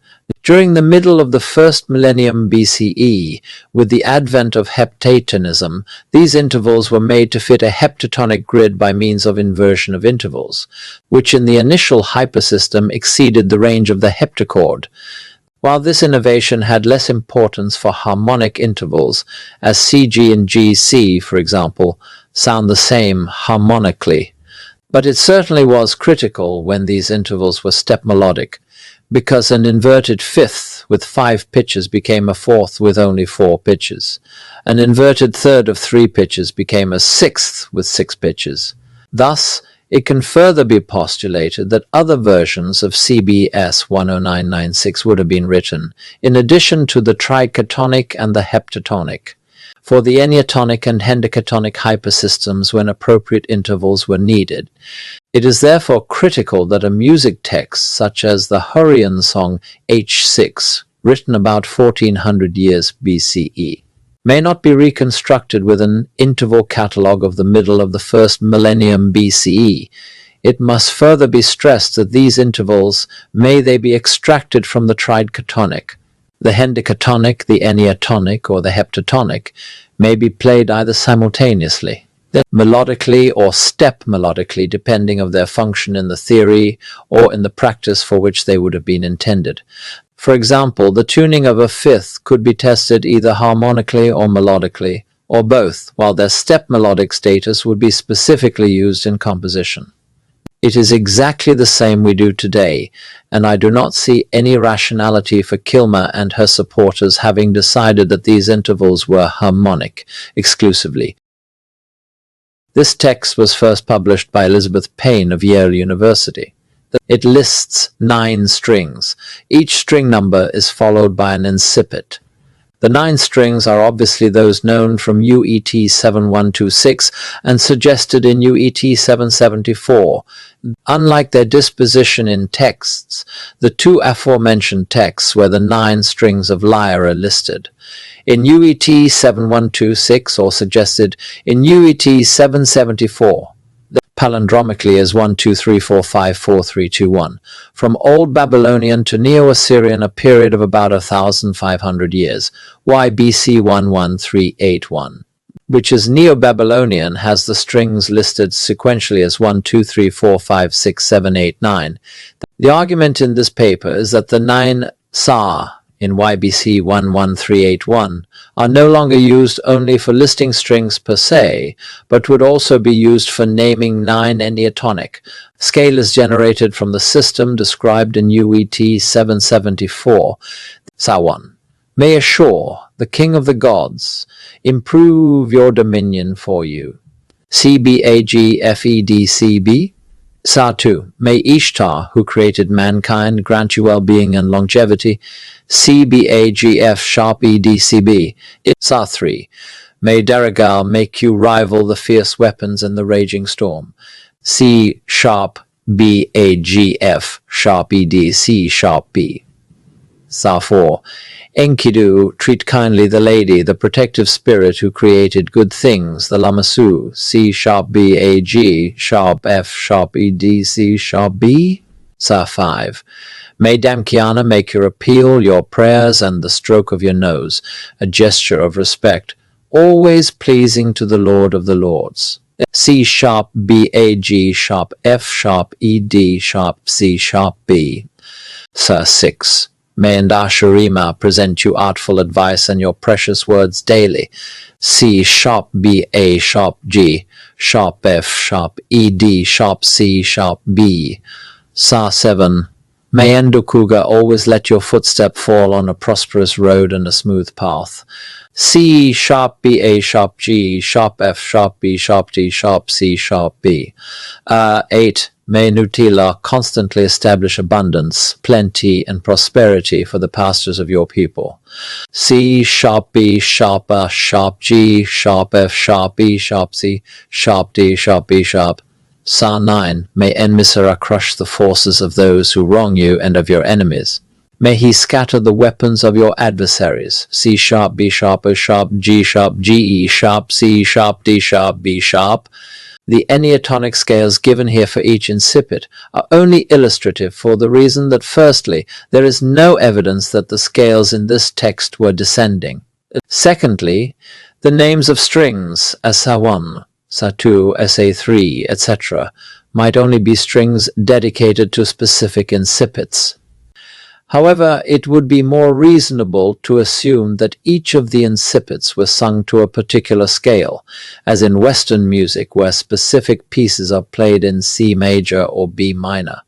during the middle of the 1st millennium BCE, with the advent of heptatonism, these intervals were made to fit a heptatonic grid by means of inversion of intervals, which in the initial hypersystem exceeded the range of the heptachord. While this innovation had less importance for harmonic intervals, as CG and GC, for example, sound the same harmonically, but it certainly was critical when these intervals were step melodic, because an inverted fifth with 5 pitches became a fourth with only 4 pitches. An inverted third of 3 pitches became a sixth with 6 pitches. Thus, it can further be postulated that other versions of CBS 10996 would have been written, in addition to the tricatonic and the heptatonic, for the eniatonic and hendecatonic hypersystems when appropriate intervals were needed. It is therefore critical that a music text such as the Hurrian song H6, written about 1400 years BCE, may not be reconstructed with an interval catalogue of the middle of the 1st millennium BCE. It must further be stressed that these intervals may they be extracted from the tricatonic. The hendecatonic, the eniatonic, or the heptatonic may be played either simultaneously. then melodically or step melodically, depending of their function in the theory or in the practice for which they would have been intended. For example, the tuning of a fifth could be tested either harmonically or melodically, or both, while their step melodic status would be specifically used in composition. It is exactly the same we do today, and I do not see any rationality for Kilmer and her supporters having decided that these intervals were harmonic exclusively. This text was first published by Elizabeth Payne of Yale University. It lists 9 strings. Each string number is followed by an incipit. The 9 strings are obviously those known from UET 7126 and suggested in UET 774. Unlike their disposition in texts, the 2 aforementioned texts where the 9 strings of lyre are listed. In UET 7126, or suggested in UET 774, palindromically as 1, 2, 3, 4, 5, 4, 3, 2, 1. From Old Babylonian to Neo-Assyrian, a period of about 1,500 years, YBC 11381, which is Neo-Babylonian, has the strings listed sequentially as 1, 2, 3, 4, 5, 6, 7, 8, 9. The argument in this paper is that the 9 sa in YBC 11381 are no longer used only for listing strings per se, but would also be used for naming 9 enneatonic. Scale is generated from the system described in UET 774. Sa 1. May Ashur, the king of the gods, improve your dominion for you. CBAGFEDCB. Sa 2. May Ishtar, who created mankind, grant you well-being and longevity. CBAGF sharp EDCB. Sa 3. May Daragal make you rival the fierce weapons in the raging storm. C sharp BAGF sharp EDC sharp B. Sa 4. Enkidu, treat kindly the lady, the protective spirit who created good things, the Lamassu, C sharp B A G sharp F sharp E D C sharp B. Sa 5. May Damkiana make your appeal, your prayers, and the stroke of your nose, a gesture of respect, always pleasing to the Lord of the Lords. C sharp B A G sharp F sharp E D sharp C sharp B. Sa 6. May Indashurima present you artful advice and your precious words daily. C sharp B A sharp G sharp F sharp E D sharp C sharp B. Sa 7. May Endokuga always let your footstep fall on a prosperous road and a smooth path. C sharp B A sharp G sharp F sharp B sharp D sharp C sharp B. 8. May Nutila constantly establish abundance, plenty, and prosperity for the pastors of your people. C sharp B sharp A sharp G sharp F sharp E sharp C sharp D sharp B sharp. Sa 9. May Enmisera crush the forces of those who wrong you and of your enemies. May he scatter the weapons of your adversaries. C sharp B sharp O sharp G sharp G E sharp C sharp D sharp B sharp. The enneatonic scales given here for each incipit are only illustrative for the reason that, firstly, there is no evidence that the scales in this text were descending. Secondly, the names of strings, as Sa 1, Sa 2, Sa 3, etc., might only be strings dedicated to specific incipits. However, it would be more reasonable to assume that each of the incipits was sung to a particular scale, as in Western music where specific pieces are played in C major or B minor.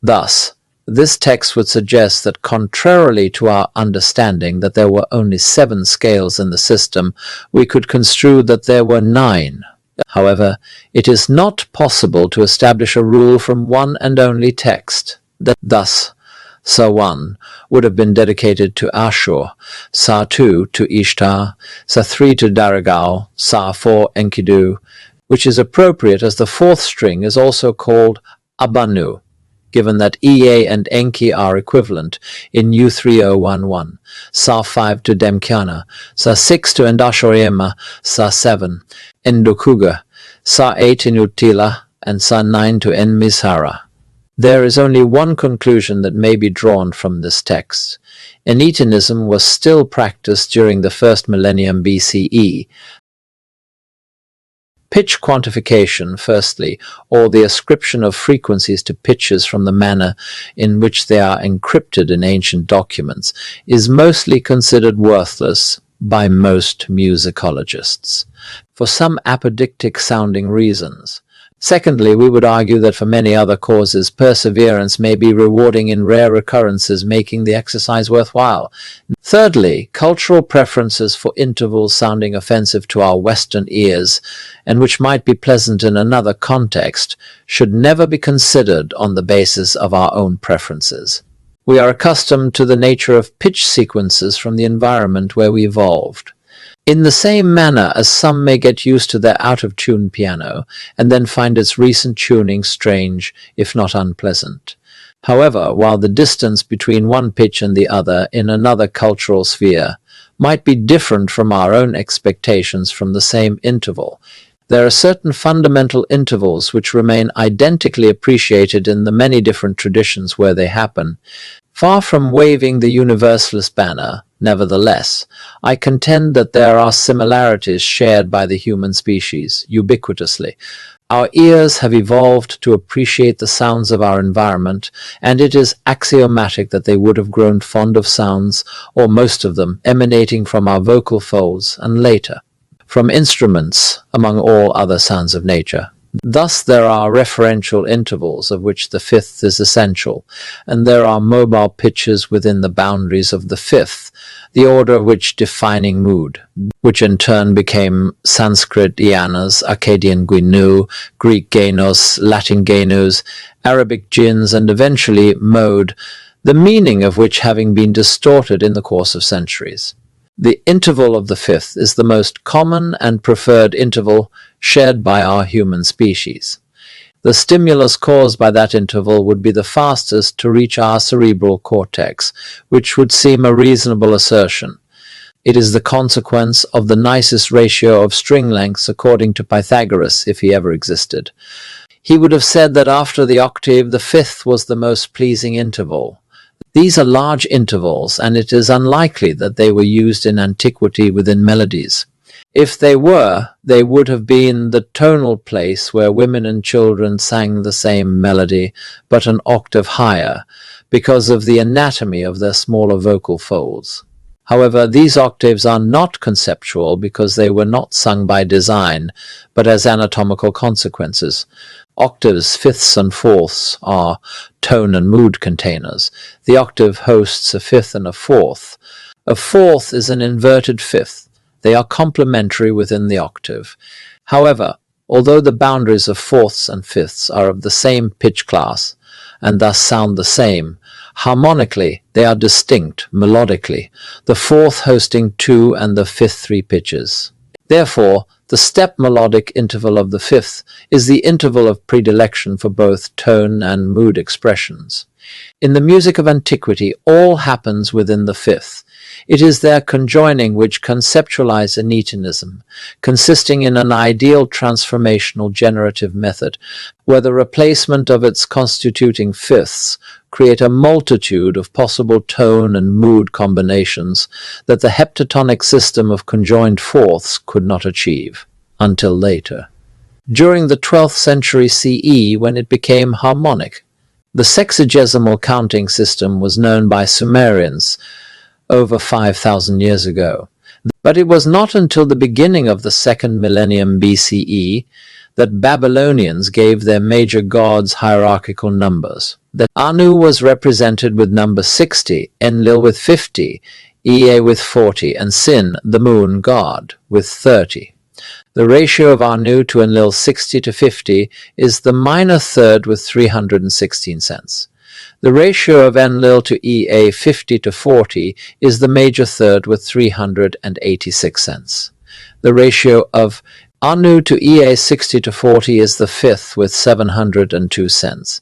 Thus, this text would suggest that contrarily to our understanding that there were only 7 scales in the system, we could construe that there were 9. However, it is not possible to establish a rule from one and only text. Thus, Sa 1 would have been dedicated to Ashur, Sa 2 to Ishtar, Sa 3 to Daragal, Sa 4 Enkidu, which is appropriate as the 4th string is also called Abanu, given that Ea and Enki are equivalent in U3011, Sa 5 to Demkiana, Sa 6 to Endashorima, Sa 7 Endokuga, Sa 8 in Utila, and Sa 9 to Enmisara. There is only one conclusion that may be drawn from this text. Enneatonism was still practiced during the 1st millennium BCE. Pitch quantification, firstly, or the ascription of frequencies to pitches from the manner in which they are encrypted in ancient documents, is mostly considered worthless by most musicologists, for some apodictic-sounding reasons. Secondly, we would argue that for many other causes, perseverance may be rewarding in rare occurrences, making the exercise worthwhile. Thirdly, cultural preferences for intervals sounding offensive to our Western ears, and which might be pleasant in another context, should never be considered on the basis of our own preferences. We are accustomed to the nature of pitch sequences from the environment where we evolved. In the same manner as some may get used to their out-of-tune piano, and then find its recent tuning strange, if not unpleasant. However, while the distance between one pitch and the other in another cultural sphere might be different from our own expectations from the same interval, there are certain fundamental intervals which remain identically appreciated in the many different traditions where they happen. Far from waving the universalist banner, nevertheless, I contend that there are similarities shared by the human species, ubiquitously. Our ears have evolved to appreciate the sounds of our environment, and it is axiomatic that they would have grown fond of sounds, or most of them, emanating from our vocal folds, and later, from instruments, among all other sounds of nature. Thus there are referential intervals, of which the fifth is essential, and there are mobile pitches within the boundaries of the fifth, the order of which defining mood, which in turn became Sanskrit ianas, Akkadian guinu, Greek gainos, Latin gainus, Arabic jins, and eventually mode, the meaning of which having been distorted in the course of centuries. The interval of the fifth is the most common and preferred interval shared by our human species. The stimulus caused by that interval would be the fastest to reach our cerebral cortex, which would seem a reasonable assertion. It is the consequence of the nicest ratio of string lengths according to Pythagoras, if he ever existed. He would have said that after the octave, the fifth was the most pleasing interval. These are large intervals, and it is unlikely that they were used in antiquity within melodies. If they were, they would have been the tonal place where women and children sang the same melody, but an octave higher, because of the anatomy of their smaller vocal folds. However, these octaves are not conceptual because they were not sung by design, but as anatomical consequences. Octaves, fifths and fourths, are tone and mood containers. The octave hosts a fifth and a fourth. A fourth is an inverted fifth. They are complementary within the octave. However, although the boundaries of fourths and fifths are of the same pitch class, and thus sound the same, harmonically they are distinct melodically, the fourth hosting 2 and the fifth 3 pitches. Therefore, the step melodic interval of the fifth is the interval of predilection for both tone and mood expressions. In the music of antiquity, all happens within the fifth. It is their conjoining which conceptualize anetonism, consisting in an ideal transformational generative method, where the replacement of its constituting fifths create a multitude of possible tone and mood combinations that the heptatonic system of conjoined fourths could not achieve, until later. During the 12th century CE, when it became harmonic, the sexagesimal counting system was known by Sumerians over 5,000 years ago. But it was not until the beginning of the 2nd millennium BCE that Babylonians gave their major gods hierarchical numbers. That Anu was represented with number 60, Enlil with 50, Ea with 40, and Sin, the moon god, with 30. The ratio of Anu to Enlil 60 to 50 is the minor third with 316 cents. The ratio of Enlil to Ea 50 to 40 is the major third with 386 cents. The ratio of Anu to Ea 60 to 40 is the fifth with 702 cents.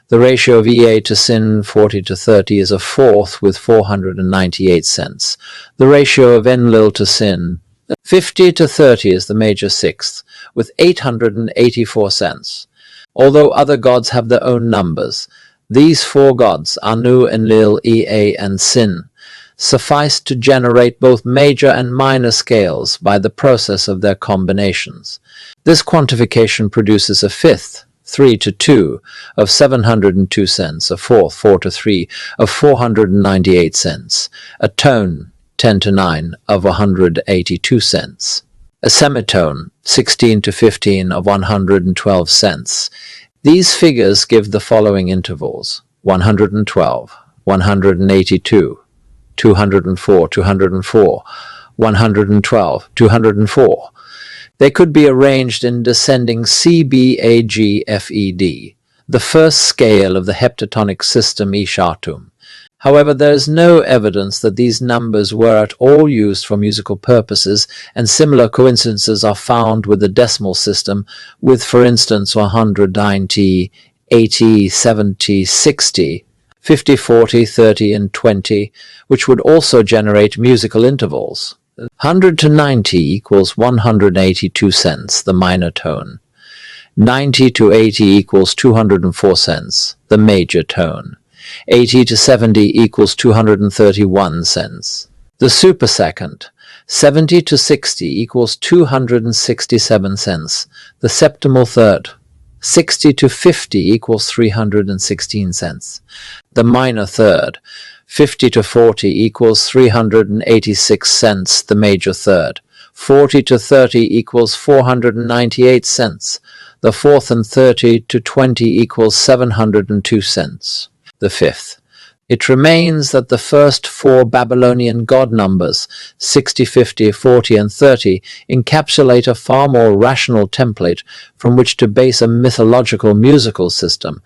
The ratio of Ea to Sin 40 to 30 is a fourth with 498 cents. The ratio of Enlil to Sin 50 to 30 is the major sixth with 884 cents. Although other gods have their own numbers, these four gods, Anu, Enlil, Ea, and Sin, sufficed to generate both major and minor scales by the process of their combinations. This quantification produces a fifth, 3 to 2, of 702 cents, a fourth, 4 to 3, of 498 cents, a tone, 10 to 9, of 182 cents, a semitone, 16 to 15, of 112 cents. These figures give the following intervals: 112, 182, 204, 204, 112, 204. They could be arranged in descending C, B, A, G, F, E, D, the first scale of the heptatonic system E-shartum. However, there is no evidence that these numbers were at all used for musical purposes, and similar coincidences are found with the decimal system, with, for instance, 190, 80, 70, 60, 50, 40, 30, and 20, which would also generate musical intervals. 100 to 90 equals 182 cents, the minor tone. 90 to 80 equals 204 cents, the major tone. 80 to 70 equals 231 cents, the supersecond. 70 to 60 equals 267 cents, the septimal third. 60 to 50 equals 316 cents, the minor third. 50 to 40 equals 386 cents, the major third. 40 to 30 equals 498 cents, the fourth, and 30 to 20 equals 702 cents, the fifth. It remains that the first four Babylonian god numbers, 60, 50, 40, and 30, encapsulate a far more rational template from which to base a mythological musical system.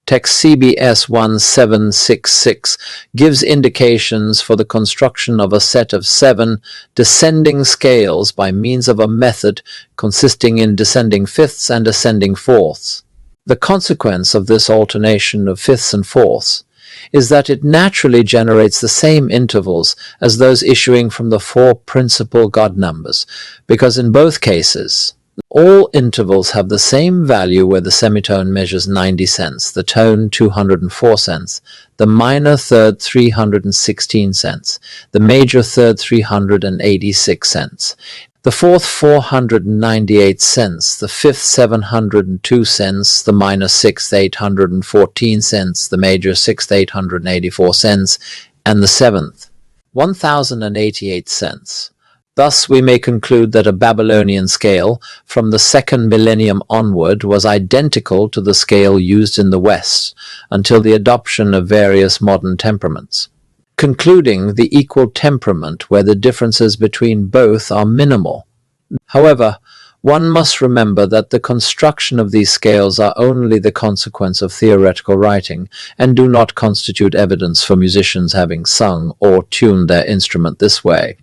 Text CBS 1766 gives indications for the construction of a set of 7 descending scales by means of a method consisting in descending fifths and ascending fourths. The consequence of this alternation of fifths and fourths is that it naturally generates the same intervals as those issuing from the 4 principal god numbers, because in both cases all intervals have the same value where the semitone measures 90 cents, the tone 204 cents, the minor third 316 cents, the major third 386 cents, the fourth 498 cents, the fifth 702 cents, the minor sixth 814 cents, the major sixth 884 cents, and the seventh 1088 cents. Thus we may conclude that a Babylonian scale from the 2nd millennium onward was identical to the scale used in the West until the adoption of various modern temperaments, concluding the equal temperament where the differences between both are minimal. However, one must remember that the construction of these scales are only the consequence of theoretical writing and do not constitute evidence for musicians having sung or tuned their instrument this way.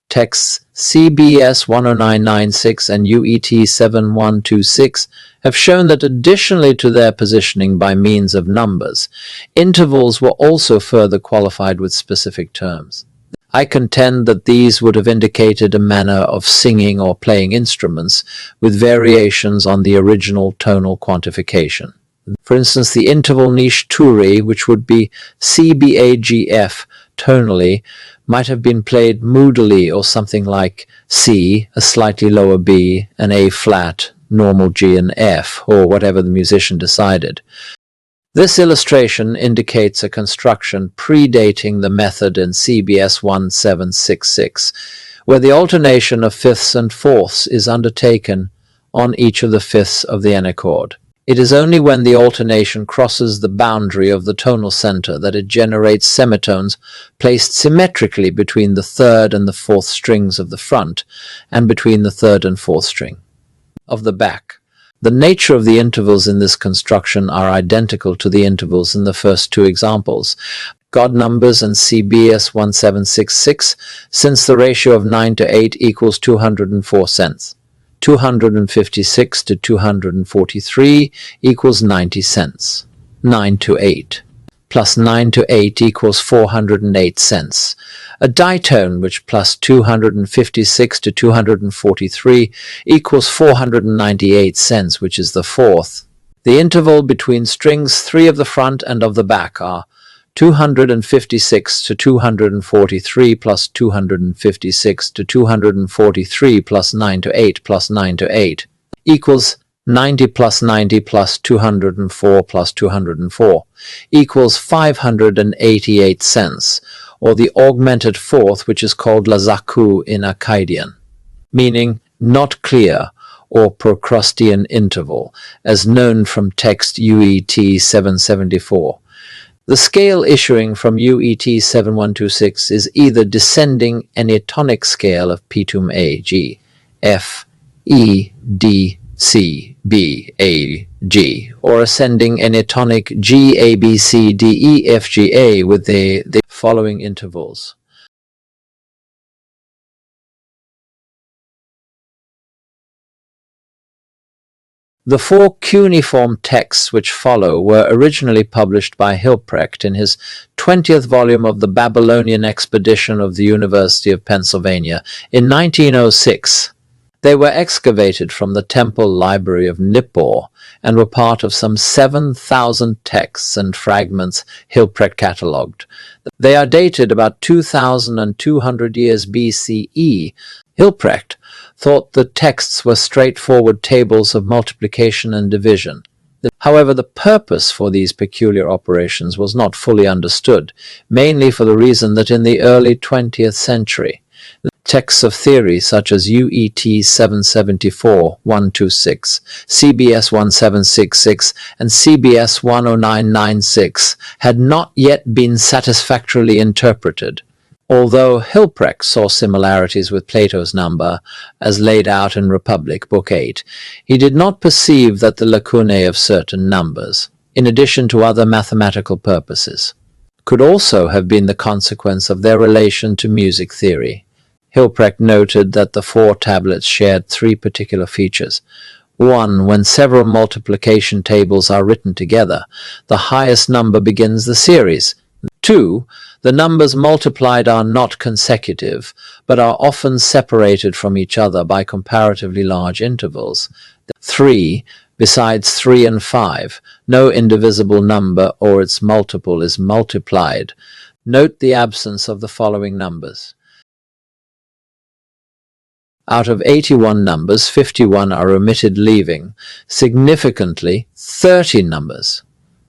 Texts CBS 10996 and UET 7126 have shown that additionally to their positioning by means of numbers, intervals were also further qualified with specific terms. I contend that these would have indicated a manner of singing or playing instruments with variations on the original tonal quantification. For instance, the interval niche turi, which would be CBAGF tonally, might have been played moodily or something like C, a slightly lower B, an A flat, normal G, and F, or whatever the musician decided. This illustration indicates a construction predating the method in CBS 1766, where the alternation of fifths and fourths is undertaken on each of the fifths of the N chord. It is only when the alternation crosses the boundary of the tonal center that it generates semitones placed symmetrically between the third and the fourth strings of the front and between the third and fourth string of the back. The nature of the intervals in this construction are identical to the intervals in the first two examples, God numbers and CBS 1766, since the ratio of 9 to 8 equals 204 cents. 256 to 243 equals 90 cents. 9 to 8 plus 9 to 8 equals 408 cents. A ditone which plus 256 to 243 equals 498 cents, which is the fourth. The interval between strings 3 of the front and of the back are 256 to 243 plus 256 to 243 plus 9 to 8 plus 9 to 8 equals 90 plus 90 plus 204 plus 204 equals 588 cents, or the augmented fourth, which is called lazaku in Akkadian, meaning not clear or Procrustean interval, as known from text UET 774. The scale issuing from UET 7126 is either descending enniatonic scale of Pitum A, G, F, E, D, C, B, A, G, or ascending enniatonic G, A, B, C, D, E, F, G, A with the following intervals. The four cuneiform texts which follow were originally published by Hilprecht in his 20th volume of the Babylonian Expedition of the University of Pennsylvania in 1906. They were excavated from the temple library of Nippur and were part of some 7,000 texts and fragments Hilprecht catalogued. They are dated about 2,200 years BCE. Hilprecht thought the texts were straightforward tables of multiplication and division. However, the purpose for these peculiar operations was not fully understood, mainly for the reason that in the early 20th century, texts of theory such as UET 774-126, CBS 1766, and CBS 10996 had not yet been satisfactorily interpreted. Although Hilprecht saw similarities with Plato's number, as laid out in Republic, Book 8, he did not perceive that the lacunae of certain numbers, in addition to other mathematical purposes, could also have been the consequence of their relation to music theory. Hilprecht noted that the four tablets shared three particular features. 1. When several multiplication tables are written together, the highest number begins the series. 2. The numbers multiplied are not consecutive, but are often separated from each other by comparatively large intervals. 3. Besides 3 and 5, no indivisible number or its multiple is multiplied. Note the absence of the following numbers. Out of 81 numbers, 51 are omitted, leaving, significantly, 30 numbers.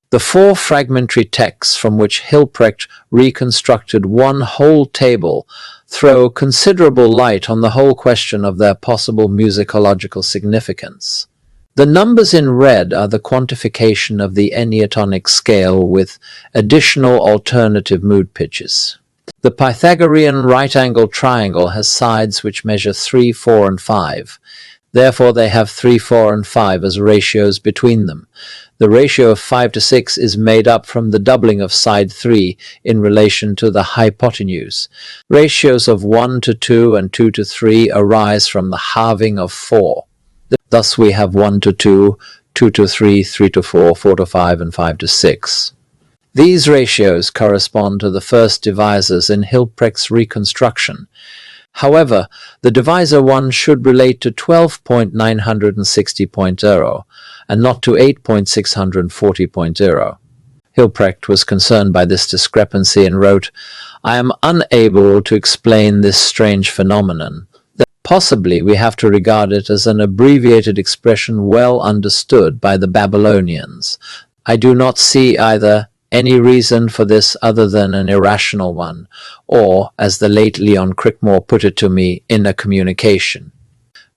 The four fragmentary texts from which Hilprecht reconstructed one whole table throw considerable light on the whole question of their possible musicological significance. The numbers in red are the quantification of the enniatonic scale with additional alternative mood pitches. The Pythagorean right-angled triangle has sides which measure 3, 4, and 5. Therefore, they have 3, 4, and 5 as ratios between them. The ratio of 5 to 6 is made up from the doubling of side 3 in relation to the hypotenuse. Ratios of 1 to 2 and 2 to 3 arise from the halving of 4. Thus we have 1 to 2, 2 to 3, 3 to 4, 4 to 5, and 5 to 6. These ratios correspond to the first divisors in Hilprecht's reconstruction. However, the divisor 1 should relate to 12.960.0 and not to 8.640.0. Hilprecht was concerned by this discrepancy and wrote, "I am unable to explain this strange phenomenon. Possibly we have to regard it as an abbreviated expression well understood by the Babylonians. I do not see either any reason for this other than an irrational one, or, as the late Leon Crickmore put it to me, in a communication.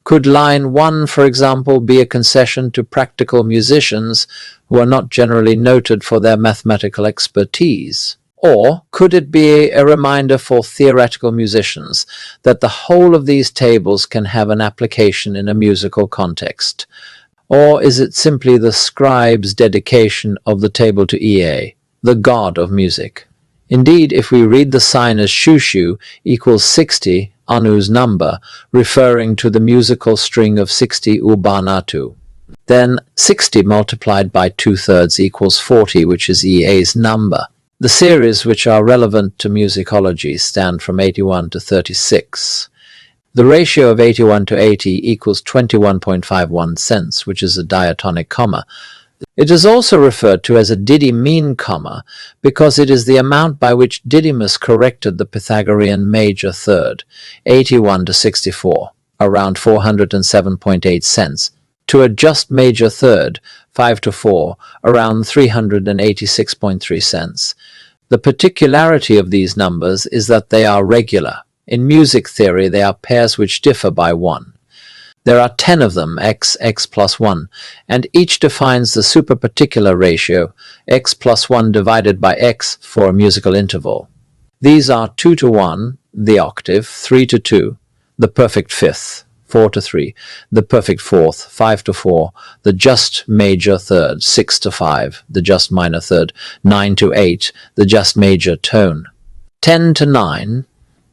Could line 1, for example, be a concession to practical musicians who are not generally noted for their mathematical expertise? Or could it be a reminder for theoretical musicians that the whole of these tables can have an application in a musical context? Or is it simply the scribe's dedication of the table to Ea, the god of music? Indeed, if we read the sign as shushu equals 60, Anu's number, referring to the musical string of 60 ubanatu, then 60 multiplied by 2/3 equals 40, which is Ea's number. The series which are relevant to musicology stand from 81 to 36. The ratio of 81 to 80 equals 21.51 cents, which is a diatonic comma. It is also referred to as a Didi mean comma because it is the amount by which Didymus corrected the Pythagorean major third, 81 to 64, around 407.8 cents, to a just major third, 5 to 4, around 386.3 cents. The particularity of these numbers is that they are regular. In music theory, they are pairs which differ by 1. There are 10 of them, x plus 1, and each defines the superparticular ratio, x plus 1 divided by x, for a musical interval. These are 2 to 1, the octave, 3 to 2, the perfect fifth, 4 to 3, the perfect fourth, 5 to 4, the just major third, 6 to 5, the just minor third, 9 to 8, the just major tone, 10 to 9,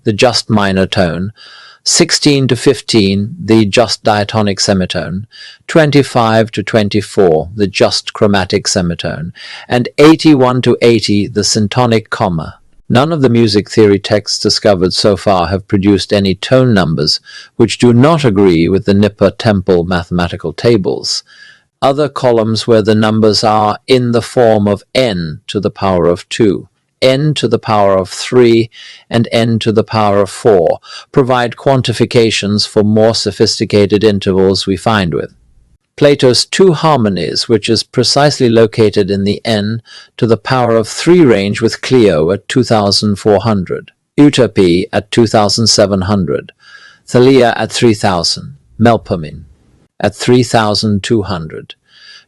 the just minor tone, 16 to 15, the just diatonic semitone, 25 to 24, the just chromatic semitone, and 81 to 80, the syntonic comma. None of the music theory texts discovered so far have produced any tone numbers which do not agree with the Nippur temple mathematical tables. Other columns where the numbers are in the form of n to the power of 2, n to the power of 3, and n to the power of 4 provide quantifications for more sophisticated intervals we find with. Plato's 2 harmonies, which is precisely located in the n to the power of 3 range with Clio at 2400, Utopy at 2700, Thalia at 3000, Melpomene at 3200,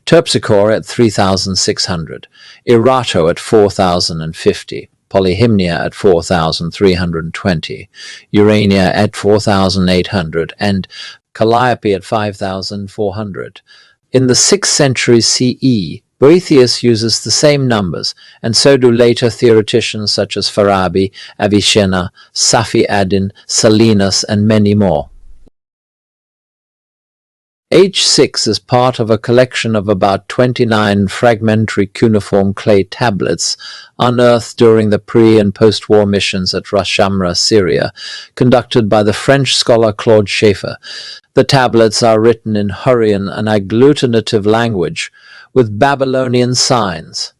Terpsichore at 3600, Erato at 4050, Polyhymnia at 4320, Urania at 4800, and Calliope at 5400. In the 6th century CE, Boethius uses the same numbers, and so do later theoreticians such as Farabi, Avicenna, Safi ad-Din, Salinas, and many more. H6 is part of a collection of about 29 fragmentary cuneiform clay tablets unearthed during the pre- and post-war missions at Ras Shamra, Syria, conducted by the French scholar Claude Schaeffer. The tablets are written in Hurrian, an agglutinative language, with Babylonian signs.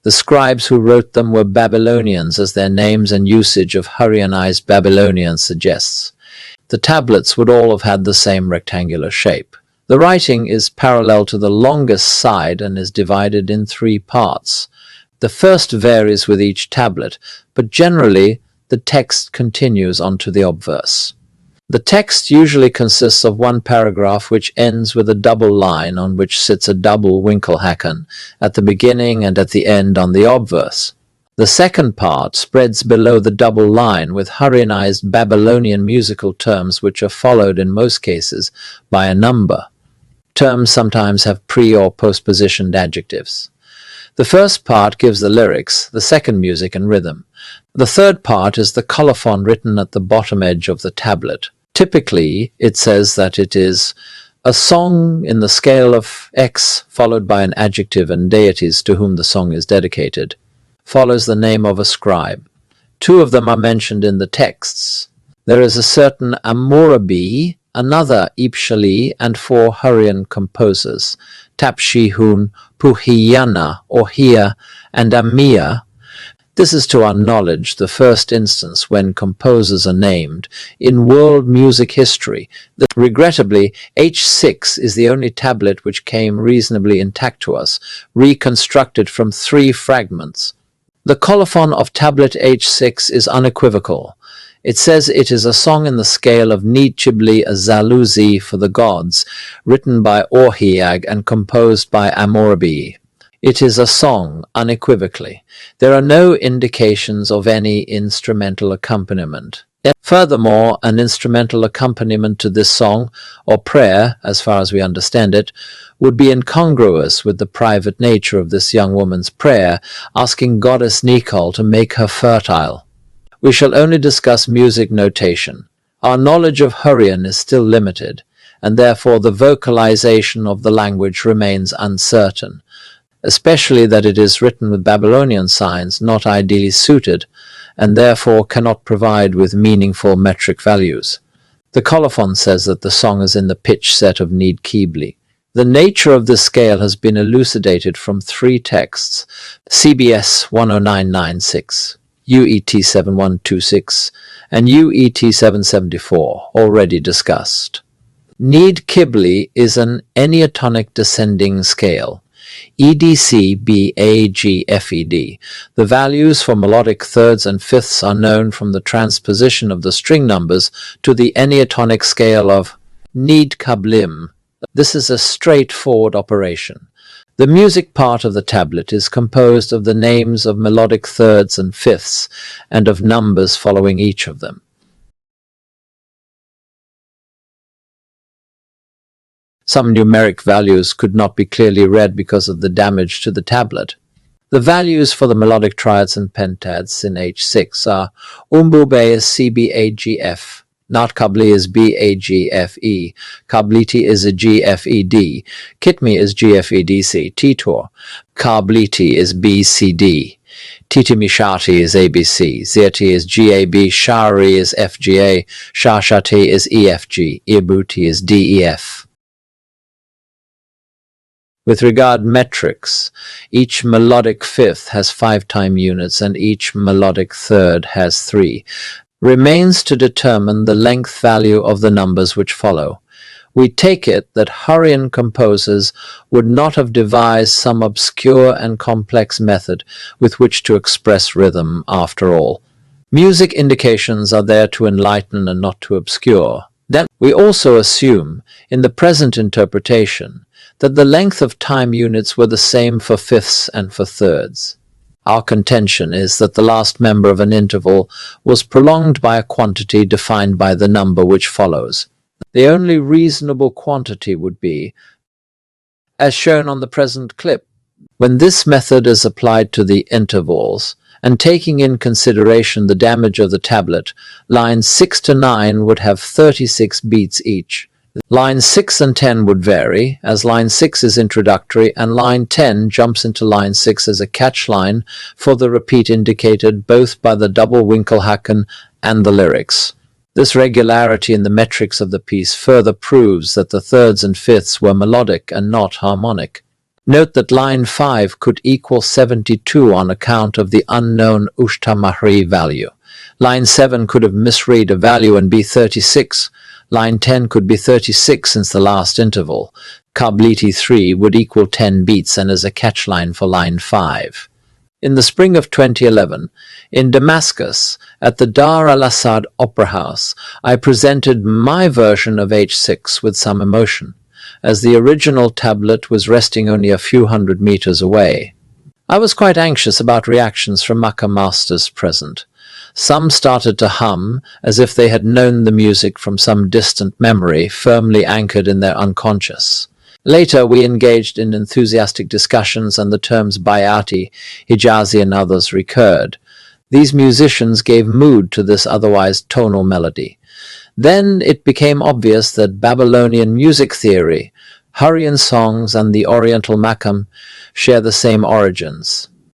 The scribes who wrote them were Babylonians, as their names and usage of Hurrianized Babylonian suggests. The tablets would all have had the same rectangular shape. The writing is parallel to the longest side and is divided in 3 parts. The first varies with each tablet, but generally the text continues onto the obverse. The text usually consists of one paragraph which ends with a double line on which sits a double Winkelhaken at the beginning and at the end on the obverse. The second part spreads below the double line with Hurrianized Babylonian musical terms which are followed in most cases by a number. Terms sometimes have pre- or post-positioned adjectives. The first part gives the lyrics, the second music and rhythm. The third part is the colophon written at the bottom edge of the tablet. Typically, it says that it is a song in the scale of X, followed by an adjective and deities to whom the song is dedicated. Follows the name of a scribe. 2 of them are mentioned in the texts. There is a certain Hammurabi, another Ibshali, and 4 Hurrian composers, Tapshihun, Puhiyana, Ohia, and Amia. This is to our knowledge the first instance when composers are named in world music history. Regrettably, H6 is the only tablet which came reasonably intact to us, reconstructed from 3 fragments. The colophon of tablet H6 is unequivocal. It says it is a song in the scale of Nichibli Zaluzi for the gods, written by Orhiag and composed by Hammurabi. It is a song, unequivocally. There are no indications of any instrumental accompaniment. Furthermore, an instrumental accompaniment to this song, or prayer, as far as we understand it, would be incongruous with the private nature of this young woman's prayer, asking goddess Nikol to make her fertile. We shall only discuss music notation. Our knowledge of Hurrian is still limited, and therefore the vocalization of the language remains uncertain, especially that it is written with Babylonian signs not ideally suited, and therefore cannot provide with meaningful metric values. The colophon says that the song is in the pitch set of Nid Kibli. The nature of this scale has been elucidated from three texts: CBS 10996, UET 7126, and UET 774, already discussed. Need Kibble is an enneatonic descending scale, EDC BAGFED. The values for melodic thirds and fifths are known from the transposition of the string numbers to the enneatonic scale of Need Kablim. This is a straightforward operation. The music part of the tablet is composed of the names of melodic thirds and fifths, and of numbers following each of them. Some numeric values could not be clearly read because of the damage to the tablet. The values for the melodic triads and pentads in H6 are Umbube is CBAGF, Not Kabli is BAGFE, Kabliti is a GFED, Kitmi is GFEDC, Titor, Kabliti is BCD, Titimishati is ABC, Zirti is GAB, Shari is FGA, Shashati is EFG, Ibuti is DEF. With regard metrics, each melodic fifth has 5 time units and each melodic third has 3. Remains to determine the length value of the numbers which follow. We take it that Hurrian composers would not have devised some obscure and complex method with which to express rhythm after all. Music indications are there to enlighten and not to obscure. Then we also assume, in the present interpretation, that the length of time units were the same for fifths and for thirds. Our contention is that the last member of an interval was prolonged by a quantity defined by the number which follows. The only reasonable quantity would be, as shown on the present clip. When this method is applied to the intervals, and taking in consideration the damage of the tablet, lines 6 to 9 would have 36 beats each. Lines 6 and 10 would vary, as line 6 is introductory and line 10 jumps into line 6 as a catch line for the repeat indicated both by the double Winkelhaken and the lyrics. This regularity in the metrics of the piece further proves that the thirds and fifths were melodic and not harmonic. Note that line 5 could equal 72 on account of the unknown Ushtamahri value. Line 7 could have misread a value and be 36. Line 10 could be 36 since the last interval. Kabliti 3 would equal 10 beats and is a catch line for line 5. In the spring of 2011, in Damascus, at the Dar al-Assad Opera House, I presented my version of H6 with some emotion, as the original tablet was resting only a few hundred meters away. I was quite anxious about reactions from Makkah masters present. Some started to hum, as if they had known the music from some distant memory, firmly anchored in their unconscious. Later we engaged in enthusiastic discussions and the terms Bayati, Hijazi and others recurred. These musicians gave mood to this otherwise tonal melody. Then it became obvious that Babylonian music theory, Hurrian songs and the Oriental Makam share the same origins.